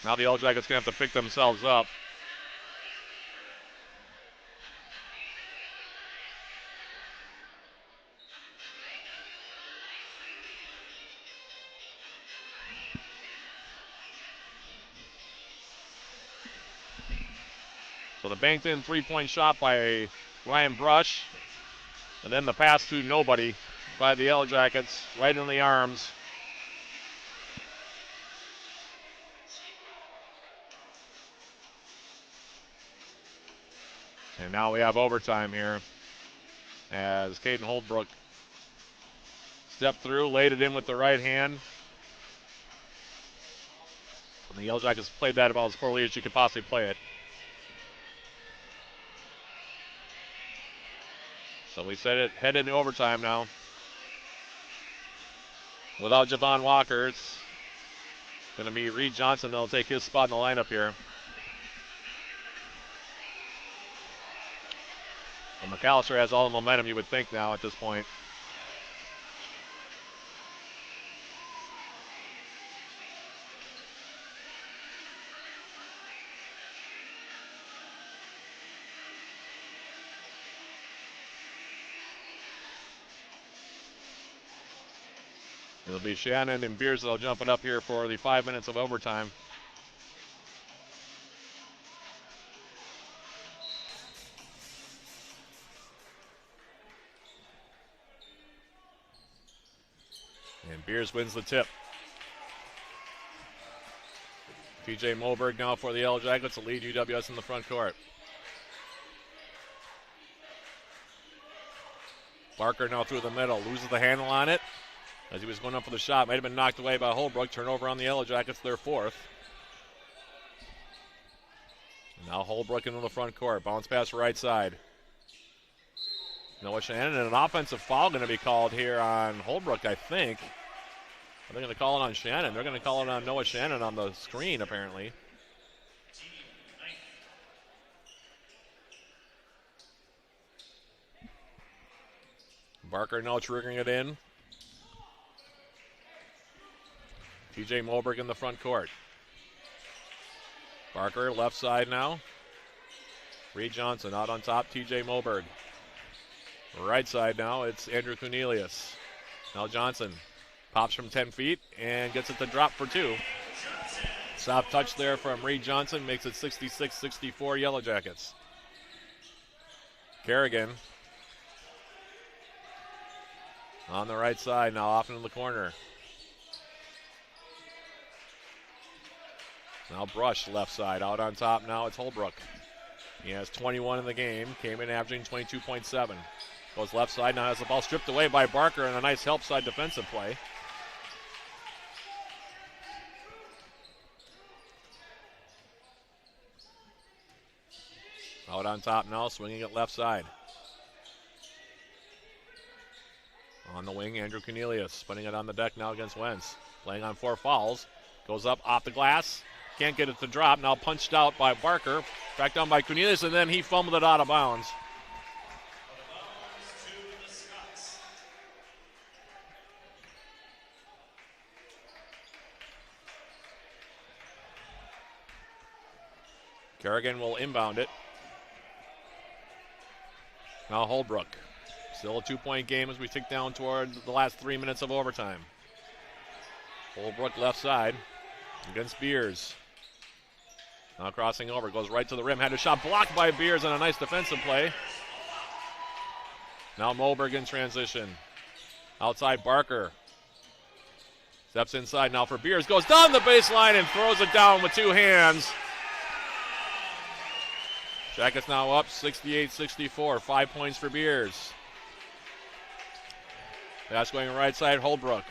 Now the Yellow Jackets going to have to pick themselves up. So the banked in three-point shot by Ryan Brush. And then the pass to nobody by the Yellow Jackets, right in the arms. And now we have overtime here as Caden Holbrook stepped through, laid it in with the right hand. And the Yellow Jackets played that about as poorly as you could possibly play it. So we said it, head into overtime now. Without Javon Walker, it's going to be Reed Johnson that'll take his spot in the lineup here. And Macalester has all the momentum you would think now at this point. It'll be Shannon and Beersville jumping up here for the 5 minutes of overtime. And Beers wins the tip. TJ Moberg now for the Yellow Jackets to lead UWS in the front court. Barker now through the middle, loses the handle on it as he was going up for the shot. Might have been knocked away by Holbrook. Turnover on the Yellow Jackets, their fourth. And now Holbrook into the front court. Bounce pass right side. Noah Shannon, and an offensive foul going to be called here on Holbrook, I think. Are they going to call it on Shannon? They're going to call it on Noah Shannon on the screen, apparently. Barker now triggering it in. TJ Moberg in the front court. Barker left side now. Reed Johnson out on top, TJ Moberg. Right side now, it's Andrew Cornelius. Now Johnson pops from 10 feet and gets it to drop for two. Soft touch there from Reed Johnson makes it 66-64 Yellow Jackets. Kerrigan on the right side now, off into the corner. Now Brush left side, out on top now it's Holbrook. He has 21 in the game, came in averaging 22.7. Goes left side, now has the ball stripped away by Barker and a nice help side defensive play. Out on top now, swinging it left side. On the wing, Andrew Cornelius, spinning it on the deck now against Wentz. Playing on 4 fouls, goes up off the glass. Can't get it to drop. Now punched out by Barker. Back down by Cornelius, and then he fumbled it out of bounds. Kerrigan will inbound it. Now Holbrook. Still a 2-point game as we tick down toward the last 3 minutes of overtime. Holbrook left side against Beers. Now crossing over, goes right to the rim. Had a shot blocked by Beers on a nice defensive play. Now Moberg in transition. Outside Barker. Steps inside now for Beers. Goes down the baseline and throws it down with 2 hands. Jackets now up 68-64. 5 points for Beers. Pass going right side, Holbrook.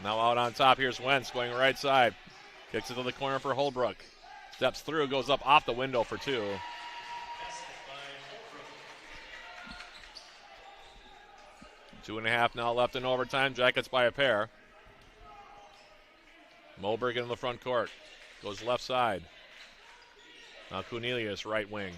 Now out on top, here's Wentz going right side. Kicks it to the corner for Holbrook. Steps through, goes up off the window for 2. Two and a half now left in overtime. Jackets by a pair. Moberg in the front court. Goes left side. Now Cornelius, right wing.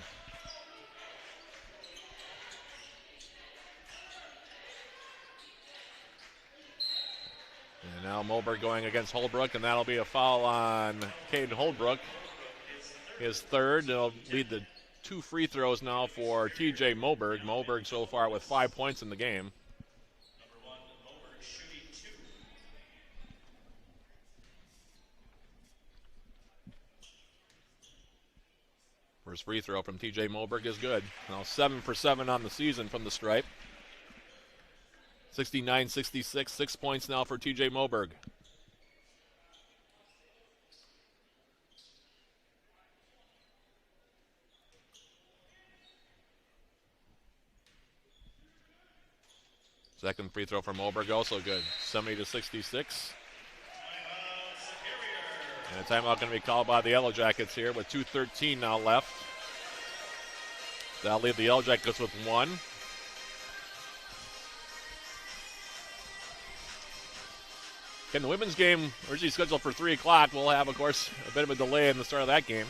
And now Moberg going against Holbrook, and that'll be a foul on Caden Holbrook. His third. It'll lead the 2 free throws now for TJ Moberg. Moberg so far with 5 points in the game. First free throw from TJ Moberg is good. Now 7 for 7 on the season from the stripe. 69-66, 6 points now for TJ Moberg. Second free throw from Moberg also good. 70-66. And a timeout going to be called by the Yellow Jackets here with 2:13 now left. That'll leave the Yellow Jackets with 1. Again, the women's game originally scheduled for 3 o'clock. We'll have, of course, a bit of a delay in the start of that game.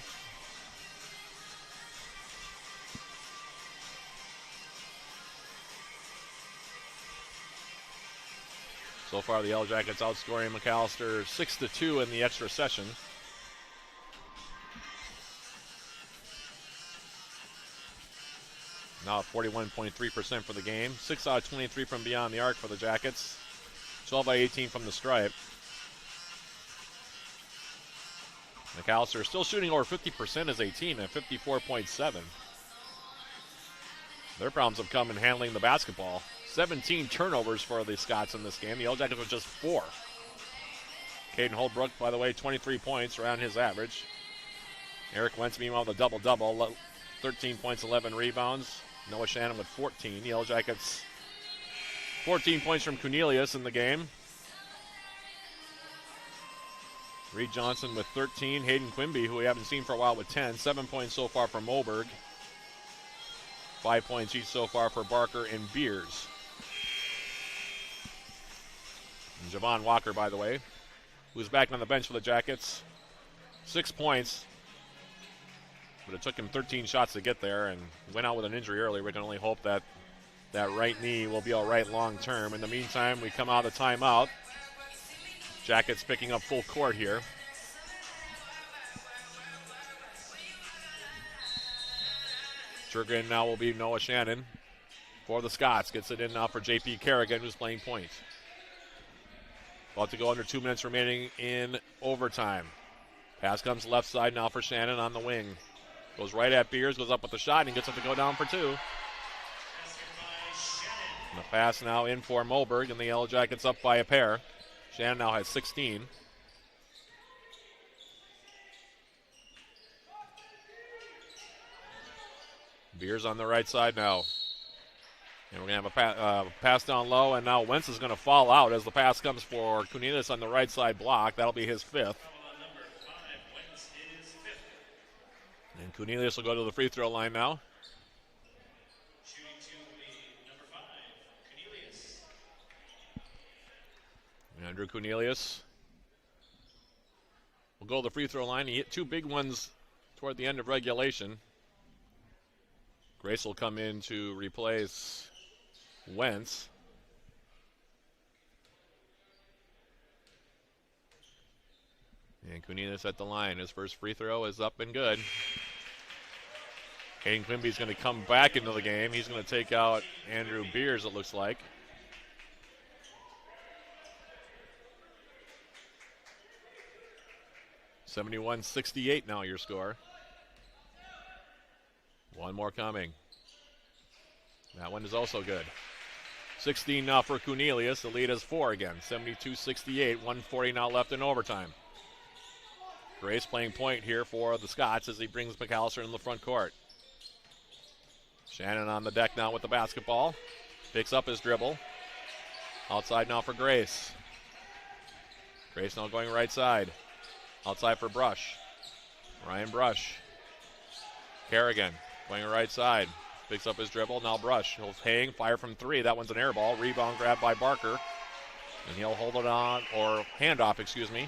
So far, the Yellow Jackets outscoring Macalester 6-2 in the extra session. Now at 41.3% for the game. 6 out of 23 from beyond the arc for the Jackets. 12 by 18 from the stripe. Macalester still shooting over 50% as a team at 54.7. Their problems have come in handling the basketball. 17 turnovers for the Scots in this game. The Yellow Jackets with just 4. Caden Holbrook, by the way, 23 points around his average. Eric Wentz, meanwhile, with a double-double. 13 points, 11 rebounds. Noah Shannon with 14. The Yellow Jackets, 14 points from Cornelius in the game. Reed Johnson with 13. Hayden Quimby, who we haven't seen for a while, with 10. 7 points so far for Moberg. 5 points each so far for Barker and Beers. And Javon Walker, by the way, who's back on the bench for the Jackets. 6 points, but it took him 13 shots to get there and went out with an injury early. We can only hope that that right knee will be all right long term. In the meantime, we come out of timeout. Jackets picking up full court here. Trigger now will be Noah Shannon for the Scots. Gets it in now for J.P. Kerrigan, who's playing point. About to go under 2 minutes remaining in overtime. Pass comes left side now for Shannon on the wing. Goes right at Beers, goes up with the shot, and gets it to go down for 2. And the pass now in for Moberg, and the Yellow Jackets up by a pair. Shannon now has 16. Beers on the right side now. And we're going to have a pass down low, and now Wentz is going to fall out as the pass comes for Cornelius on the right side block. That'll be his 5th. And Cornelius will go to the free throw line now. Andrew Cornelius will go to the free throw line. He hit 2 big ones toward the end of regulation. Grace will come in to replace Wentz. And Cornelius at the line. His first free throw is up and good. Hayden Quimby's going to come back into the game. He's going to take out Andrew Beers, it looks like. (71-68) now your score. One more coming. That one is also good. 16 now for Cornelius. The lead is 4 again. 72-68. 1:40 now left in overtime. Grace playing point here for the Scots as he brings Macalester in the front court. Shannon on the deck now with the basketball. Picks up his dribble. Outside now for Grace. Grace now going right side. Outside for Brush. Ryan Brush. Kerrigan going right side. Picks up his dribble. Now Brush. He'll hang. Fire from three. That one's an air ball. Rebound grab by Barker. And he'll hold it on, or handoff, excuse me,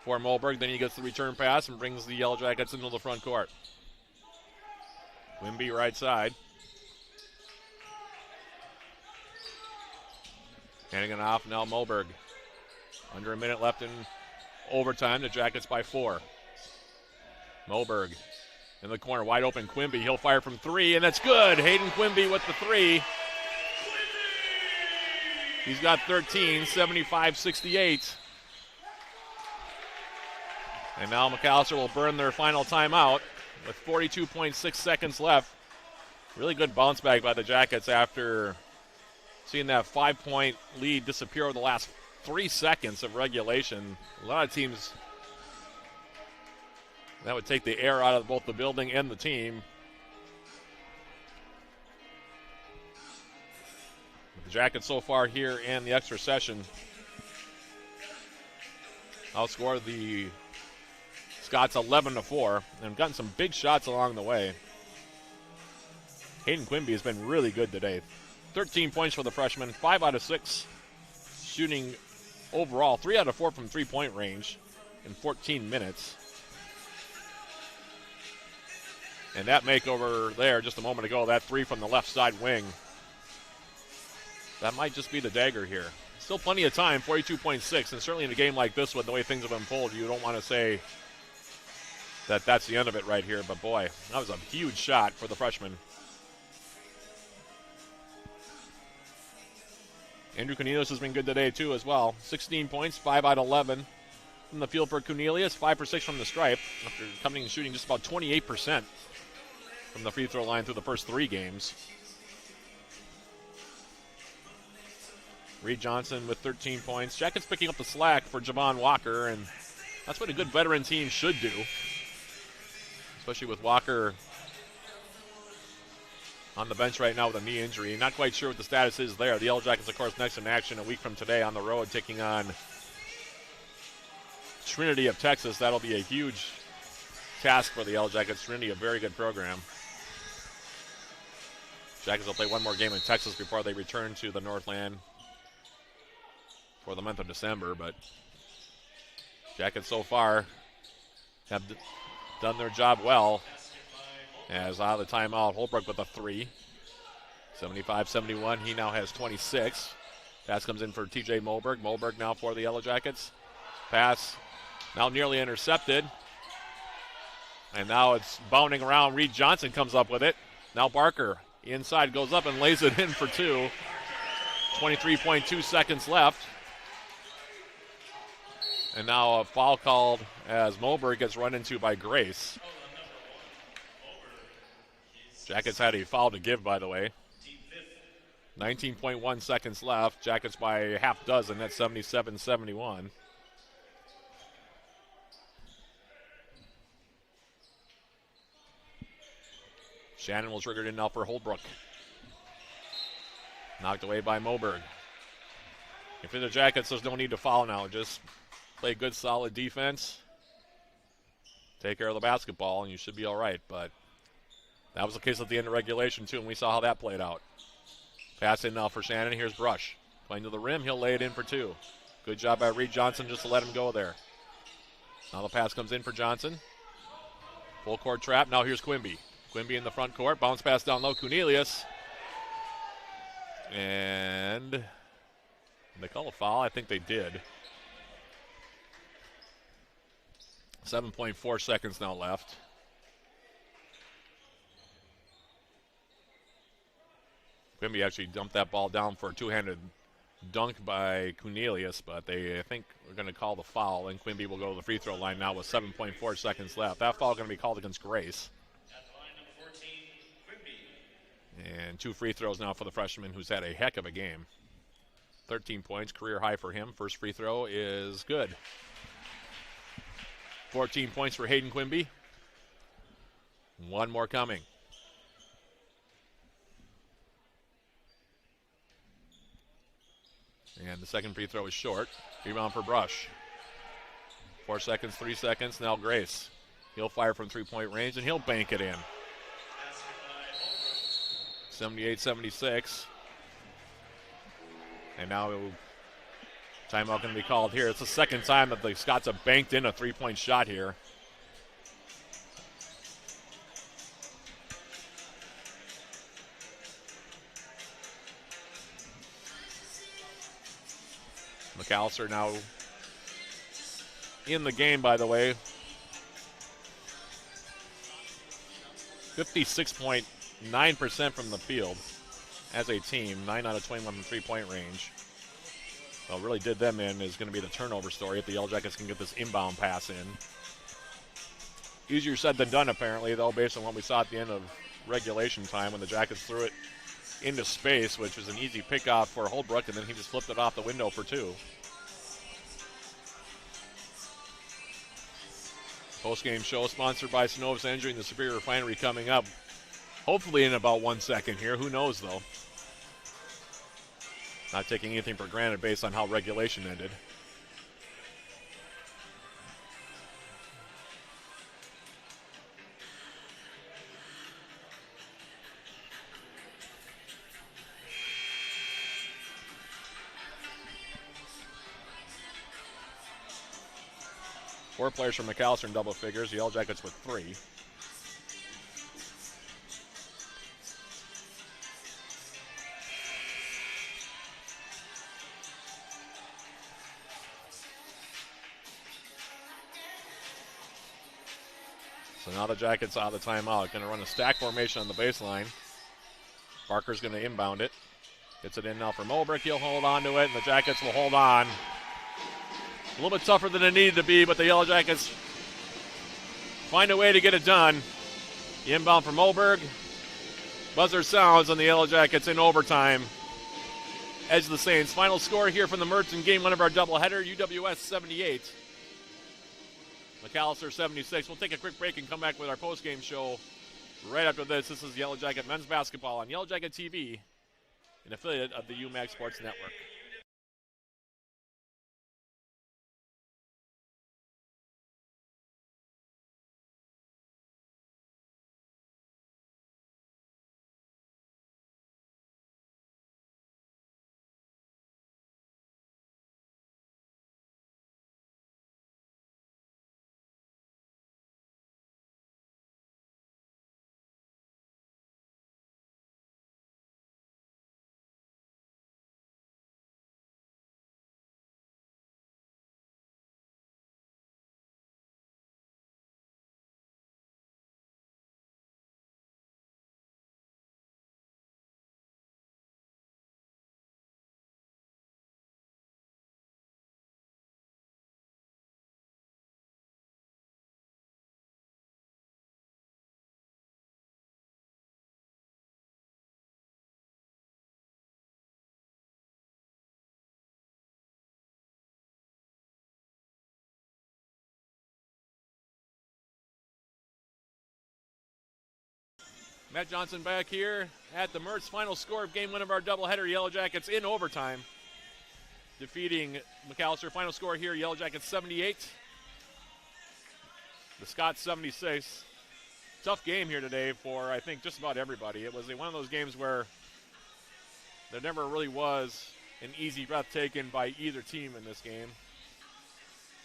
for Moberg. Then he gets the return pass and brings the Yellow Jackets into the front court. Quimby right side. Handing it off now Moberg. Under a minute left in overtime. The Jackets by 4. Moberg in the corner, wide open Quimby. He'll fire from three, and that's good. Hayden Quimby with the three. He's got 13, 75-68. And now Macalester will burn their final timeout with 42.6 seconds left. Really good bounce back by the Jackets after seeing that 5-point lead disappear over the last 3 seconds of regulation. A lot of teams, that would take the air out of both the building and the team. The Jackets so far here in the extra session outscored the Scots 11-4 and gotten some big shots along the way. Hayden Quimby has been really good today. 13 points for the freshman, 5 out of 6 shooting overall, 3 out of 4 from three-point range in 14 minutes. And that makeover there just a moment ago, that three from the left side wing, that might just be the dagger here. Still plenty of time, 42.6, and certainly in a game like this with the way things have unfolded, you don't want to say that that's the end of it right here, but boy, that was a huge shot for the freshman. Andrew Cornelius has been good today too as well. 16 points, 5 out of 11 from the field for Cornelius, 5 for 6 from the stripe, after coming and shooting just about 28% from the free throw line through the first 3 games. Reed Johnson with 13 points. Jackets picking up the slack for Javon Walker, and that's what a good veteran team should do, especially with Walker on the bench right now with a knee injury. Not quite sure what the status is there. The Yellow Jackets, of course, next in action a week from today on the road, taking on Trinity of Texas. That'll be a huge task for the Yellow Jackets. Trinity, a very good program. Jackets will play one more game in Texas before they return to the Northland for the month of December, but Jackets so far have done their job well. As out of the timeout, Holbrook with a 3. 75-71, he now has 26. Pass comes in for TJ Moberg. Moberg now for the Yellow Jackets. Pass now nearly intercepted. And now it's bounding around. Reed Johnson comes up with it. Now Barker inside goes up and lays it in for 2. 23.2 seconds left. And now a foul called as Moberg gets run into by Grace. Jackets had a foul to give, by the way. 19.1 seconds left. Jackets by a half dozen at 77-71. Shannon will trigger it in now for Holbrook. Knocked away by Moberg. If you're the Jackets, there's no need to foul now. Just play good, solid defense. Take care of the basketball, and you should be all right. But that was the case at the end of regulation, too, and we saw how that played out. Pass in now for Shannon. Here's Brush. Playing to the rim. He'll lay it in for 2. Good job by Reed Johnson just to let him go there. Now the pass comes in for Johnson. Full court trap. Now here's Quimby. Quimby in the front court. Bounce pass down low. Cornelius. And they call a foul. I think they did. 7.4 seconds now left. Quimby actually dumped that ball down for a two-handed dunk by Cornelius, but they, I think, are going to call the foul, and Quimby will go to the free throw line now with 7.4 seconds left. That foul is going to be called against Grace. At the line, number 14, Quimby. And 2 free throws now for the freshman, who's had a heck of a game. 13 points, career high for him. First free throw is good. 14 points for Hayden Quimby. 1 more coming. And the second free throw is short. Rebound for Brush. 4 seconds, 3 seconds. Now Grace. He'll fire from three-point range, and he'll bank it in. 78-76. And now timeout going to be called here. It's the second time that the Scots have banked in a three-point shot here. Macalester now in the game, by the way. 56.9% from the field as a team. 9 out of 21 from three-point range. What really did them in is going to be the turnover story if the Yellow Jackets can get this inbound pass in. Easier said than done, apparently, though, based on what we saw at the end of regulation time when the Jackets threw it into space, which was an easy pickoff for Holbrook, and then he just flipped it off the window for two. Post-game show sponsored by Synovus Energy and the Superior Refinery coming up. Hopefully in about 1 second here. Who knows, though? Not taking anything for granted based on how regulation ended. Four players from Macalester in double figures. The Yellow Jackets with 3. So now the Jackets out of the timeout. Going to run a stack formation on the baseline. Barker's going to inbound it. Gets it in now for Mobrick. He'll hold on to it, and the Jackets will hold on. A little bit tougher than it needed to be, but the Yellow Jackets find a way to get it done. The inbound from Moberg. Buzzer sounds on the Yellow Jackets in overtime. Edge of the Saints. Final score here from the Merton game, one of our doubleheader. UWS 78. Macalester 76. We'll take a quick break and come back with our post-game show right after this. This is Yellow Jacket men's basketball on Yellow Jacket TV, an affiliate of the UMAC Sports Network. Matt Johnson back here at the Mertz. Final score of game one of our doubleheader. Yellow Jackets in overtime, defeating Macalester. Final score here, Yellow Jackets 78. The Scots 76. Tough game here today for, I think, just about everybody. It was one of those games where there never really was an easy breath taken by either team in this game.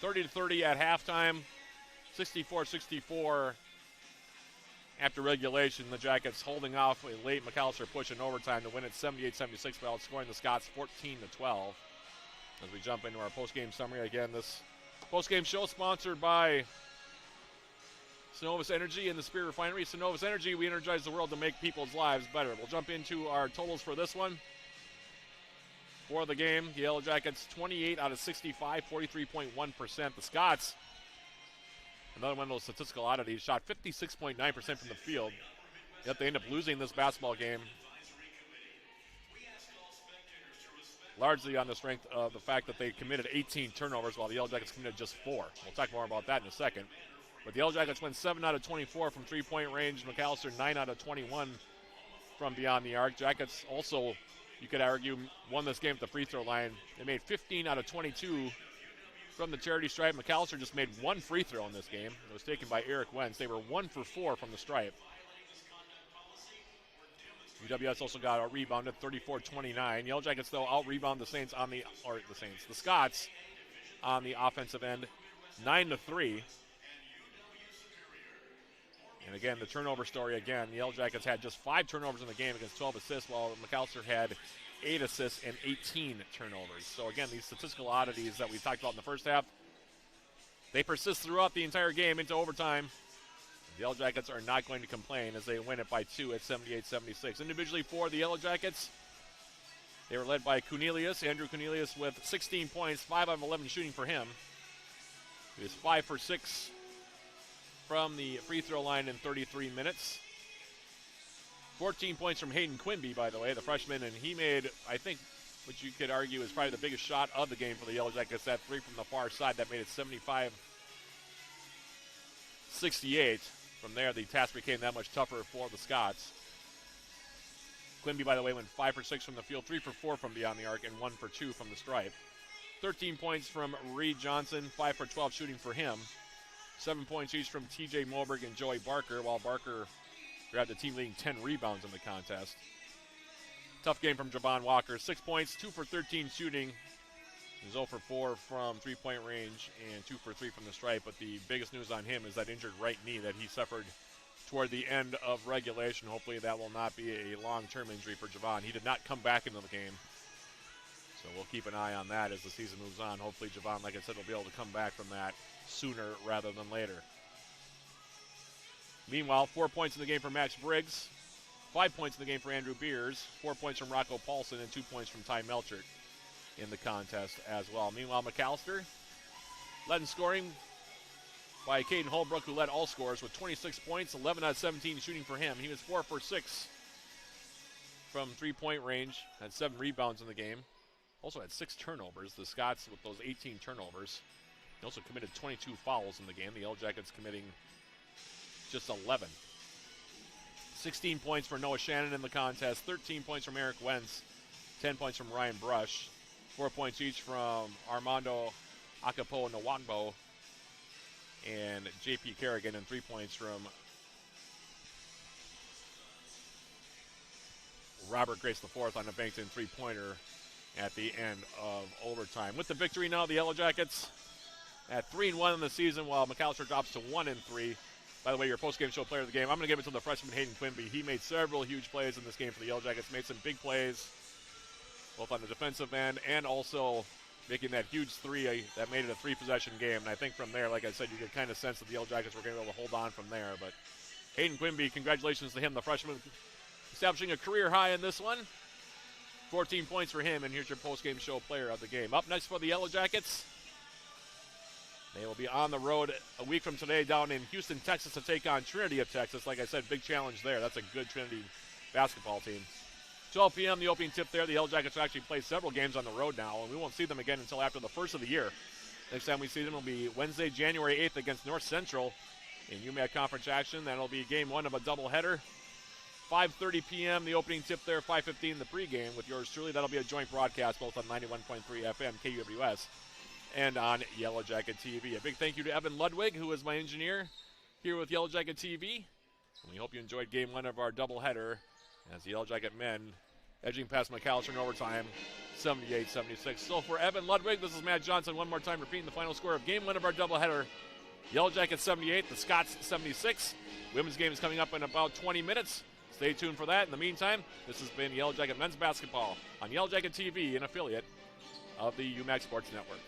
30-30 at halftime, 64-64 after regulation. The Jackets holding off a late Macalester push in overtime to win it 78-76 by outscoring the Scots 14-12. As we jump into our post-game summary, again, this post-game show sponsored by Synovus Energy and the Superior Refinery. Synovus Energy, we energize the world to make people's lives better. We'll jump into our totals for this one. For the game, the Yellow Jackets 28 out of 65, 43.1%. The Scots, another one of those statistical oddities, shot 56.9% from the field. Yet they end up losing this basketball game largely on the strength of the fact that they committed 18 turnovers while the Yellow Jackets committed just 4. We'll talk more about that in a second. But the Yellow Jackets went 7 out of 24 from three-point range. Macalester 9 out of 21 from beyond the arc. Jackets also you could argue, won this game at the free throw line. They made 15 out of 22 from the charity stripe. Macalester just made one free throw in this game. It was taken by Eric Wentz. They were 1 for 4 from the stripe. UWS also got out rebounded 34-29. Yellow Jackets, though, out rebound the Scots on the offensive end, 9-3. And again, the turnover story again. The Yellow Jackets had just 5 turnovers in the game against 12 assists, while Macalester had 8 assists and 18 turnovers. So again, these statistical oddities that we talked about in the first half, they persist throughout the entire game into overtime. The Yellow Jackets are not going to complain as they win it by 2 at 78-76. Individually for the Yellow Jackets, they were led by Andrew Cornelius with 16 points, 5 out of 11 shooting for him. He was 5 for 6 from the free throw line in 33 minutes. 14 points from Hayden Quimby, by the way, the freshman, and he made, I think, what you could argue is probably the biggest shot of the game for the Yellow Jackets, that 3 from the far side that made it 75-68. From there, the task became that much tougher for the Scots. Quimby, by the way, went 5 for 6 from the field, 3 for 4 from beyond the arc, and 1 for 2 from the stripe. 13 points from Reed Johnson, 5 for 12 shooting for him. 7 points each from TJ Moberg and Joey Barker, while Barker grabbed the team leading 10 rebounds in the contest. Tough game from Javon Walker, 6 points, 2 for 13 shooting. He was 0 for 4 from three-point range and 2 for 3 from the stripe, but the biggest news on him is that injured right knee that he suffered toward the end of regulation. Hopefully that will not be a long-term injury for Javon. He did not come back into the game, so we'll keep an eye on that as the season moves on. Hopefully Javon, like I said, will be able to come back from that sooner rather than later. Meanwhile, 4 points in the game for Max Briggs, 5 points in the game for Andrew Beers, 4 points from Rocco Paulson, and 2 points from Ty Melchert in the contest as well. Meanwhile, Macalester led in scoring by Caden Holbrook, who led all scorers with 26 points, 11 out of 17 shooting for him. He was 4 for 6 from three-point range, had 7 rebounds in the game. Also had 6 turnovers. The Scots with those 18 turnovers. He also committed 22 fouls in the game. The Yellow Jackets committing just 11. 16 points for Noah Shannon in the contest, 13 points from Eric Wentz, 10 points from Ryan Brush, 4 points each from Armando Akapo Nwangbo and JP Kerrigan, and 3 points from Robert Grace IV on a banked-in three-pointer at the end of overtime. With the victory now, the Yellow Jackets at 3-1 in the season, while Macalester drops to 1-3. By the way, your post-game show player of the game, I'm going to give it to the freshman Hayden Quimby. He made several huge plays in this game for the Yellow Jackets, made some big plays, both on the defensive end and also making that huge three that made it a 3-possession game. And I think from there, like I said, you could kind of sense that the Yellow Jackets were going to be able to hold on from there. But Hayden Quimby, congratulations to him, the freshman, establishing a career high in this one. 14 points for him, and here's your post-game show player of the game. Up next for the Yellow Jackets, they will be on the road a week from today down in Houston, Texas to take on Trinity of Texas. Like I said, big challenge there. That's a good Trinity basketball team. 12 p.m., the opening tip there. The Yellow Jackets will actually play several games on the road now, and we won't see them again until after the first of the year. Next time we see them will be Wednesday, January 8th against North Central in UMAC Conference action. That'll be game 1 of a doubleheader. 5:30 p.m., the opening tip there, 5:15 the pregame with yours truly. That'll be a joint broadcast both on 91.3 FM, KUWS, and on Yellow Jacket TV. A big thank you to Evan Ludwig, who is my engineer here with Yellow Jacket TV. And we hope you enjoyed game 1 of our doubleheader as the Yellow Jacket men edging past Macalester in overtime, 78-76. So for Evan Ludwig, this is Matt Johnson one more time repeating the final score of game 1 of our doubleheader. Yellow Jackets 78, the Scots 76. Women's game is coming up in about 20 minutes. Stay tuned for that. In the meantime, this has been Yellow Jacket Men's Basketball on Yellow Jacket TV, an affiliate of the UMAC Sports Network.